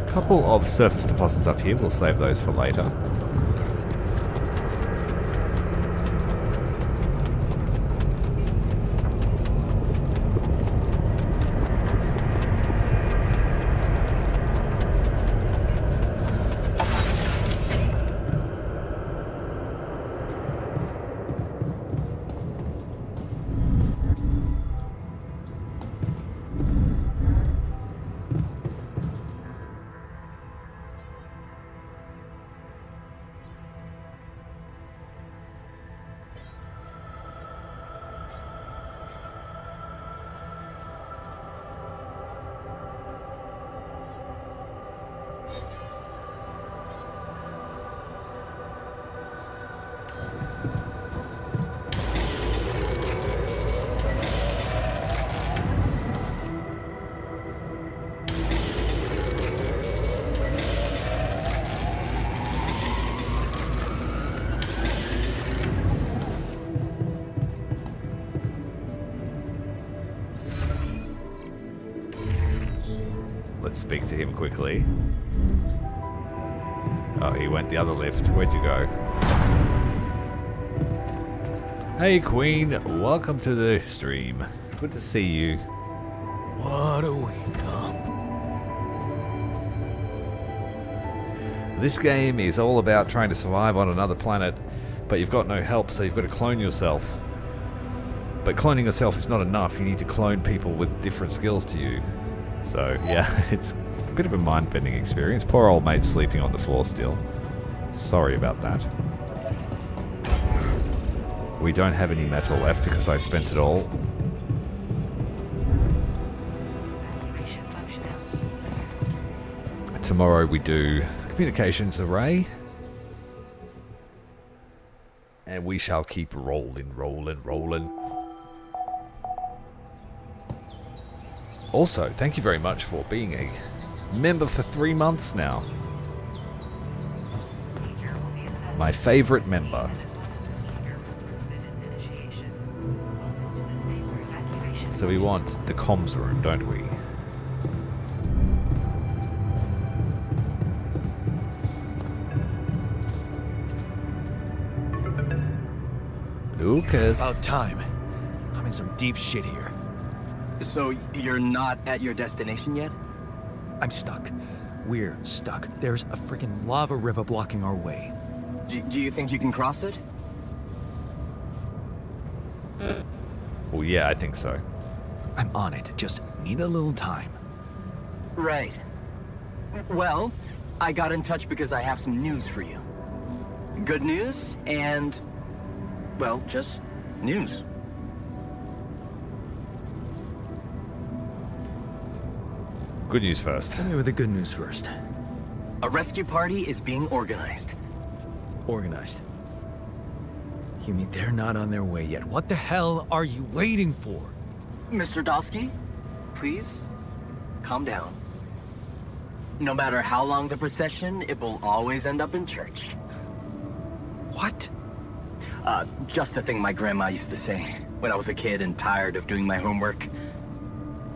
[SPEAKER 1] Couple of surface deposits up here. We'll save those for later. Let's speak to him quickly. Oh, he went the other lift. Where'd you go? Hey, Queen. Welcome to the stream. Good to see you.
[SPEAKER 2] What a week, huh?
[SPEAKER 1] This game is all about trying to survive on another planet, but you've got no help, so you've got to clone yourself. But cloning yourself is not enough. You need to clone people with different skills to you. So, yeah, it's a bit of a mind-bending experience. Poor old mate sleeping on the floor still. Sorry about that. We don't have any metal left because I spent it all.
[SPEAKER 5] Evacuation functionality.
[SPEAKER 1] Tomorrow we do communications array. And we shall keep rolling. Also, thank you very much for being a member for 3 months now.
[SPEAKER 5] Procedure will be assessed
[SPEAKER 1] My favorite member. So we want the comms room, don't we? Lucas.
[SPEAKER 2] About time. I'm in some deep shit here.
[SPEAKER 6] So you're not at your destination yet?
[SPEAKER 2] I'm stuck. We're stuck. There's a freaking lava river blocking our way.
[SPEAKER 6] Do you think you can cross it?
[SPEAKER 1] Well, yeah, I think so.
[SPEAKER 2] I'm on it. Just need a little time.
[SPEAKER 6] Right. Well, I got in touch because I have some news for you. Good news and, well, just news.
[SPEAKER 1] Good news first.
[SPEAKER 2] Tell me with the good news first.
[SPEAKER 6] A rescue party is being organized.
[SPEAKER 2] Organized. You mean they're not on their way yet? What the hell are you waiting for?
[SPEAKER 6] Mr. Dolsky, please calm down. No matter how long the procession, it will always end up in church.
[SPEAKER 2] What?
[SPEAKER 6] Just the thing my grandma used to say when I was a kid and tired of doing my homework.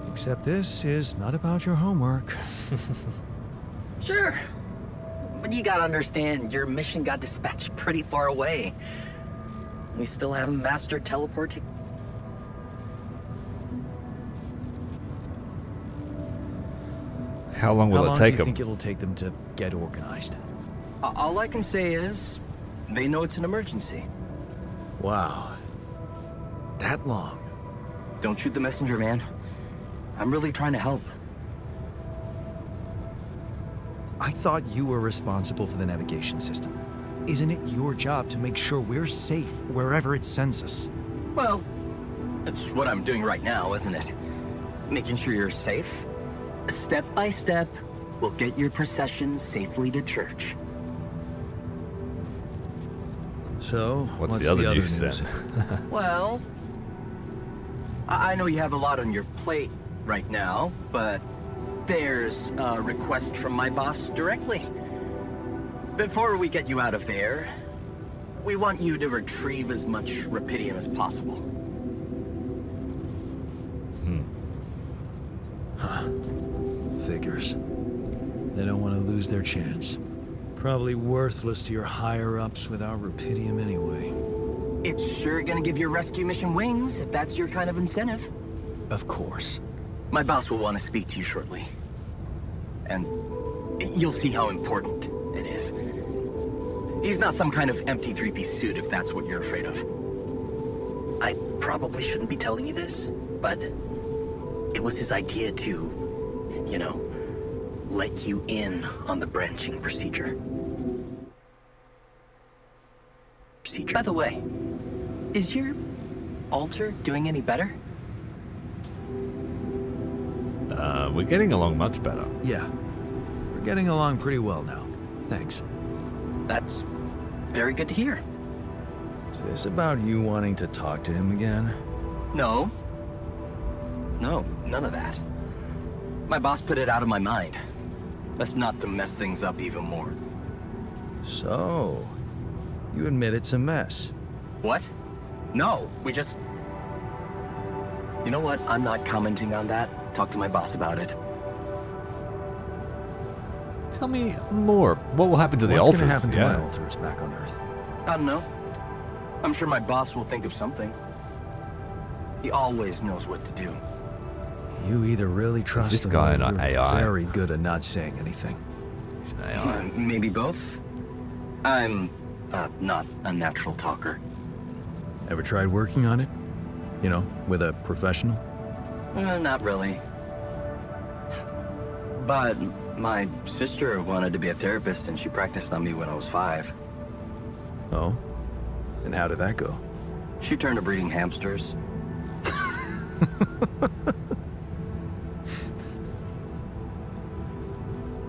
[SPEAKER 2] Except this is not about your homework.
[SPEAKER 6] Sure. But you gotta understand, your mission got dispatched pretty far away. We still haven't mastered teleporting.
[SPEAKER 1] How long will
[SPEAKER 2] How
[SPEAKER 1] it
[SPEAKER 2] long
[SPEAKER 1] take
[SPEAKER 2] do you
[SPEAKER 1] them?
[SPEAKER 2] think it'll take them to get organized?
[SPEAKER 6] All I can say is, they know it's an emergency.
[SPEAKER 2] Wow. That long?
[SPEAKER 6] Don't shoot the messenger, man. I'm really trying to help.
[SPEAKER 2] I thought you were responsible for the navigation system. Isn't it your job to make sure we're safe wherever it sends us?
[SPEAKER 6] Well, that's what I'm doing right now, isn't it? Making sure you're safe. Step by step, we'll get your procession safely to church.
[SPEAKER 2] So,
[SPEAKER 1] What's the other news then?
[SPEAKER 6] Well, I know you have a lot on your plate right now, but there's a request from my boss directly. Before we get you out of there, we want you to retrieve as much rupidium as possible.
[SPEAKER 2] Figures. They don't want to lose their chance. Probably worthless to your higher-ups without rupidium anyway.
[SPEAKER 6] It's sure gonna give your rescue mission wings, if that's your kind of incentive.
[SPEAKER 2] Of course.
[SPEAKER 6] My boss will want to speak to you shortly. And you'll see how important it is. He's not some kind of empty three-piece suit if that's what you're afraid of. I probably shouldn't be telling you this, but it was his idea to, you know, let you in on the branching procedure. By the way, is your altar doing any better?
[SPEAKER 1] We're getting along much better.
[SPEAKER 2] Yeah. We're getting along pretty well now. Thanks.
[SPEAKER 6] That's very good to hear.
[SPEAKER 2] Is this about you wanting to talk to him again?
[SPEAKER 6] No. No, none of that. My boss put it out of my mind. That's not to mess things up even more.
[SPEAKER 2] So, you admit it's a mess.
[SPEAKER 6] What? No, we just... You know what? I'm not commenting on that. Talk to my boss about it.
[SPEAKER 1] Tell me more. What will happen to the
[SPEAKER 2] What's
[SPEAKER 1] altars?
[SPEAKER 2] gonna happen to
[SPEAKER 1] Yeah.
[SPEAKER 2] my altars back on Earth?
[SPEAKER 6] I don't know. I'm sure my boss will think of something. He always knows what to do.
[SPEAKER 2] You either really trust
[SPEAKER 1] this
[SPEAKER 2] him
[SPEAKER 1] guy
[SPEAKER 2] or
[SPEAKER 1] an
[SPEAKER 2] you're
[SPEAKER 1] AI?
[SPEAKER 2] very good at not saying anything.
[SPEAKER 1] He's an AI.
[SPEAKER 6] Maybe both? I'm not a natural talker.
[SPEAKER 2] Ever tried working on it? You know, with a professional?
[SPEAKER 6] Not really. But my sister wanted to be a therapist and she practiced on me when I was 5.
[SPEAKER 2] Oh? And how did that go?
[SPEAKER 6] She turned to breeding hamsters.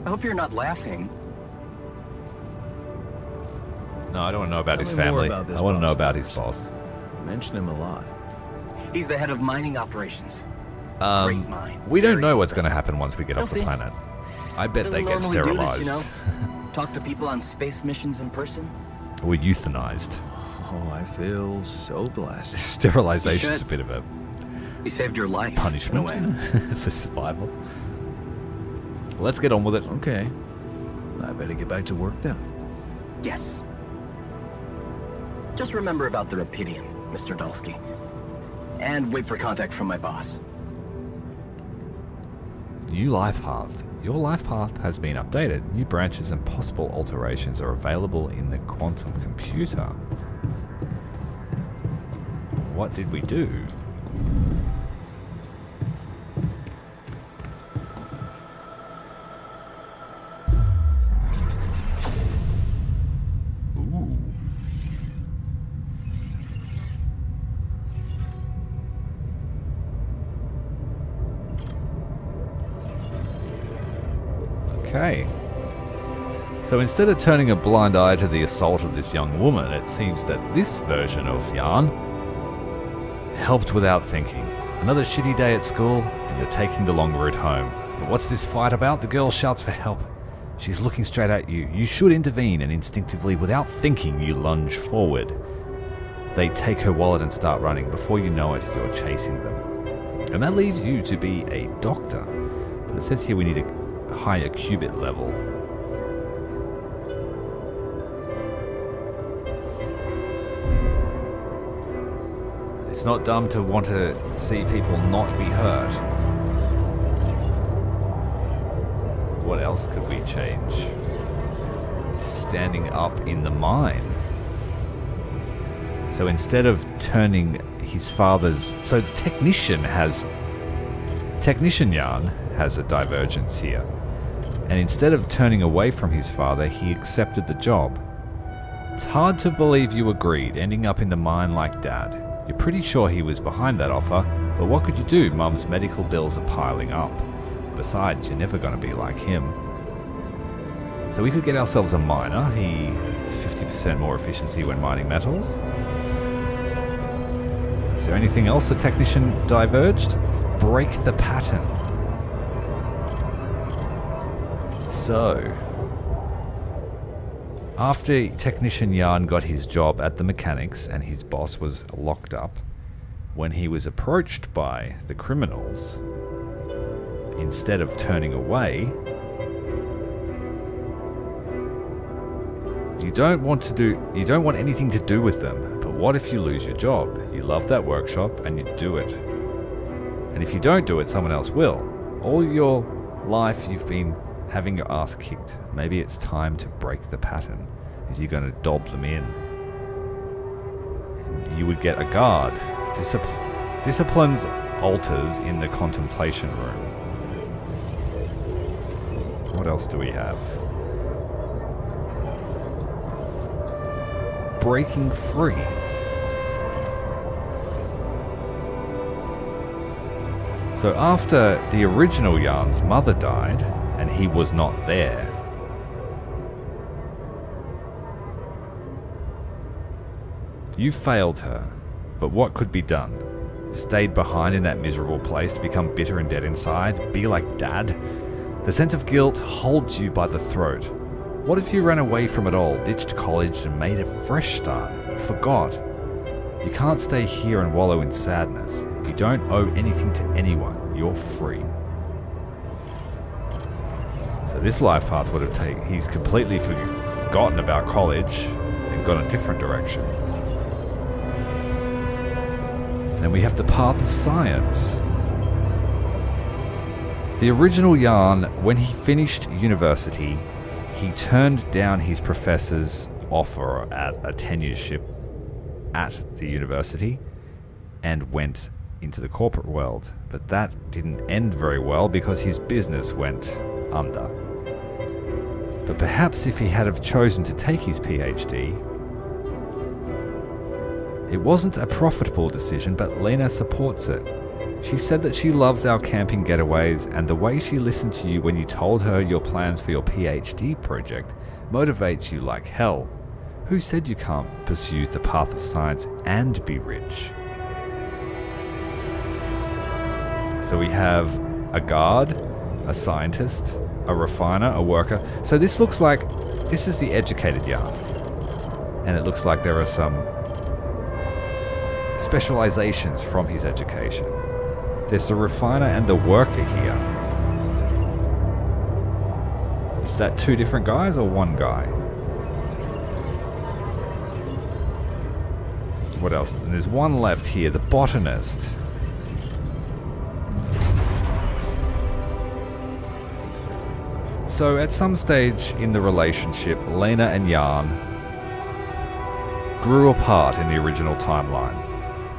[SPEAKER 6] I hope you're not laughing.
[SPEAKER 1] No, I don't want to know about his
[SPEAKER 2] Tell me more
[SPEAKER 1] family.
[SPEAKER 2] about this
[SPEAKER 1] I want to know
[SPEAKER 2] boss
[SPEAKER 1] about
[SPEAKER 2] of
[SPEAKER 1] his
[SPEAKER 2] yours.
[SPEAKER 1] boss.
[SPEAKER 2] You mention him a lot.
[SPEAKER 6] He's the head of mining operations. Great mine.
[SPEAKER 1] We don't
[SPEAKER 6] Very
[SPEAKER 1] know what's
[SPEAKER 6] good.
[SPEAKER 1] going to happen once we get off the
[SPEAKER 6] You'll see.
[SPEAKER 1] planet. I bet they
[SPEAKER 6] Doesn't
[SPEAKER 1] get
[SPEAKER 6] normally do this,
[SPEAKER 1] sterilized.
[SPEAKER 6] you know? Talk to people on space missions in person.
[SPEAKER 1] Or euthanized.
[SPEAKER 2] Oh, I feel so blessed.
[SPEAKER 1] Sterilization's a
[SPEAKER 6] should.
[SPEAKER 1] bit of a
[SPEAKER 6] He saved your life.
[SPEAKER 1] punishment
[SPEAKER 6] In a way.
[SPEAKER 1] for survival. Let's get on with it.
[SPEAKER 2] Okay. I better get back to work then.
[SPEAKER 6] Yes. Just remember about the rupidium, Mr. Dolsky. And wait for contact from my boss.
[SPEAKER 1] New life path. Your life path has been updated. New branches and possible alterations are available in the quantum computer. What did we do? Ooh. Okay. So instead of turning a blind eye to the assault of this young woman, it seems that this version of Jan helped without thinking. Another shitty day at school, and you're taking the long route home. But what's this fight about? The girl shouts for help. She's looking straight at you. You should intervene, and instinctively, without thinking, you lunge forward. They take her wallet and start running. Before you know it, you're chasing them. And that leaves you to be a doctor. But it says here we need a higher qubit level. It's not dumb to want to see people not be hurt. What else could we change? Standing up in the mine. So instead of turning his father's... So the technician Jan has a divergence here. And instead of turning away from his father, he accepted the job. It's hard to believe you agreed, ending up in the mine like Dad. You're pretty sure he was behind that offer, but what could you do? Mum's medical bills are piling up. Besides, you're never going to be like him. So we could get ourselves a miner. He has 50% more efficiency when mining metals. Is there anything else the technician diverged? Break the pattern. So, after technician Jan got his job at the mechanics and his boss was locked up, when he was approached by the criminals, instead of turning away, you don't want anything to do with them. But what if you lose your job? You love that workshop and you do it. And if you don't do it, someone else will. All your life you've been having your ass kicked. Maybe it's time to break the pattern. Is he going to dob them in? You would get a guard. Disciplines altars in the contemplation room. What else do we have? Breaking free. So after the original Jan's mother died, and he was not there, you failed her, but what could be done? Stayed behind in that miserable place to become bitter and dead inside? Be like Dad? The sense of guilt holds you by the throat. What if you ran away from it all, ditched college and made a fresh start? Forgot. You can't stay here and wallow in sadness. You don't owe anything to anyone. You're free. So this life path would have taken... He's completely forgotten about college and gone a different direction. Then we have the path of science. The original Jan, when he finished university, he turned down his professor's offer at a tenureship at the university and went into the corporate world. But that didn't end very well because his business went under. But perhaps if he had have chosen to take his PhD, it wasn't a profitable decision, but Lena supports it. She said that she loves our camping getaways, and the way she listened to you when you told her your plans for your PhD project motivates you like hell. Who said you can't pursue the path of science and be rich? So we have a guard, a scientist, a refiner, a worker. So this looks like, this is the educated Jan. And it looks like there are some specializations from his education. There's the refiner and the worker here. Is that two different guys or one guy? What else? And there's one left here, the botanist. So at some stage in the relationship, Lena and Jan grew apart in the original timeline.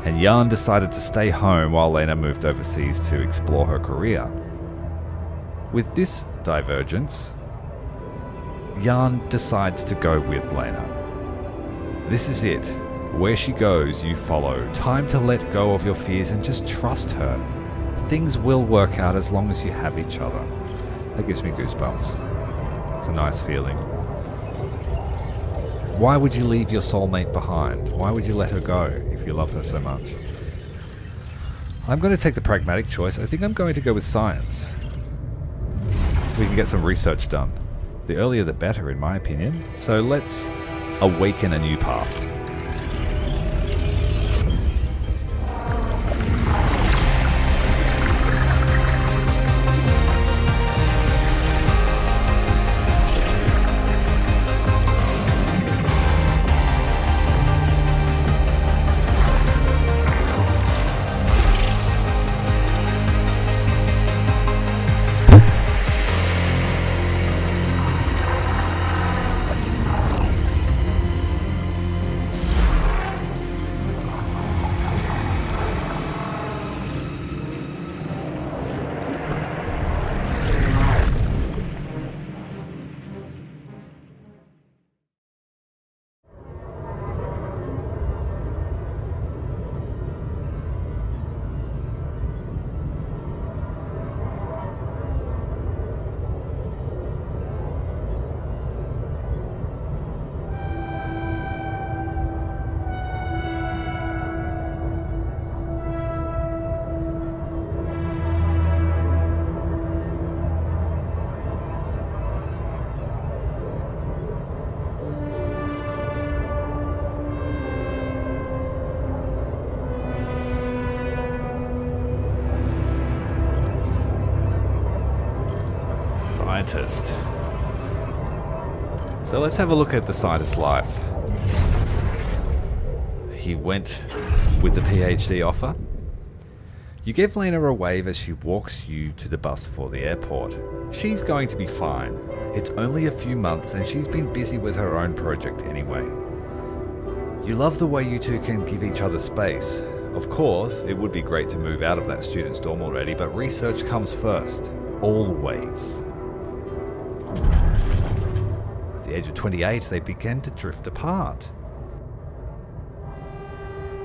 [SPEAKER 1] And Jan decided to stay home while Lena moved overseas to explore her career. With this divergence, Jan decides to go with Lena. This is it. Where she goes, you follow. Time to let go of your fears and just trust her. Things will work out as long as you have each other. That gives me goosebumps. It's a nice feeling. Why would you leave your soulmate behind? Why would you let her go if you love her so much? I'm going to take the pragmatic choice. I think I'm going to go with science. We can get some research done. The earlier the better, in my opinion. So let's awaken a new path. Scientist. So let's have a look at the scientist's life. He went with the PhD offer. You give Lena a wave as she walks you to the bus for the airport. She's going to be fine. It's only a few months and she's been busy with her own project anyway. You love the way you two can give each other space. Of course, it would be great to move out of that student's dorm already, but research comes first. Always. At the age of 28, they began to drift apart.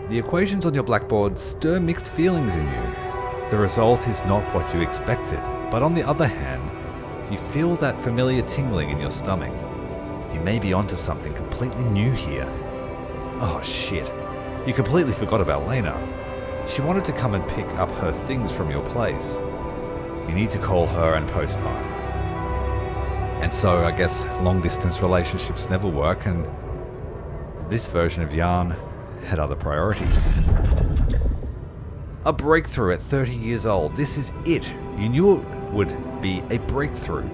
[SPEAKER 1] The equations on your blackboard stir mixed feelings in you. The result is not what you expected, but on the other hand, you feel that familiar tingling in your stomach. You may be onto something completely new here. Oh shit, you completely forgot about Lena. She wanted to come and pick up her things from your place. You need to call her and postpone. And so I guess long distance relationships never work, and this version of Jan had other priorities. A breakthrough at 30 years old. This is it. You knew it would be a breakthrough.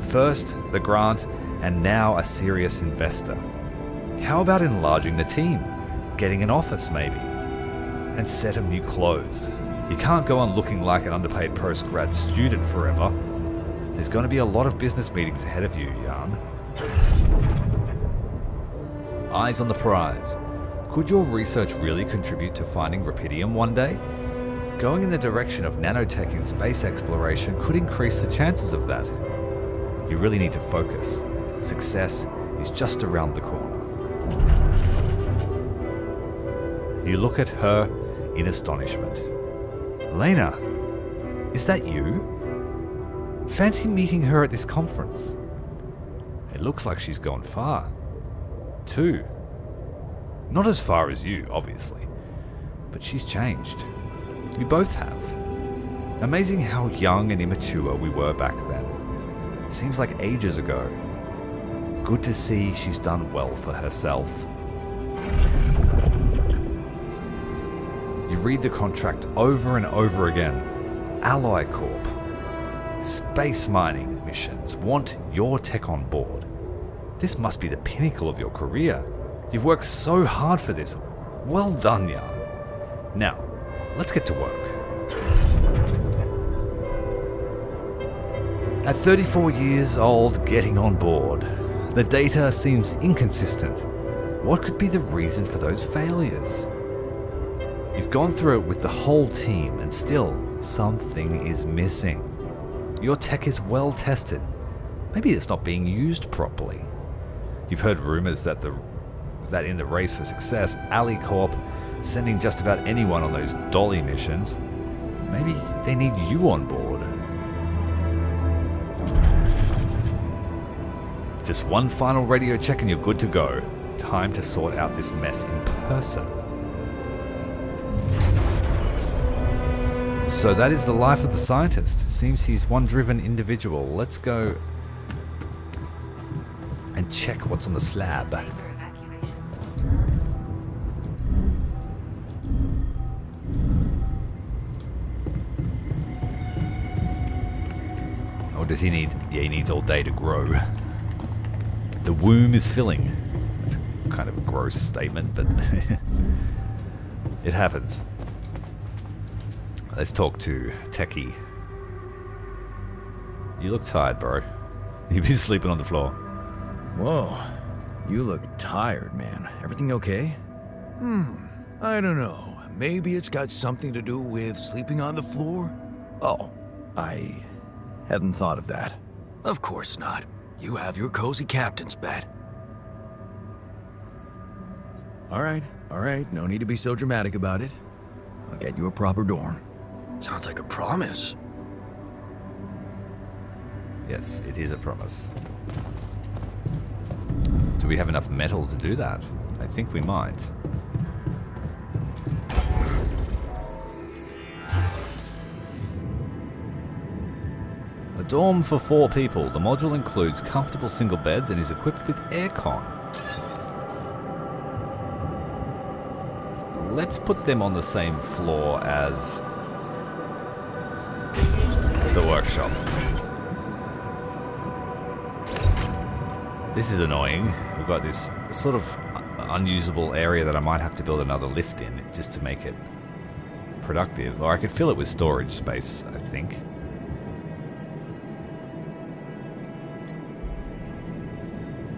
[SPEAKER 1] First, the grant, and now a serious investor. How about enlarging the team? Getting an office maybe? And set of new clothes. You can't go on looking like an underpaid post-grad student forever. There's going to be a lot of business meetings ahead of you, Jan. Eyes on the prize. Could your research really contribute to finding Rapidium one day? Going in the direction of nanotech in space exploration could increase the chances of that. You really need to focus. Success is just around the corner. You look at her in astonishment. Lena, is that you? Fancy meeting her at this conference. It looks like she's gone far. Too. Not as far as you, obviously, but she's changed. We both have. Amazing how young and immature we were back then. Seems like ages ago. Good to see she's done well for herself. You read the contract over and over again. Alloy Corp. Space mining missions want your tech on board. This must be the pinnacle of your career. You've worked so hard for this. Well done, Jan. Now, let's get to work. At 34 years old, getting on board. The data seems inconsistent. What could be the reason for those failures? You've gone through it with the whole team and still something is missing. Your tech is well tested. Maybe it's not being used properly. You've heard rumors that in the race for success, Alloy Corp sending just about anyone on those dolly missions. Maybe they need you on board. Just one final radio check and you're good to go. time to sort out this mess in person. So that is the life of the scientist. It seems he's one driven individual. Let's go and check what's on the slab.
[SPEAKER 5] Safer evacuation.
[SPEAKER 1] Or does he need... Yeah, he needs all day to grow. The womb is filling. That's kind of a gross statement, but it happens. Let's talk to Techie. You look tired, bro. You've been sleeping on the floor.
[SPEAKER 2] Whoa, you look tired, man. Everything okay? I don't know. Maybe it's got something to do with sleeping on the floor? Oh, I hadn't thought of that. Of course not. You have your cozy captain's bed. All right. No need to be so dramatic about it. I'll get you a proper dorm. Sounds like a promise.
[SPEAKER 1] Yes, it is a promise. Do we have enough metal to do that? I think we might. A dorm for 4 people. The module includes comfortable single beds and is equipped with aircon. Let's put them on the same floor as the workshop. This is annoying. We've got this sort of unusable area that I might have to build another lift in just to make it productive. Or I could fill it with storage space, I think.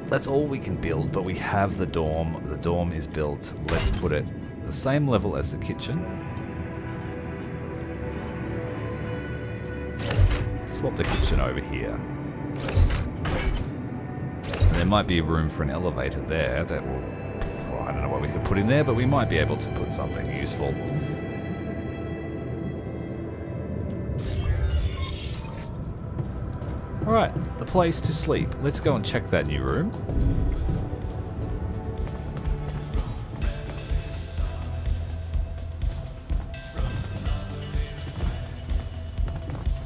[SPEAKER 1] That's all we can build, but we have the dorm. The dorm is built. Let's put it the same level as the kitchen. Swap the kitchen over here. And there might be room for an elevator there that will... Well, I don't know what we could put in there, but we might be able to put something useful. Alright, the place to sleep. Let's go and check that new room.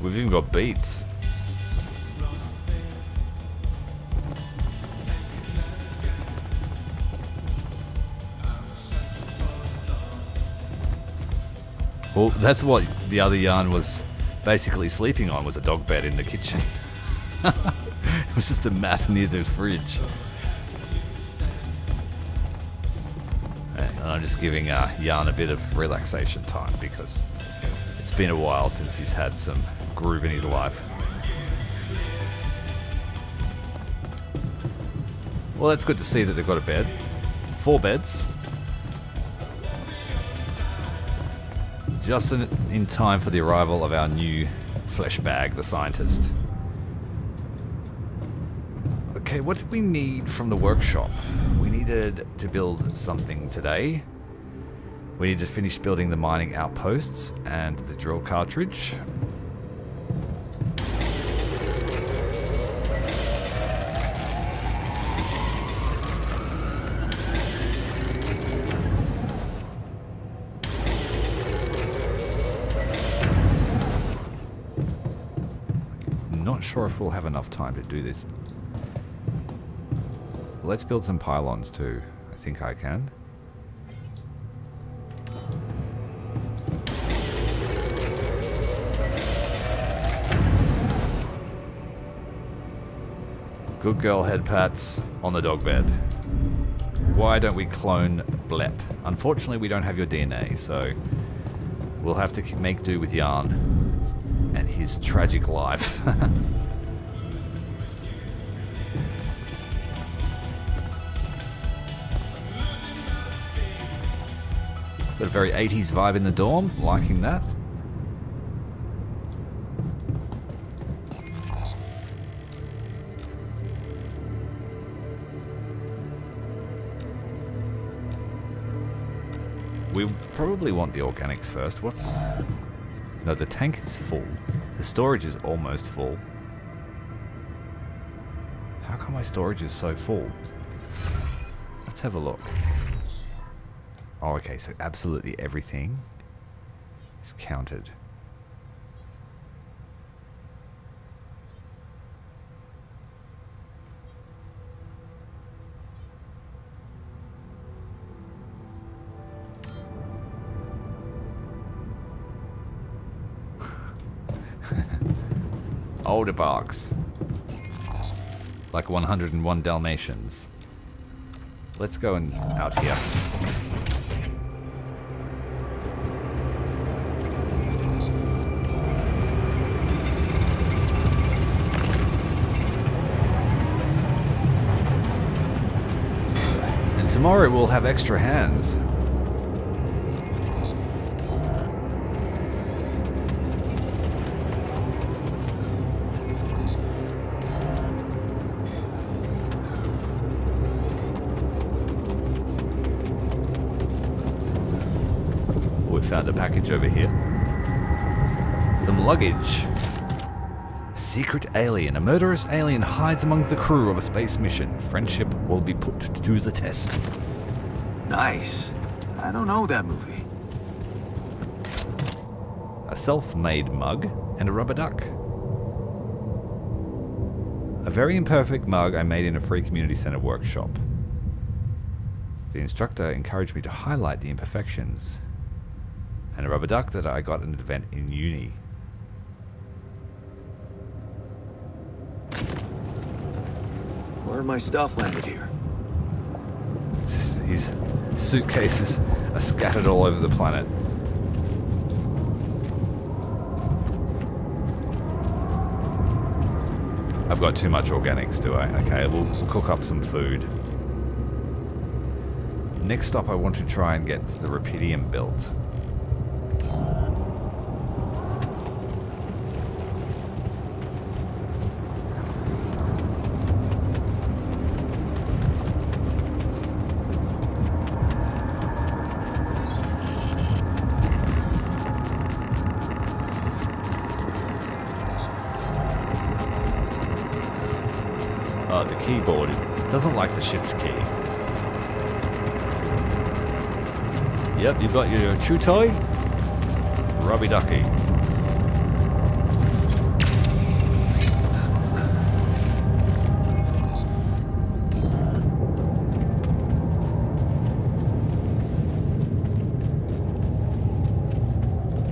[SPEAKER 1] We've even got beats. Well, that's what the other yarn was basically sleeping on, was a dog bed in the kitchen. It was just a mat near the fridge. And I'm just giving Yarn a bit of relaxation time because it's been a while since he's had some groove in his life. Well, it's good to see that they've got a bed. 4 beds. Just in time for the arrival of our new flesh bag, the scientist. Okay, what did we need from the workshop? We needed to build something today. We need to finish building the mining outposts and the drill cartridge. Not sure if we'll have enough time to do this. Let's build some pylons too. I think I can. Good girl head pats on the dog bed. Why don't we clone Blep? Unfortunately, we don't have your DNA, so we'll have to make do with Yarn and his tragic life. Got a very 80s vibe in the dorm, liking that. We probably want the organics first. No, the tank is full. The storage is almost full. How come my storage is so full? Let's have a look. Oh, okay, so absolutely everything is counted. Older barks. Like 101 Dalmatians. Let's go and out here. And tomorrow we'll have extra hands. Found a package over here. Some luggage. Secret alien. A murderous alien hides among the crew of a space mission. Friendship will be put to the test.
[SPEAKER 3] Nice. I don't know that movie.
[SPEAKER 1] A self-made mug and a rubber duck. A very imperfect mug I made in a free community center workshop. The instructor encouraged me to highlight the imperfections. And a rubber duck that I got at an event in uni.
[SPEAKER 3] Where my stuff landed here?
[SPEAKER 1] His suitcases are scattered all over the planet. I've got too much organics, do I? Okay, we'll cook up some food. Next up, I want to try and get the Rapidium built. The keyboard doesn't like the shift key. Yep, you've got your chew toy, Rubby Ducky.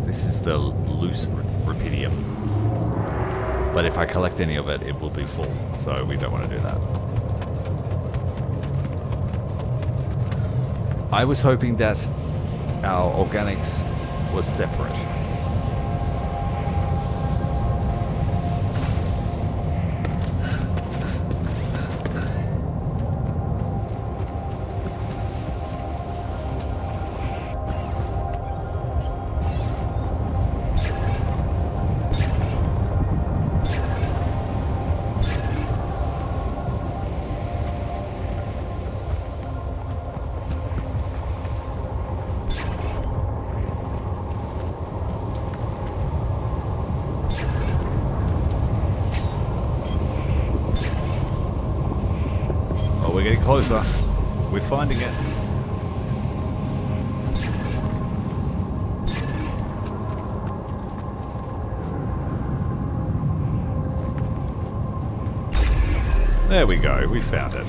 [SPEAKER 1] This is the loose Rapidium. But if I collect any of it, it will be full, so we don't want to do that. I was hoping that our organics was separate. We're getting closer. We're finding it. There we go. We found it.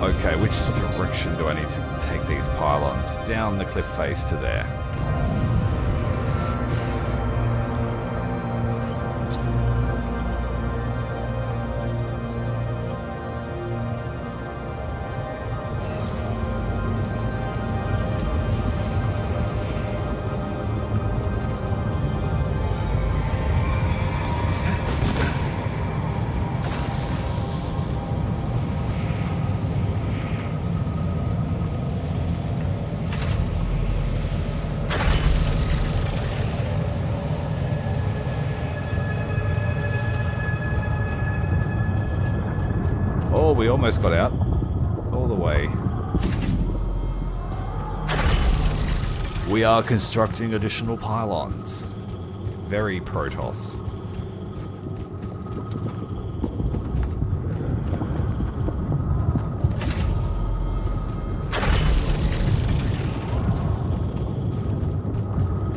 [SPEAKER 1] Okay, which direction do I need to take these pylons? Down the cliff face to there. we almost got out. All the way. We are constructing additional pylons. Very Protoss.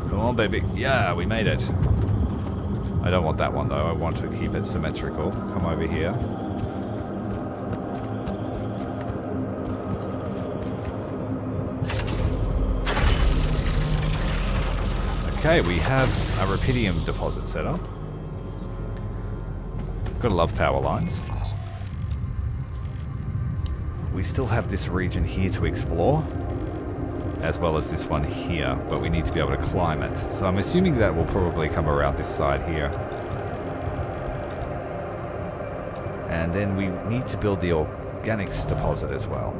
[SPEAKER 1] Come on, baby. Yeah, we made it. I don't want that one, though. I want to keep it symmetrical. Come over here. Okay, we have a rubidium deposit set up. Gotta love power lines. We still have this region here to explore, as well as this one here, but we need to be able to climb it. So I'm assuming that will probably come around this side here. And then we need to build the organics deposit as well.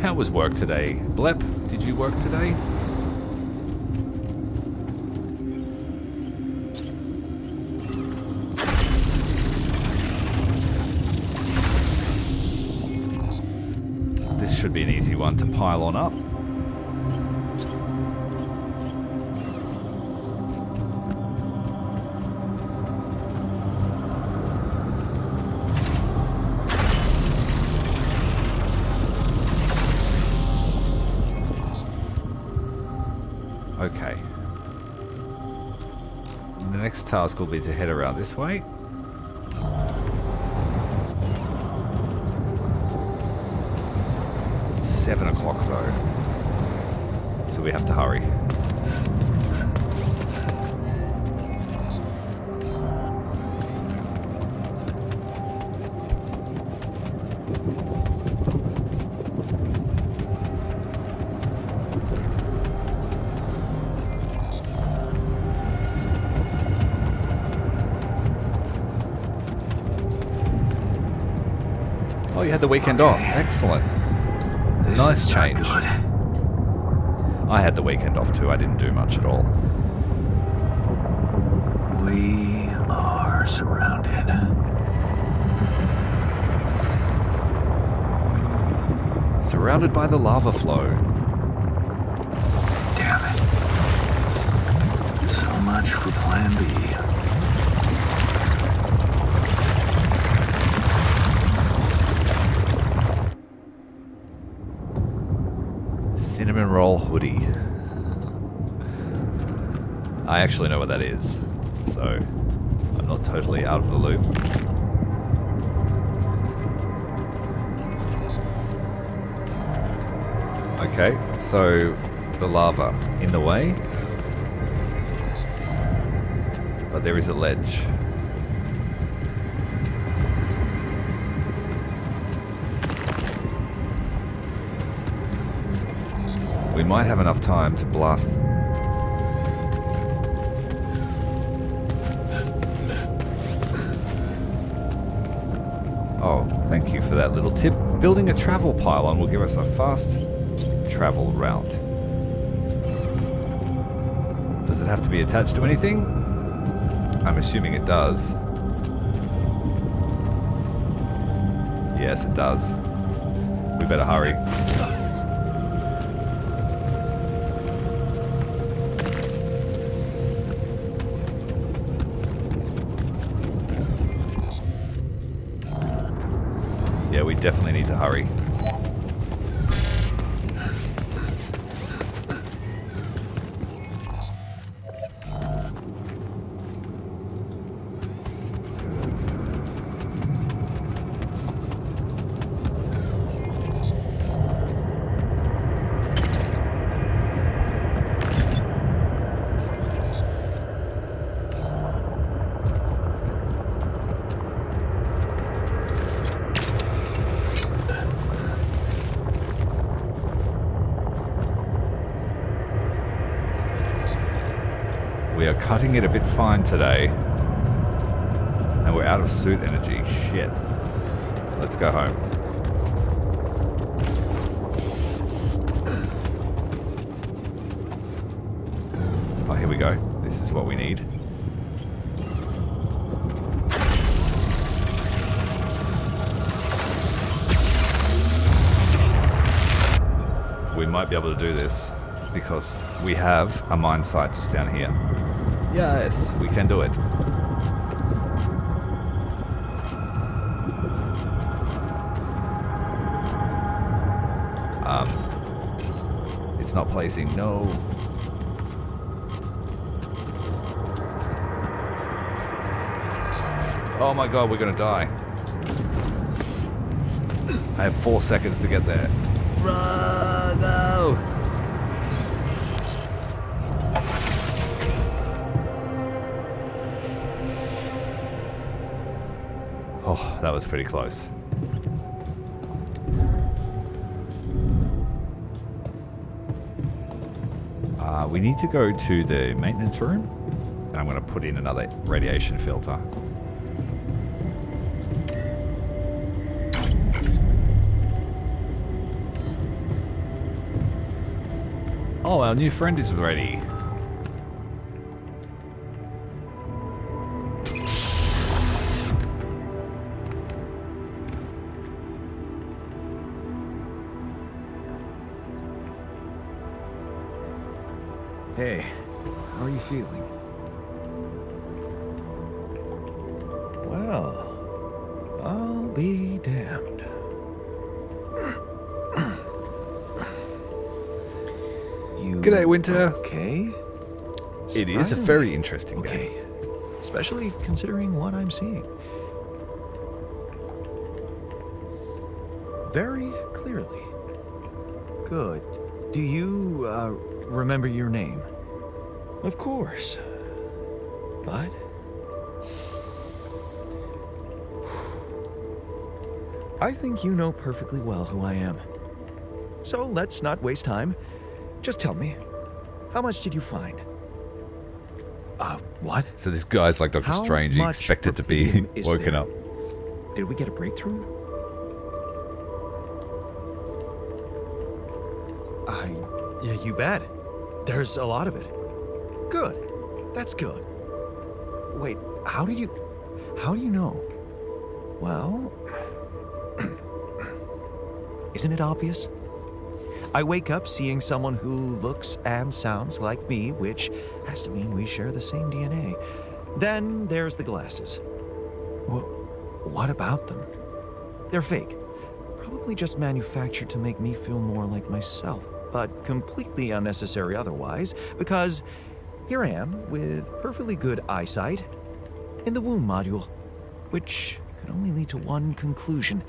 [SPEAKER 1] How was work today? Blep, did you work today? This should be an easy one to pile on up. Okay. The next task will be to head around this way. It's 7 o'clock though, so we have to hurry. Oh, you had the weekend off. Excellent. Nice change. I had the weekend off too. I didn't do much at all.
[SPEAKER 3] We are surrounded.
[SPEAKER 1] Surrounded by the lava flow.
[SPEAKER 3] Damn it. So much for Plan B.
[SPEAKER 1] Cinnamon roll hoodie. I actually know what that is, so I'm not totally out of the loop. Okay, so the lava in the way, but there is a ledge. We might have enough time to blast. Oh, thank you for that little tip. Building a travel pylon will give us a fast travel route. Does it have to be attached to anything? I'm assuming it does. Yes, it does. We better hurry. Yeah, we definitely need to hurry. We are cutting it a bit fine today. And we're out of suit energy. Shit. Let's go home. Oh, here we go. This is what we need. We might be able to do this because we have a mine site just down here. Yes, we can do it. It's not placing. No. Oh my god, we're gonna die. I have 4 seconds to get there. Run! No! Oh, that was pretty close. We need to go to the maintenance room. And I'm going to put in another radiation filter. Oh, our new friend is ready.
[SPEAKER 7] Hey, how are you feeling? Well, I'll be damned. You
[SPEAKER 1] G'day, Winter.
[SPEAKER 7] okay?
[SPEAKER 1] It is a very interesting
[SPEAKER 7] Okay,
[SPEAKER 1] game.
[SPEAKER 7] especially considering what I'm seeing. Very clearly. Good. Do you, remember your name? Of course. But... I think you know perfectly well who I am. So let's not waste time. Just tell me, how much did you find? What?
[SPEAKER 1] So this guy's like Doctor
[SPEAKER 7] How
[SPEAKER 1] Strange. He
[SPEAKER 7] much
[SPEAKER 1] expected to be
[SPEAKER 7] rubidium is
[SPEAKER 1] woken
[SPEAKER 7] there?
[SPEAKER 1] up.
[SPEAKER 7] Did we get a breakthrough? Yeah, you bet. There's a lot of it. Good. That's good. Wait, how do you know? Well, isn't it obvious? I wake up seeing someone who looks and sounds like me, which has to mean we share the same DNA. Then there's the glasses. What about them? They're fake. Probably just manufactured to make me feel more like myself, but completely unnecessary otherwise, because here I am with perfectly good eyesight in the womb module, which could only lead to one conclusion: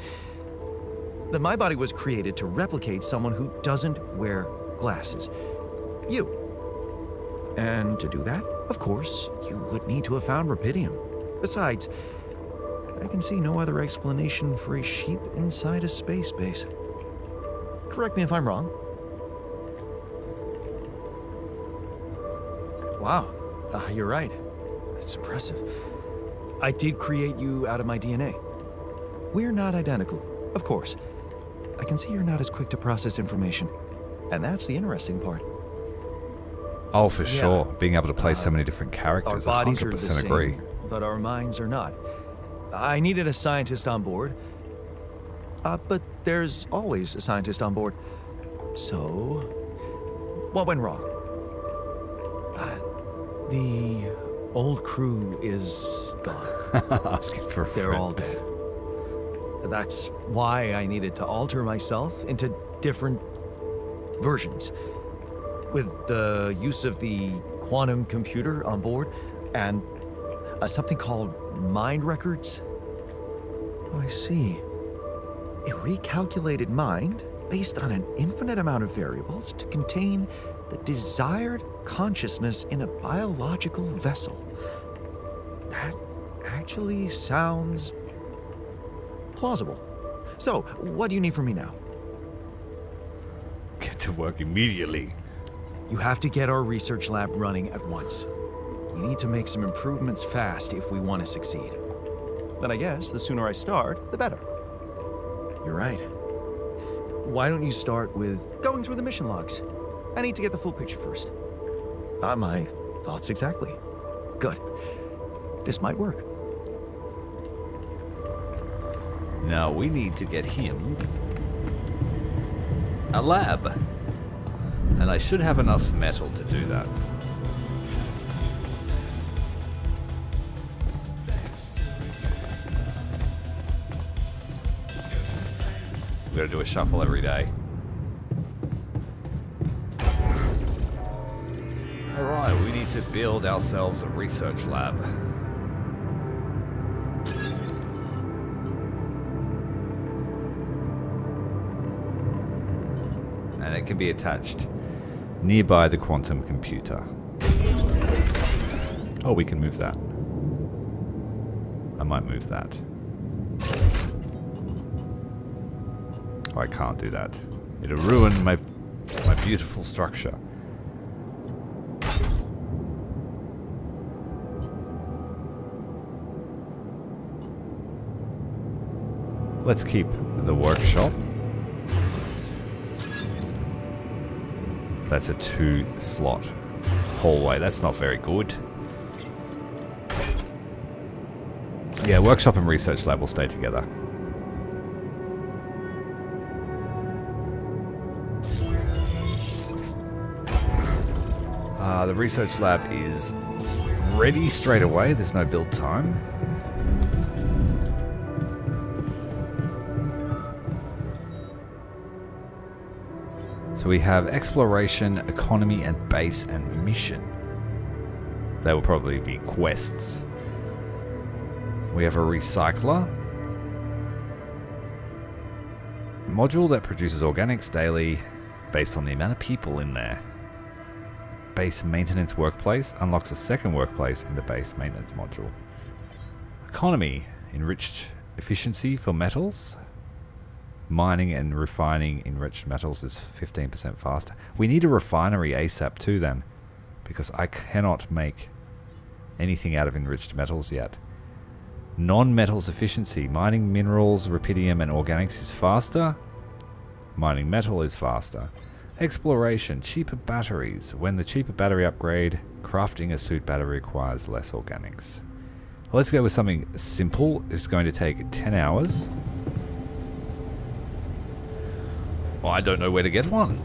[SPEAKER 7] that my body was created to replicate someone who doesn't wear glasses. You. And to do that, of course, you would need to have found rubidium. Besides, I can see no other explanation for a sheep inside a space base. Correct me if I'm wrong. Wow, you're right. It's impressive. I did create you out of my DNA. We're not identical, of course. I can see you're not as quick to process information. And that's the interesting part.
[SPEAKER 1] Oh, for sure. Being able to play so many different
[SPEAKER 7] Our
[SPEAKER 1] characters,
[SPEAKER 7] bodies
[SPEAKER 1] 100%
[SPEAKER 7] are the same,
[SPEAKER 1] agree.
[SPEAKER 7] but our minds are not. I needed a scientist on board. But there's always a scientist on board. So, what went wrong? The old crew is gone.
[SPEAKER 1] Asking for a
[SPEAKER 7] They're
[SPEAKER 1] friend.
[SPEAKER 7] all dead. That's why I needed to alter myself into different versions. With the use of the quantum computer on board and something called mind records. Oh, I see. A recalculated mind based on an infinite amount of variables to contain the desired consciousness in a biological vessel. That actually sounds plausible. So, what do you need from me now?
[SPEAKER 1] Get to work immediately.
[SPEAKER 7] You have to get our research lab running at once. We need to make some improvements fast if we want to succeed. Then I guess the sooner I start, the better. You're right. Why don't you start with going through the mission logs? I need to get the full picture first. My thoughts exactly. Good. This might work.
[SPEAKER 1] Now we need to get him a lab. And I should have enough metal to do that. We've got to do a shuffle every day. Alright, we need to build ourselves a research lab. And it can be attached nearby the quantum computer. Oh, we can move that. I might move that. Oh, I can't do that. It'll ruin my beautiful structure. Let's keep the workshop. That's a 2-slot hallway. That's not very good. Yeah, workshop and research lab will stay together. The research lab is ready straight away. There's no build time. So we have exploration, economy, and base and mission. They will probably be quests. We have a recycler. Module that produces organics daily based on the amount of people in there. Base maintenance workplace unlocks a second workplace in the base maintenance module. Economy, enriched efficiency for metals. Mining and refining enriched metals is 15% faster. We need a refinery ASAP too then, because I cannot make anything out of enriched metals yet. Non-metals efficiency. Mining minerals, rubidium and organics is faster. Mining metal is faster. Exploration. Cheaper batteries. When the cheaper battery upgrade, crafting a suit battery requires less organics. Well, let's go with something simple. It's going to take 10 hours. Well, I don't know where to get one.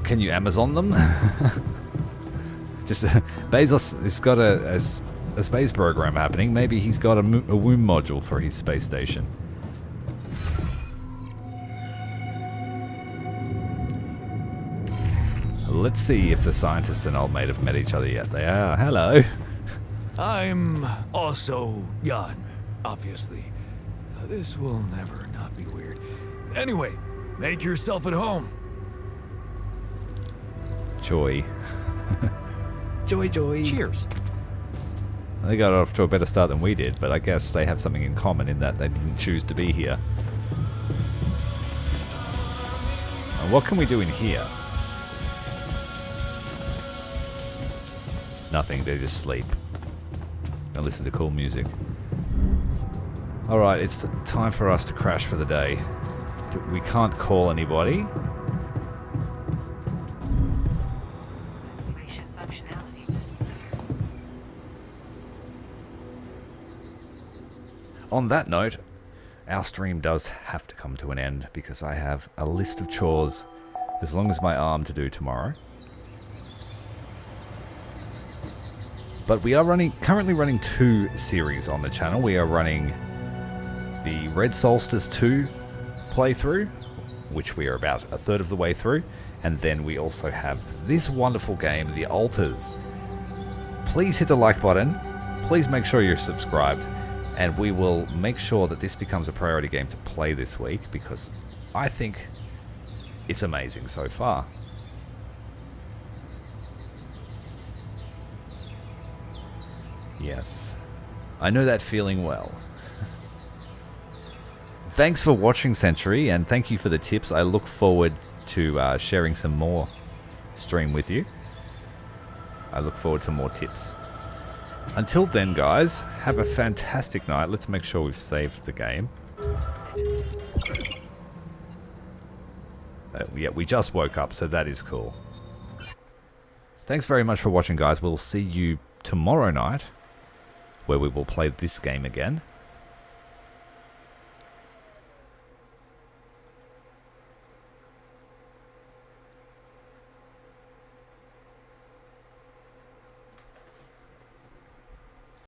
[SPEAKER 1] Can you Amazon them? Just Bezos has got a space program happening. Maybe he's got a womb module for his space station. Let's see if the scientist and old mate have met each other yet. They are. Hello.
[SPEAKER 2] I'm also Jan, obviously. This will never not be weird. Anyway, make yourself at home.
[SPEAKER 1] Joy. Joy, joy.
[SPEAKER 7] Cheers.
[SPEAKER 1] They got off to a better start than we did, but I guess they have something in common in that they didn't choose to be here. And what can we do in here? Nothing, they just sleep. And listen to cool music. Alright, it's time for us to crash for the day. We can't call anybody.
[SPEAKER 5] Activation functionality.
[SPEAKER 1] On that note, our stream does have to come to an end because I have a list of chores as long as my arm to do tomorrow. But we are currently running 2 series on the channel. We are running the Red Solstice 2 playthrough, which we are about a third of the way through, and then we also have this wonderful game, The Altars. Please hit the like button, please make sure you're subscribed, and we will make sure that this becomes a priority game to play this week, because I think it's amazing so far. Yes, I know that feeling well. Thanks for watching, Century, and thank you for the tips. I look forward to sharing some more stream with you. I look forward to more tips. Until then, guys, have a fantastic night. Let's make sure we've saved the game. Yeah, we just woke up, so that is cool. thanks very much for watching, guys. We'll see you tomorrow night, where we will play this game again.